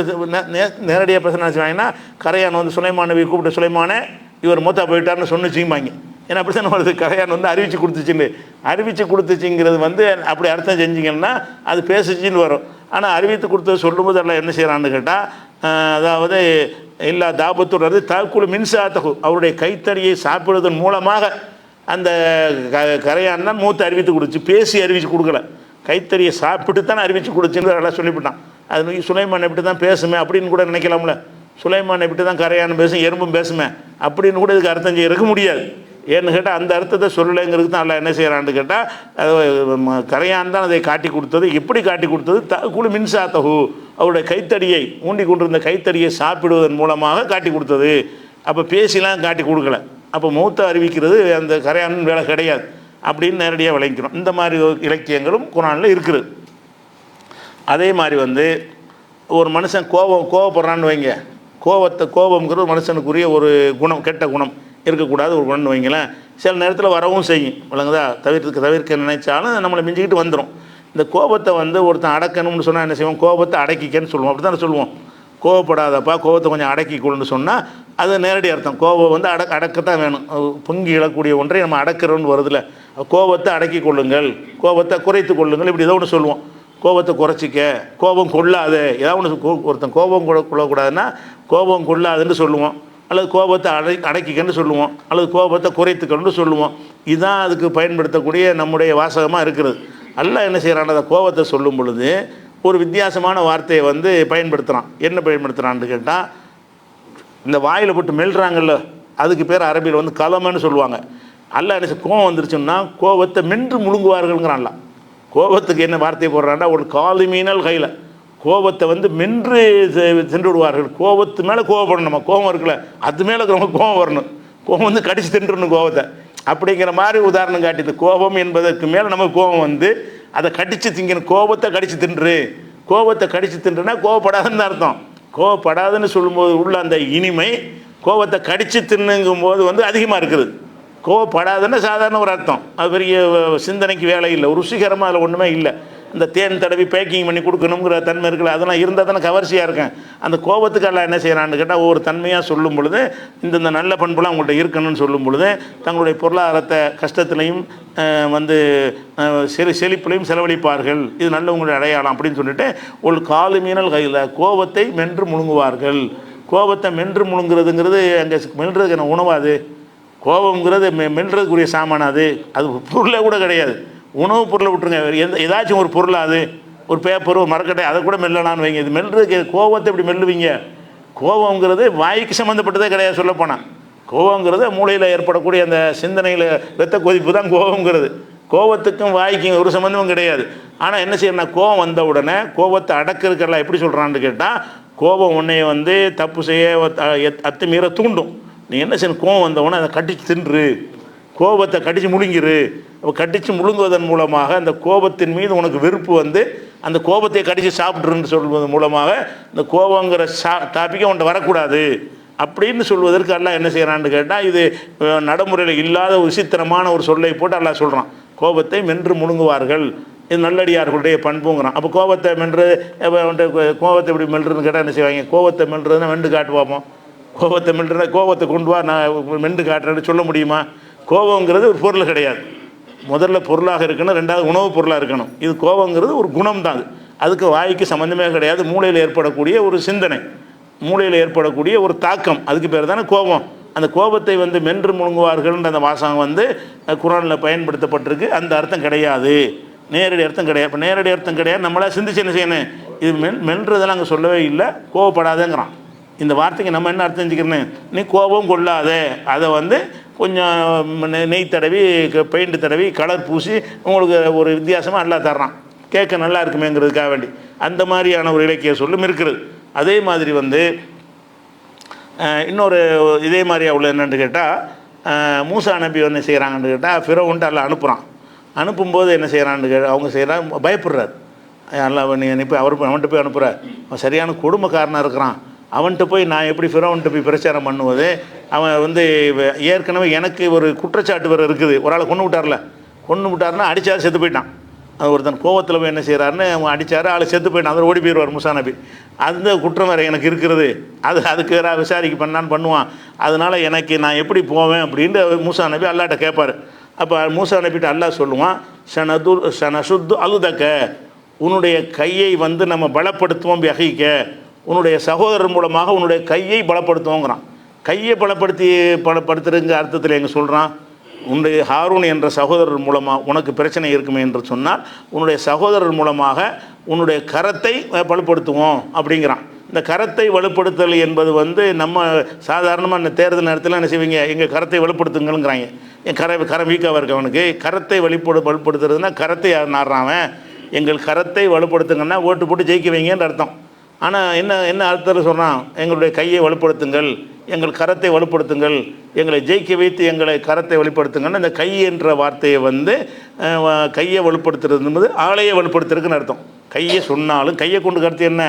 நேரடியாக பேச நினச்சிவாங்கன்னா, கரையான் வந்து சுலைமான் நபி கூப்பிட்டு சுலைமானே இவர் மூத்தா போயிட்டார்னு சொன்னிச்சிம்பாங்க. ஏன்னா அப்படி தான் வருது, கரையான் வந்து அறிவிச்சு கொடுத்துச்சுங்கிறது வந்து அப்படி அர்த்தம் செஞ்சிங்கன்னா அது பேசுச்சின்னு வரும். ஆனால் அறிவித்து கொடுத்தது சொல்லும்போது எல்லாம் என்ன செய்கிறான்னு கேட்டால், அதாவது எல்லா தாபத்துறது தாக்குழு மின்சாத்தகு, அவருடைய கைத்தடியை சாப்பிடுவதன் மூலமாக அந்த கரையான் தான் மூத்த அறிவித்து கொடுத்து, பேசி அறிவித்து கொடுக்கல, கைத்தறியை சாப்பிட்டு தான் அறிவித்து கொடுத்துன்னு எல்லாம் சொல்லிவிட்டான். அது சுலைமான் எப்படி தான் பேசுமே அப்படின்னு கூட நினைக்கலாம்ல. சுலைமான் எப்படி தான் கரையான் பேசும், எறும்பும் பேசுமே அப்படின்னு கூட இதுக்கு அர்த்தம் செய்யறதுக்கு முடியாது. ஏன்னு கேட்டால் அந்த அர்த்தத்தை சொல்லலைங்கிறது தான் எல்லாம் என்ன செய்கிறான்னு கேட்டால், கரையான் தான் அதை காட்டி கொடுத்தது. எப்படி காட்டி கொடுத்தது, குழு மின்சாத்தகு, அவருடைய கைத்தடியை ஊண்டி கொண்டிருந்த கைத்தடியை சாப்பிடுவதன் மூலமாக காட்டி கொடுத்தது. அப்போ பேசிலாம் காட்டி கொடுக்கல. அப்போ மௌத்தை அறிவிக்கிறது அந்த கரையான் வேலை கிடையாது அப்படின்னு நேரடியாக விளங்கிக்கிறோம். இந்த மாதிரி இலக்கியங்களும் குரானில் இருக்குது. அதே மாதிரி வந்து ஒரு மனுஷன் கோவப்படுறான்னு வைங்க, கோபம்ங்கிறது மனுஷனுக்குரிய ஒரு குணம், கெட்ட குணம் இருக்கக்கூடாது ஒரு குணம்னு வைங்களேன். சில நேரத்தில் வரவும் செய்யும், விளங்குதா, தவிர்க்க நினைச்சாலும் நம்மளை மிஞ்சிக்கிட்டு வந்துடும். இந்த கோபத்தை வந்து ஒருத்தன் அடக்கணும்னு சொன்னால் என்ன செய்வோம்? கோபத்தை அடக்கிக்கன்னு சொல்லுவோம். அப்படி தானே சொல்லுவோம். கோவப்படாதப்பா, கோபத்தை கொஞ்சம் அடக்கிக்கொள்ளுன்னு சொன்னால் அது நேரடி அர்த்தம். கோபம் வந்து அடக்கத்தான் வேணும். பொங்கி எழக்கூடிய ஒன்றை நம்ம அடக்கிறோன்னு வருதுல. கோபத்தை அடக்கி கொள்ளுங்கள், கோபத்தை குறைத்து கொள்ளுங்கள், இப்படி ஏதோ ஒன்று சொல்லுவோம். கோபத்தை குறைச்சிக்க, கோபம் கொள்ளாது, ஏதாவது ஒன்று. ஒருத்தன் கோபம் கொள்ளக்கூடாதுன்னா கோபம் கொள்ளாதுன்னு சொல்லுவோம், அல்லது கோபத்தை அடக்கிக்கன்னு சொல்லுவோம், அல்லது கோபத்தை குறைத்துக்கன்னு சொல்லுவோம். இதுதான் அதுக்கு பயன்படுத்தக்கூடிய நம்முடைய வாசகமாக இருக்கிறது. அல்லாஹ் என்ன செய்கிறான்? அந்த கோபத்தை சொல்லும் பொழுது ஒரு வித்தியாசமான வார்த்தையை வந்து பயன்படுத்துகிறான். என்ன பயன்படுத்துகிறான்னு கேட்டால், இந்த வாயில் போட்டு மெல்றாங்கல்ல, அதுக்கு பேர் அரபியில் வந்து கலமன்னு சொல்லுவாங்க. அல்லாஹ் என்ன கோபம் வந்துருச்சுன்னா கோபத்தை மென்று முழுங்குவார்கள்ங்கிறான். அல்லாஹ் கோபத்துக்கு என்ன வார்த்தையை போடுறான்னா, ஒரு காலிமீனல் கையில், கோபத்தை வந்து மென்று தின்று விடுவார்கள். கோபத்து மேலே கோபப்படணும். நம்ம கோபம் இருக்குல்ல, அது மேலே ரொம்ப கோபம் வரணும். கோபம் வந்து கடிச்சு தின்றுணும் கோபத்தை. அப்படிங்கிற மாதிரி உதாரணம் காட்டிது. கோபம் என்பதற்கு மேலே நம்ம கோபம் வந்து அதை கடித்து திங்கணும். கோபத்தை கடித்து தின்று, கோபத்தை கடித்து தின்றுனா கோபப்படாதுன்னு அர்த்தம். கோபப்படாதுன்னு சொல்லும்போது உள்ள அந்த இனிமை கோபத்தை கடித்து தின்னுங்கும் போது வந்து அதிகமாக இருக்குது. கோவப்படாதுன்னு சாதாரண ஒரு அர்த்தம். அது பெரிய சிந்தனைக்கு வேலை இல்லை, ஒரு ருசிகரமாக அதில் ஒன்றுமே இல்லை. இந்த தேன் தடவி பேக்கிங் பண்ணி கொடுக்கணுங்கிற தன்மை இருக்குல்ல, அதெல்லாம் இருந்தால் தானே கவர்ச்சியாக இருக்கேன். அந்த கோபத்துக்கெல்லாம் என்ன செய்யறான்னு கேட்டால், ஒவ்வொரு தன்மையாக சொல்லும் பொழுது இந்த நல்ல பண்புலாம் அவங்கள்ட்ட இருக்கணும்னு சொல்லும் பொழுது தங்களுடைய பொருளாதாரத்தை கஷ்டத்துலையும் வந்து செழிப்புலையும் செலவழிப்பார்கள். இது நல்லவங்களுடைய அடையாளம் அப்படின்னு சொல்லிட்டு ஒரு காலு மீனல் கையில், கோபத்தை மென்று முழுங்குவார்கள். கோபத்தை மென்று முழுங்குறதுங்கிறது அங்கே மெல்றதுக்கு என்ன உணவாது? கோபங்கிறது மெல்றதுக்குரிய சாமானாது, அது பொருளே கூட கிடையாது. உணவு பொருளை விட்டுருங்க, ஏதாச்சும் ஒரு பொருளாது, ஒரு பேப்பர், ஒரு மரக்கட்டை, அதை கூட மெல்லலான்னு வைங்க. இது மெல்றதுக்கு கோபத்தை எப்படி மெல்லுவீங்க? கோபங்கிறது வாய்க்கு சம்மந்தப்பட்டதே கிடையாது. சொல்லப்போனால் கோபங்கிறது மூளையில் ஏற்படக்கூடிய அந்த சிந்தனையில் ரத்த கொதிப்பு தான் கோபங்கிறது. கோபத்துக்கும் வாய்க்கும் ஒரு சம்மந்தமும் கிடையாது. ஆனால் என்ன செய்யணும்னா, கோபம் வந்த உடனே கோபத்தை அடக்கிறதுக்கெல்லாம் எப்படி சொல்கிறான்னு கேட்டால், கோபம் உன்னைய வந்து தப்பு செய்ய அத்துமீற தூண்டும். நீ என்ன செய்யணும்? கோபம் வந்தவுடனே அதை கடிச்சு தின்று, கோபத்தை கடித்து முழுங்கிரு. அப்போ கடித்து முழுங்குவதன் மூலமாக அந்த கோபத்தின் மீது உனக்கு வெறுப்பு வந்து அந்த கோபத்தை கடித்து சாப்பிட்ருன்னு சொல்வது மூலமாக இந்த கோபங்கிற டாப்பிக்கை உன்ட்ட வரக்கூடாது அப்படின்னு சொல்வதற்கு அல்லாஹ் என்ன செய்கிறான்னு கேட்டால், இது நடைமுறையில் இல்லாத ஒரு விசித்திரமான ஒரு சொல்லை போட்டு அல்லாஹ் சொல்கிறான். கோபத்தை மென்று முழுங்குவார்கள், இது நல்லடியார்களுடைய பண்புங்கிறான். அப்போ கோபத்தை மென்று, கோபத்தை எப்படி மெல்றதுன்னு கேட்டால் என்ன செய்வாங்க? கோபத்தை மெல்றதுன்னா மென்று காட்டு பார்ப்போம். கோபத்தை மெல்றதுனா கோபத்தை கொண்டு வா, நான் மென்று காட்டுறேன்னு சொல்ல முடியுமா? கோபங்கிறது ஒரு பொருள் கிடையாது. முதல்ல பொருளாக இருக்கணும், ரெண்டாவது உணவுப் பொருளாக இருக்கணும். இது கோபங்கிறது ஒரு குணம் தான். அதுக்கு வாய்க்கு சம்மந்தமே கிடையாது. மூளையில் ஏற்படக்கூடிய ஒரு சிந்தனை, மூளையில் ஏற்படக்கூடிய ஒரு தாக்கம், அதுக்கு பேர் தானே கோபம். அந்த கோபத்தை வந்து மென்று முழுங்குவார்கள்ன்ற அந்த வாசகம் வந்து குர்ஆனில் பயன்படுத்தப்பட்டிருக்கு. அந்த அர்த்தம் கிடையாது, நேரடி அர்த்தம் கிடையாது. இப்போ நேரடி அர்த்தம் கிடையாது, நம்மளால் சிந்திச்சு என்ன செய்யணும்? இது மென்றதெல்லாம் அங்கே சொல்லவே இல்லை, கோவப்படாதேங்கிறான். இந்த வார்த்தைக்கு நம்ம என்ன அர்த்தம் செஞ்சுக்கிறேன்னு, நீ கோபம் கொள்ளாத, அதை வந்து கொஞ்சம் நெய் தடவி, பெயிண்ட் தடவி, கலர் பூசி உங்களுக்கு ஒரு வித்தியாசமாக நல்லா தர்றான், கேட்க நல்லா இருக்குமேங்கிறதுக்காக வேண்டி. அந்த மாதிரியான ஒரு இலக்கிய சொல்லும் இருக்கிறது. அதே மாதிரி வந்து இன்னொரு இதே மாதிரியா உள்ள என்னென்னு கேட்டால், மூசா நபி என்ன செய்கிறாங்கன்னு கேட்டால், ஃபிரௌன்ட்டு அல்லாஹ் அனுப்புகிறான். அனுப்பும்போது என்ன செய்கிறான்னு அவங்க செய்கிறாங்க, பயப்படுறார். அல்லாஹ் நீ போய் அவன்கிட்ட போய் அனுப்புகிற, அவன் சரியான கொடுமைக்காரனாக இருக்கிறான், அவன்கிட்ட போய் நான் எப்படி ஃபிரௌன்கிட்ட போய் பிரச்சாரம் பண்ணுவது? அவன் வந்து ஏற்கனவே எனக்கு ஒரு குற்றச்சாட்டு வேறு இருக்குது. ஒரு ஆளை கொண்டு விட்டாருன்னா அடித்தாரு, செத்து போயிட்டான். அது ஒருத்தன் கோவத்தில் போய் என்ன செய்கிறாருன்னு அவன் அடித்தார், ஆளை செத்து போயிட்டான். அதில் ஓடி போயிடுவார் மூசா நபி. அந்த குற்றம் வேறு எனக்கு இருக்கிறது, அதுக்கு வேறு விசாரிக்க பண்ணான்னு பண்ணுவான். அதனால் நான் எப்படி போவேன் அப்படின்ட்டு மூசா நபி அல்லாட்ட கேட்பார். அப்போ மூசா நபிட்டு அல்லாஹ் சொல்லுவான், ஷனசுத்து அழுதக்க, உன்னுடைய கையை வந்து நம்ம பலப்படுத்துவோம், அகிக்க, உன்னுடைய சகோதரர் மூலமாக உன்னுடைய கையை பலப்படுத்துவோங்கிறான். கையை பலப்படுத்துறதுங்க அர்த்தத்தில் எங்கே சொல்கிறான்? உன்னுடைய ஹாரூன் என்ற சகோதரர் மூலமாக உனக்கு பிரச்சனை இருக்குமே என்று சொன்னால், உன்னுடைய சகோதரர் மூலமாக உன்னுடைய கரத்தை வலுப்படுத்துவோம் அப்படிங்கிறான். இந்த கரத்தை வலுப்படுத்தல் என்பது வந்து நம்ம சாதாரணமாக இந்த தேர்தல் நேரத்தில் என்ன செய்வீங்க? எங்கள் கரத்தை வலுப்படுத்துங்கள்ங்கிறாங்க. என் கரம் வீக்காக இருக்கவனுக்கு கரத்தை வலுப்படுத்துறதுன்னா கரத்தை நாடுறான். எங்கள் கரத்தை வலுப்படுத்துங்கன்னா ஓட்டு போட்டு ஜெயிக்க வைங்கன்ற அர்த்தம். ஆனால் என்ன அர்த்தத்தில் சொல்கிறான்? எங்களுடைய கையை வலுப்படுத்துங்கள், எங்கள் கரத்தை வலுப்படுத்துங்கள், எங்களை ஜெயிக்க வைத்து எங்களை கரத்தை வலுப்படுத்துங்கன்னு அந்த கை என்ற வார்த்தையை வந்து கையை வலுப்படுத்துறது என்பது ஆளையை வலுப்படுத்துறதுக்குன்னு அர்த்தம். கையை சொன்னாலும் கையை கொண்டு கருத்து என்ன?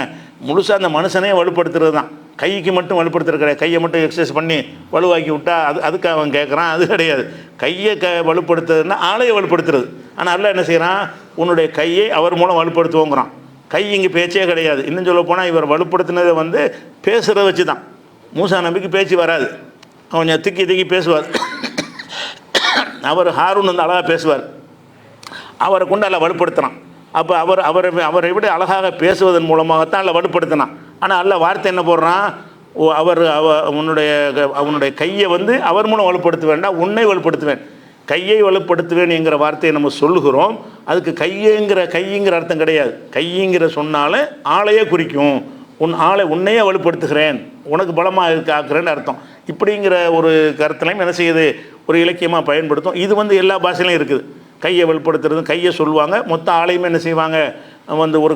முழுசாக அந்த மனுஷனே வலுப்படுத்துறது தான். கைக்கு மட்டும் வலுப்படுத்துறது கிடையாது. கையை மட்டும் எக்ஸசைஸ் பண்ணி வலுவாக்கி விட்டால் அதுக்கு அவன் கேட்குறான், அது கிடையாது. கையை வலுப்படுத்துறதுன்னா ஆளையை வலுப்படுத்துறது. ஆனால் அல்லாஹ் என்ன செய்கிறான்? உன்னுடைய கையை அவர் மூலம் வலுப்படுத்துவோங்கிறான். கை இங்கே பேச்சே கிடையாது. இன்னும் சொல்ல போனால் இவர் வலுப்படுத்தினதை வந்து பேசுகிறத வச்சு தான். மூசா நபிக்கு பேச்சு வராது, அவன் திக்கி திக்கி பேசுவார். அவர் ஹாரூன் வந்து அழகாக பேசுவார், அவரை கொண்டு அல்ல வலுப்படுத்தினான். அப்போ அவரை விட அழகாக பேசுவதன் மூலமாகத்தான் அல்ல வலுப்படுத்தினான். ஆனால் அல்ல வார்த்தை என்ன போடுறான், அவனுடைய கையை வந்து அவர் மூலம் வலுப்படுத்த வேண்டாம், உன்னை வலுப்படுத்துவேன், கையை வலுப்படுத்துவேன் என்கிற வார்த்தையை நம்ம சொல்லுகிறோம். அதுக்கு கைங்கிற அர்த்தம் கிடையாது. கைங்கிற சொன்னாலே ஆளையே குறிக்கும். உன்னையே வலுப்படுத்துகிறேன், உனக்கு பலமாக ஆக்குறேன்னு அர்த்தம். இப்படிங்கிற ஒரு கருத்துலையும் என்ன செய்யுது, ஒரு இலக்கியமாக பயன்படுத்தும். இது வந்து எல்லா பாஷையிலையும் இருக்குது. கையை வலுப்படுத்துறது, கையை சொல்லுவாங்க, மொத்த ஆளையுமே என்ன செய்வாங்க, வந்து ஒரு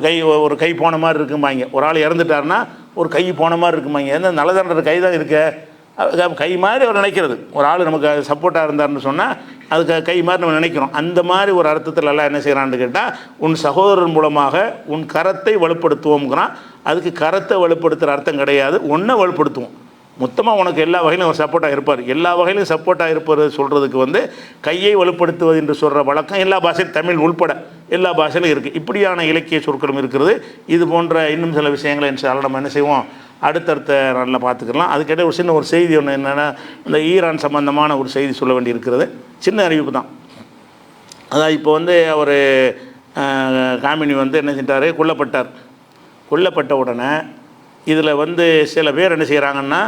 கை போன மாதிரி இருக்குமாங்க. ஒரு ஆள் இறந்துட்டாருன்னா ஒரு கை போன மாதிரி இருக்குமாங்க. எந்த நல்லதான்ற கை தான் இருக்க, கை மாதிரி அவர் நினைக்கிறது. ஒரு ஆள் நமக்கு சப்போர்ட்டாக இருந்தார்னு சொன்னால் அதுக்கு கை மாதிரி நம்ம நினைக்கிறோம். அந்த மாதிரி ஒரு அர்த்தத்தில் எல்லாம் என்ன செய்கிறான்னு கேட்டால், உன் சகோதரன் மூலமாக உன் கரத்தை வலுப்படுத்துவோங்கிறான். அதுக்கு கரத்தை வலுப்படுத்துகிற அர்த்தம் கிடையாது, ஒன்றை வலுப்படுத்துவோம். மொத்தமாக உனக்கு எல்லா வகையிலும் அவர் சப்போர்ட்டாக இருப்பார். எல்லா வகையிலும் சப்போர்ட்டாக இருப்பது சொல்கிறதுக்கு வந்து கையை வலுப்படுத்துவது என்று சொல்கிற வழக்கம் எல்லா பாஷையும், தமிழ் உள்பட எல்லா பாஷையிலும் இருக்குது. இப்படியான இலக்கிய சொற்களும் இருக்கிறது. இது போன்ற இன்னும் சில விஷயங்களை நம்ம என்ன செய்வோம், அடுத்தடுத்த நாளில் பார்த்துக்கலாம். அதுக்கிட்ட ஒரு சின்ன ஒரு செய்தி ஒன்று என்னென்னா, இந்த ஈரான் சம்பந்தமான ஒரு செய்தி சொல்ல வேண்டி இருக்கிறது. சின்ன அறிவிப்பு தான். அதான் இப்போ வந்து அவர் காமினி வந்து என்ன செஞ்சார், கொல்லப்பட்ட உடனே இதில் வந்து சில பேர் என்ன செய்கிறாங்கன்னா,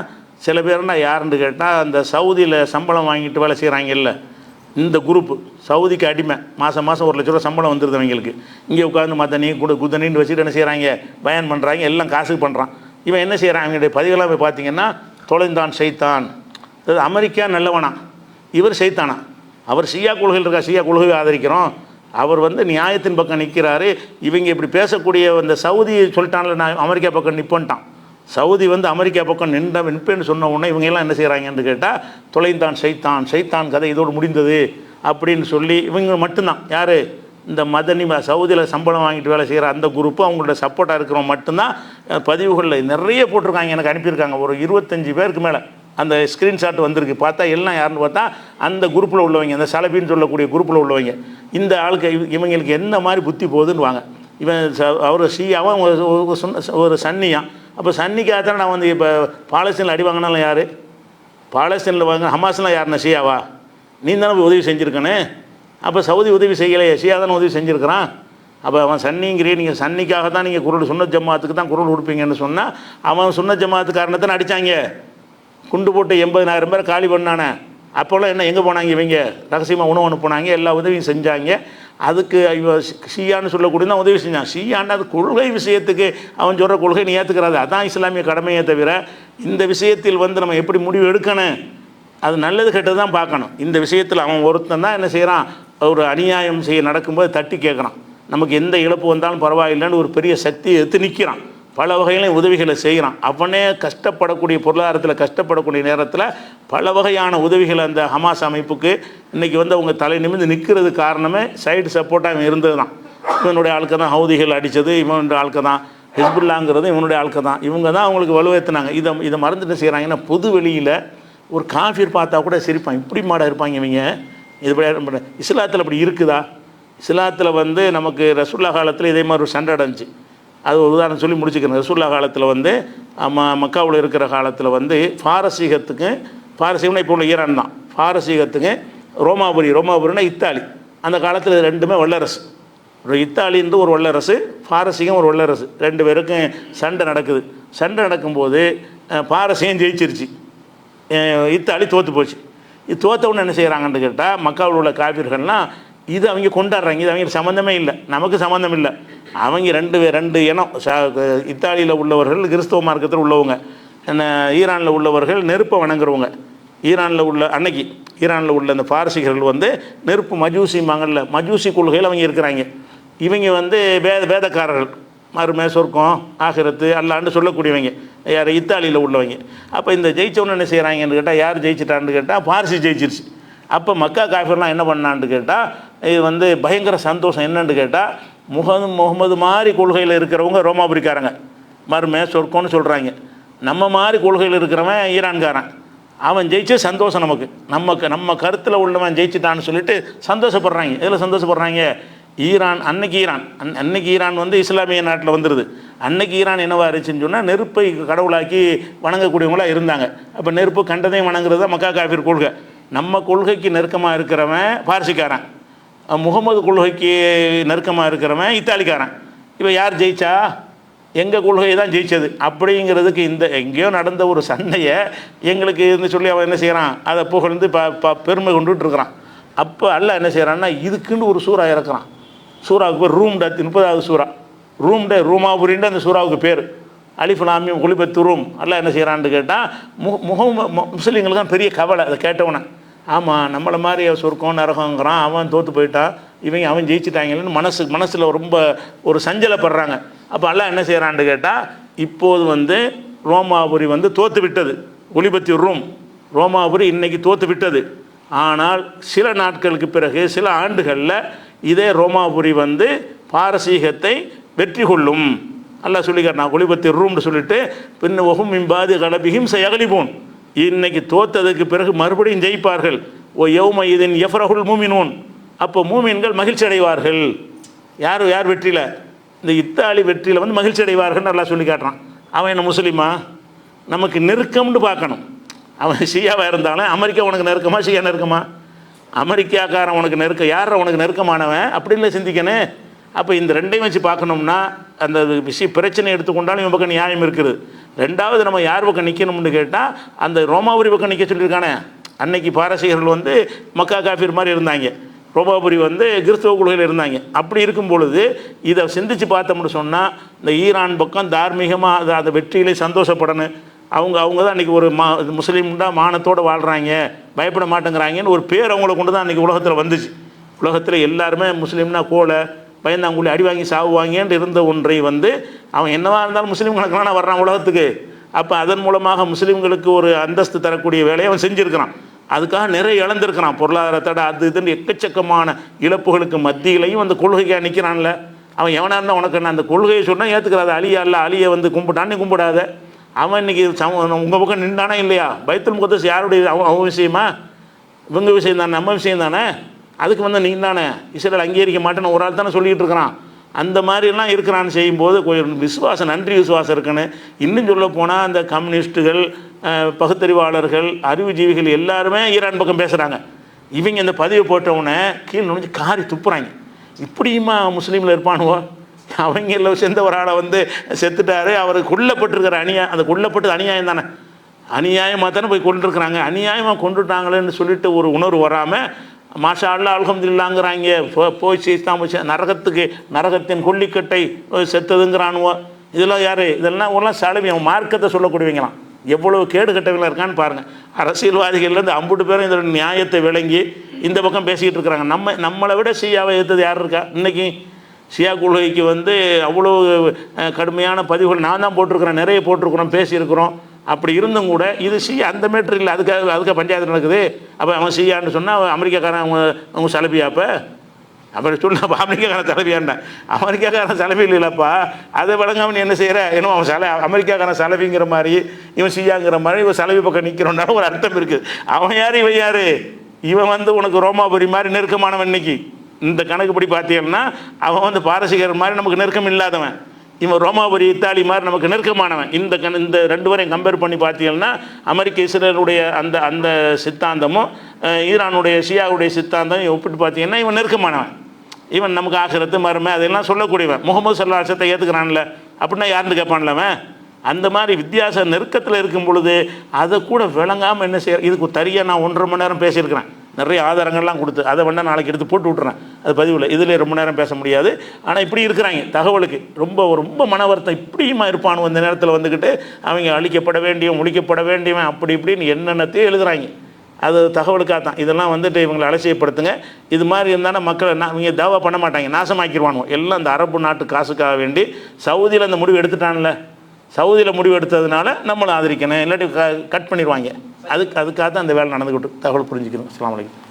சில பேர்னா யாருன்னு கேட்டால், அந்த சவுதியில் சம்பளம் வாங்கிட்டு வேலை செய்கிறாங்கல்ல, இந்த குரூப்பு சவுதிக்கு அடிமை, மாதம் 1 லட்ச ரூபா சம்பளம் வந்துடுது அவங்களுக்கு. இங்கே உட்காந்து மத்தனி குதனின்னு வச்சுட்டு என்ன செய்கிறாங்க, பயன் பண்ணுறாங்க, எல்லாம் காசுக்கு பண்ணுறான். இவன் என்ன செய்கிறான், அவங்களுடைய பதிவெல்லாம் போய் பார்த்தீங்கன்னா, தொலைந்தான் சைத்தான், அதாவது அமெரிக்கா நல்லவனா, இவர் சைத்தானா. அவர் ஷியா கொள்கையில் இருக்கா, ஷியா கொள்கையை ஆதரிக்கிறோம், அவர் வந்து நியாயத்தின் பக்கம் நிற்கிறாரு. இவங்க இப்படி பேசக்கூடிய இந்த சவுதி சொல்லிட்டான்ல, நான் அமெரிக்கா பக்கம் நிற்பன்ட்டான். சவுதி வந்து அமெரிக்கா பக்கம் நிற்பேன்னு சொன்ன உடனே இவங்கெல்லாம் என்ன செய்கிறாங்கன்னு கேட்டால், தொலைந்தான் சைத்தான் கதை இதோடு முடிந்தது அப்படின்னு சொல்லி இவங்க மட்டும்தான். யார், இந்த மதனி சவுதியில் சம்பளம் வாங்கிட்டு வேலை செய்கிற அந்த குரூப்பு, அவங்களோட சப்போர்ட்டாக இருக்கிறவங்க மட்டும்தான் பதிவுகளில் நிறைய போட்டிருக்காங்க. எனக்கு அனுப்பியிருக்காங்க ஒரு 25 பேருக்கு மேலே. அந்த ஸ்க்ரீன்ஷாட் வந்திருக்கு. பார்த்தா எல்லாம் யாருன்னு பார்த்தா அந்த குரூப்பில் உள்ளவங்க, அந்த சலபின்னு சொல்லக்கூடிய குரூப்பில் உள்ளவங்க. இந்த ஆளுக்கு இவங்களுக்கு என்ன மாதிரி புத்தி போகுதுன்னு வாங்க. இவன் அவர் ஷியாவும் ஒரு சன்னியான். அப்போ சன்னிக்காகத்தான் நான் வந்து இப்போ பாலஸ்தீனில் அடி வாங்கினாலும் யார், பாலஸ்தீனில் வாங்க ஹமாஸ்லாம் யாருன்னா ஷியாவா, நீ தானே உதவி செஞ்சுருக்கனே. அப்போ சவுதி உதவி செய்யலையே, ஷியா தானே உதவி செஞ்சுருக்கிறான். அப்போ அவன் சன்னிங்கிறே, நீங்கள் சன்னிக்காக தான் நீங்கள் குரல் சுன்னத் ஜமாத்துக்கு தான் குரல் கொடுப்பீங்கன்னு சொன்னால், அவன் சுன்னத் ஜமாத்து காரணத்தை அடித்தாங்க, குண்டு போட்டு 80,000 பேரை காலி பண்ணானே. அப்போல்லாம் என்ன எங்கே போனாங்க, இவங்க ரகசியமாக உணவு அனுப்புனாங்க, எல்லா உதவியும் செஞ்சாங்க. அதுக்கு ஷியான்னு சொல்லக்கூடிய தான் உதவி செஞ்சான். ஷியான்னு அது கொள்கை விஷயத்துக்கு அவன் சொல்கிற கொள்கை நீ ஏற்றுக்கிறாது, அதான் இஸ்லாமிய கடமையை தவிர இந்த விஷயத்தில் வந்து நம்ம எப்படி முடிவு எடுக்கணும், அது நல்லது கெட்டது தான் பார்க்கணும். இந்த விஷயத்தில் அவன் ஒருத்தன் தான் என்ன செய்கிறான், ஒரு அநியாயம் நடக்கும்போது தட்டி கேட்குறான், நமக்கு எந்த இழப்பு வந்தாலும் பரவாயில்லைன்னு ஒரு பெரிய சக்தியை எடுத்து நிற்கிறான். பல வகையிலையும் உதவிகளை செய்கிறான். அவனே கஷ்டப்படக்கூடிய, பொருளாதாரத்தில் கஷ்டப்படக்கூடிய நேரத்தில் பல வகையான உதவிகள் அந்த ஹமாஸ் அமைப்புக்கு இன்றைக்கி வந்து அவங்க தலை நிமிர்ந்து நிற்கிறது காரணமே சைடு சப்போர்ட்டாக இவன் இருந்தது தான். இவனுடைய ஆளுக்க தான் ஹவுதிகள் அடித்தது, இவனுடைய ஆளுக்க தான் ஹிஸ்புல்லாங்கிறது இவனுடைய ஆளுக்க தான். இவங்க தான் அவங்களுக்கு வலுவேற்றினாங்க. இதை மறந்துட்டு செய்கிறாங்கன்னா, பொது வெளியில் ஒரு காஃபிர் பார்த்தா கூட சிரிப்பான், இப்படி மாட இருப்பாங்க இவங்க. இது இஸ்லாத்தில் அப்படி இருக்குதா? இஸ்லாத்தில் வந்து நமக்கு ரசூல்லா காலத்தில் இதே மாதிரி ஒரு சண்டை அடைஞ்சி, அது ஒரு உதாரணம் சொல்லி முடிச்சுக்கிறேன். ரசூல்லா காலத்தில் வந்து மக்காவில் இருக்கிற காலத்தில் வந்து பாரசீகம்னா இப்போ உள்ள ஈரான் தான், பாரசீகத்துக்கு ரோமாபுரினா இத்தாலி. அந்த காலத்தில் ரெண்டுமே வல்லரசு. இத்தாலின்ற ஒரு வல்லரசு, பாரசீகம் ஒரு வல்லரசு, 2 பேருக்கும் சண்டை நடக்குது. சண்டை நடக்கும்போது பாரசீகம் ஜெயிச்சிருச்சு, இத்தாலி தோற்று போச்சு. இது தோற்றவுன்னு என்ன செய்கிறாங்கன்னு கேட்டால், மக்காவில் உள்ள காபிர்கள்லாம் இது அவங்க கொண்டாடுறாங்க, இது அவங்களுக்கு சம்மந்தமே இல்லை, நமக்கு சம்மந்தம் இல்லை. அவங்க ரெண்டு இனம், இத்தாலியில் உள்ளவர்கள் கிறிஸ்தவ மார்க்கத்தில் உள்ளவங்க, ஈரானில் உள்ளவர்கள் நெருப்பை வணங்குறவங்க. ஈரானில் உள்ள இந்த பாரசீகர்கள் வந்து நெருப்பு மஜூசிமாங்கல்ல, மஜூசி கொள்கையில் அவங்க இருக்கிறாங்க. இவங்க வந்து வேதக்காரர்கள், மறுமை சொர்க்கம் ஆகிரத்து அல்லான்னு சொல்லக்கூடியவங்க யார், இத்தாலியில் உள்ளவங்க. அப்போ இந்த ஜெயிச்சவனு என்ன செய்கிறாங்கன்னு கேட்டால், யார் ஜெயிச்சிட்டான்னு கேட்டால் பாரசி ஜெயிச்சிருச்சு. அப்போ மக்கா காஃபிர்லாம் என்ன பண்ணான்னு கேட்டால், இது வந்து பயங்கர சந்தோஷம். என்னன்னு கேட்டால், முகமது மாதிரி கொள்கையில் இருக்கிறவங்க ரோமாபுரிக்காரங்க, மறுமை சொர்க்கம்னு சொல்கிறாங்க. நம்ம மாதிரி கொள்கையில் இருக்கிறவன் ஈரான்காரன், அவன் ஜெயிச்சே சந்தோஷம் நமக்கு, நம்ம கருத்தில் உள்ளவன் ஜெயிச்சிட்டான்னு சொல்லிட்டு சந்தோஷப்படுறாங்க. எதில் சந்தோஷப்படுறாங்க, அன்னைக்கு ஈரான் வந்து இஸ்லாமிய நாட்டில் வந்துடுது. அன்னைக்கு ஈரான் என்னவா இருந்துச்சுன்னு சொன்னால் நெருப்பை கடவுளாக்கி வணங்கக்கூடியவங்களாக இருந்தாங்க. அப்போ நெருப்பு கண்டதையும் வணங்குறது தான் மக்கா காஃபிர் கொள்கை. நம்ம கொள்கைக்கு நெருக்கமாக இருக்கிறவன் பார்சிக்காரன், முகமது கொள்கைக்கு நெருக்கமாக இருக்கிறவன் இத்தாலிக்காரன். இப்போ யார் ஜெயிச்சா? எங்கள் கொள்கை தான் ஜெயிச்சது அப்படிங்கிறதுக்கு இந்த எங்கேயோ நடந்த ஒரு சண்டையை எங்களுக்கு இருந்து சொல்லி அவன் என்ன செய்கிறான், அதை புகழ்ந்து பெருமை கொண்டுட்டு இருக்கிறான். அப்போ அல்லாஹ் என்ன செய்கிறான்னா இதுக்குன்னு ஒரு சூறா இறக்குறான். சூறாவுக்கு பேர் ரூம்டா, 30வது சூறா ரூமாபுரின்னு அந்த சூறாவுக்கு பேர். அலிஃப் லாம் மீம் குலிபத்து ரூம். அல்லாஹ் என்ன செய்கிறான்னு கேட்டால் முஸ்லீம்களுக்கு தான் பெரிய கவலை. அதை கேட்டவனே, ஆமாம் நம்மளை மாதிரி சொர்க்கம் நரகங்கிறான், அவன் தோற்று போயிட்டான், அவன் ஜெயிச்சிட்டாங்கன்னு மனசில் ரொம்ப ஒரு சஞ்சலப்படுறாங்க. அப்போ அல்லாஹ் என்ன செய்கிறான்னு கேட்டால் இப்போது வந்து ரோமாபுரி வந்து தோற்று விட்டது. ஒலிபத்தி ரூம் ரோமாபுரி இன்றைக்கி தோற்று விட்டது. ஆனால் சில நாட்களுக்கு பிறகு சில ஆண்டுகளில் இதே ரோமாபுரி வந்து பாரசீகத்தை வெற்றி கொள்ளும். அல்லாஹ் சொல்லிக்கார் ஒலிபத்தி ரூம்னு சொல்லிட்டு பின் ஒகும் மிம்பாதி கலபிஹிம் சயகலிபூன், இன்னைக்கு தோத்ததுக்கு பிறகு மறுபடியும் ஜெயிப்பார்கள். ஓ யௌம இதின் எஃப்ரஹுல் மூமினூன், அப்போ மூமின்கள் மகிழ்ச்சி அடைவார்கள். யார் வெற்றியில்? இந்த இத்தாலி வெற்றியில் வந்து மகிழ்ச்சி அடைவார்கள்னு அல்லாஹ் சொல்லி காட்டுறான். அவன் என்ன முஸ்லீமா? நமக்கு நெருக்கம்னு பார்க்கணும். அவன் ஷியாவாக இருந்தாலும் அமெரிக்கா உனக்கு நெருக்கமா, ஷியா நெருக்கமா? அமெரிக்காக்காரன் உனக்கு யார் உனக்கு நெருக்கமானவன் அப்படின்னு சிந்திக்கணும். அப்போ இந்த ரெண்டையும் வச்சு பார்க்கணும்னா அந்த பிரச்சனை எடுத்துக்கொண்டாலும் இவன் பக்கம் நியாயம் இருக்குது. ரெண்டாவது நம்ம யார் பக்கம் நிற்கணும்னு கேட்டால் அந்த ரோமாபுரி பக்கம் நிற்க சொல்லியிருக்கானே. அன்னைக்கு பாரசீகர்கள் வந்து மக்கா காஃபிர் மாதிரி இருந்தாங்க, ரோமாபுரி வந்து கிறிஸ்தவ கொள்கையில் இருந்தாங்க. அப்படி இருக்கும் பொழுது இதை சிந்தித்து பார்த்தோம்னு சொன்னால் இந்த ஈரான் பக்கம் தார்மீகமாக அந்த வெற்றியிலே சந்தோஷப்படணும். அவங்க தான் அன்றைக்கி ஒரு முஸ்லீம்டா மானத்தோடு வாழ்கிறாங்க, பயப்பட மாட்டேங்கிறாங்கன்னு ஒரு பேர் அவங்கள கொண்டு தான் அன்றைக்கி உலகத்தில் வந்துச்சு. உலகத்தில் எல்லாருமே முஸ்லீம்னா கோலை பயந்தாங்குள்ளி அடி வாங்கி சாவுவாங்கன்னு இருந்த ஒன்றை வந்து அவன் என்னவா இருந்தாலும் முஸ்லீம் கணக்கான வர்றான் உலகத்துக்கு. அப்போ அதன் மூலமாக முஸ்லீம்களுக்கு ஒரு அந்தஸ்து தரக்கூடிய வேலையை அவன் செஞ்சுருக்கிறான். அதுக்காக நிறைய இழந்திருக்கிறான். பொருளாதாரத்தோட அது இதுன்னு எக்கச்சக்கமான இழப்புகளுக்கு மத்தியிலையும் அந்த கொள்கைக்காக நிற்கிறான்ல. அவன் எவனாக இருந்தால் உனக்கு என்ன அந்த கொள்கையை சொன்னால் ஏற்றுக்கிறாத. அலியை வந்து கும்பிட்டான்னு கும்பிடாத. அவன் இன்றைக்கி உங்கள் பக்கம் நின்றானா இல்லையா? பைத்துல் முகத்தஸ் யாருடைய? அவன் விஷயமா? இவங்க விஷயம் தானே, நம்ம விஷயம் தானே. அதுக்கு வந்து நீ தானே இஸ்ரேல் அங்கீகரிக்க மாட்டேன்னு ஒரு ஆள் தானே சொல்லிகிட்டு இருக்கிறான். அந்த மாதிரிலாம் இருக்கிறான்னு செய்யும்போது கொஞ்சம் விசுவாசம், நன்றி விசுவாசம் இருக்குன்னு. இன்னும் சொல்ல போனால் அந்த கம்யூனிஸ்ட்டுகள், பகுத்தறிவாளர்கள், அறிவுஜீவிகள் எல்லாருமே ஈரான் பக்கம் பேசுகிறாங்க. இவங்க இந்த பதிவை போட்டவுடனே கீழே நுழைஞ்சு காரி துப்புறாங்க. இப்படியுமா முஸ்லீமில் இருப்பானுவோ? அவங்க எல்லாம் சேர்ந்த ஒரு ஆளை வந்து செத்துட்டாரு, அவருக்கு கொல்லப்பட்டிருக்கிற அந்த கொல்லப்பட்டது அநியாயம் தானே, அநியாயமாக தானே போய் கொண்டுருக்குறாங்க. அநியாயமாக கொண்டுட்டாங்களேன்னு சொல்லிட்டு ஒரு உணர்வு வராமல் மாஷா அல்லா அல்ஹம்துலில்லாங்கிறாங்க. போய் செய்தான் நரகத்தின் கொல்லிக்கட்டை செத்ததுங்கிறானுவோ. இதெல்லாம் யார்? இதெல்லாம் ஒன்றும் சலவி. அவன் மார்க்கத்தை சொல்லக்கூடியவங்களாம் எவ்வளோ கேடு கட்டவங்களாக இருக்கான்னு பாருங்கள். அரசியல்வாதிகள்லேருந்து அம்புட்டு பேரும் இதோட நியாயத்தை விளங்கி இந்த பக்கம் பேசிக்கிட்டு இருக்கிறாங்க. நம்மளை விட ஷியாவை எதிர்த்தது யார் இருக்கா? இன்றைக்கி ஷியா கொள்கைக்கு வந்து அவ்வளோ கடுமையான பதிவுகள் நான் தான் போட்டிருக்கிறேன், நிறைய போட்டிருக்கிறோம், பேசியிருக்கிறோம். அப்படி இருந்தும் கூட இது ஷியா அந்த மேட்ரு இல்லை. அதுக்காக பஞ்சாயத்து நடக்குது. அப்போ அவன் ஷியான்னு சொன்னால் அமெரிக்காக்காரன் அவங்க சலபியா? அப்படி சொன்ன அப்போ அமெரிக்காக்காரன் சலபியான்டா. அமெரிக்காக்காரன் சலபி இல்லைப்பா. அதை வழங்காமல் என்ன செய்கிற? ஏன்னா அவன் அமெரிக்காக்காரன் சலபிங்கிற மாதிரி, இவன் ஷியாங்கிற மாதிரி, இவன் சலபி பக்கம் நிற்கிறோன்னாலும் ஒரு அர்த்தம் இருக்குது. அவன் யார் இவன் யார்? இவன் வந்து உனக்கு ரோமாபுரி மாதிரி நெருக்கமானவன். இன்னைக்கு இந்த கணக்குப்படி பார்த்தீங்கன்னா அவன் வந்து பாரசீகர் மாதிரி நமக்கு நெருக்கம் இல்லாதவன். இவன் ரோமாபுரி இத்தாலி மாதிரி நமக்கு நெருக்கமானவன். இந்த ரெண்டு பேரையும் கம்பேர் பண்ணி பார்த்தீங்கன்னா அமெரிக்க இஸ்ரேலுடைய அந்த சித்தாந்தமும் ஈரானுடைய ஷியாவுடைய சித்தாந்தம் ஒப்பிட்டு பார்த்தீங்கன்னா இவன் நெருக்கமானவன். இவன் நமக்கு ஆகிரத்து மருமை அதெல்லாம் சொல்லக்கூடியவன். முகமது ஸல்லல்லாஹு அலைஹி வஸல்லம் ஏற்றுக்கிறான்ல அப்படின்னா யாருன்னு கேட்பான்லவன். அந்த மாதிரி வித்தியாச நெருக்கத்தில் இருக்கும் பொழுது அதை கூட விளங்காமல் என்ன செய்ய. இதுக்கு தனியாக நான் 1.5 மணி நேரம் பேசியிருக்கிறேன், நிறைய ஆதாரங்கள்லாம் கொடுத்து. அதை வேணால் நாளைக்கு எடுத்து போட்டு விட்றேன், அது பதிவில். இதில் ரொம்ப நேரம் பேச முடியாது. ஆனால் இப்படி இருக்கிறாங்க தகவலுக்கு ரொம்ப மன வருத்தம். இப்படியுமா இருப்பானு அந்த நேரத்தில் வந்துக்கிட்டு அவங்க அழிக்கப்பட வேண்டியவன், ஒழிக்கப்பட வேண்டியவன், அப்படி இப்படின்னு என்னென்னத்தையும் எழுதுகிறாங்க. அது தகவலுக்காக தான். இதெல்லாம் வந்துட்டு இவங்களை அலட்சியப்படுத்துங்க. இது மாதிரி இருந்தாலும் மக்களை இவங்க தாவா பண்ண மாட்டாங்க, நாசமாக்கிடுவானுவோம். எல்லாம் அந்த அரபு நாட்டு காசுக்காக வேண்டி சவுதியில் அந்த முடிவு எடுத்துட்டான்ல, சவுதியில் முடிவு எடுத்ததுனால நம்மளை ஆதரிக்கணும், இல்லாட்டி கட் பண்ணிடுவாங்க. அதுக்காக தான் அந்த வேலை நடந்துக்கிட்டு. தகவல் புரிஞ்சுக்கணும். அஸ்ஸலாமு அலைக்கும்.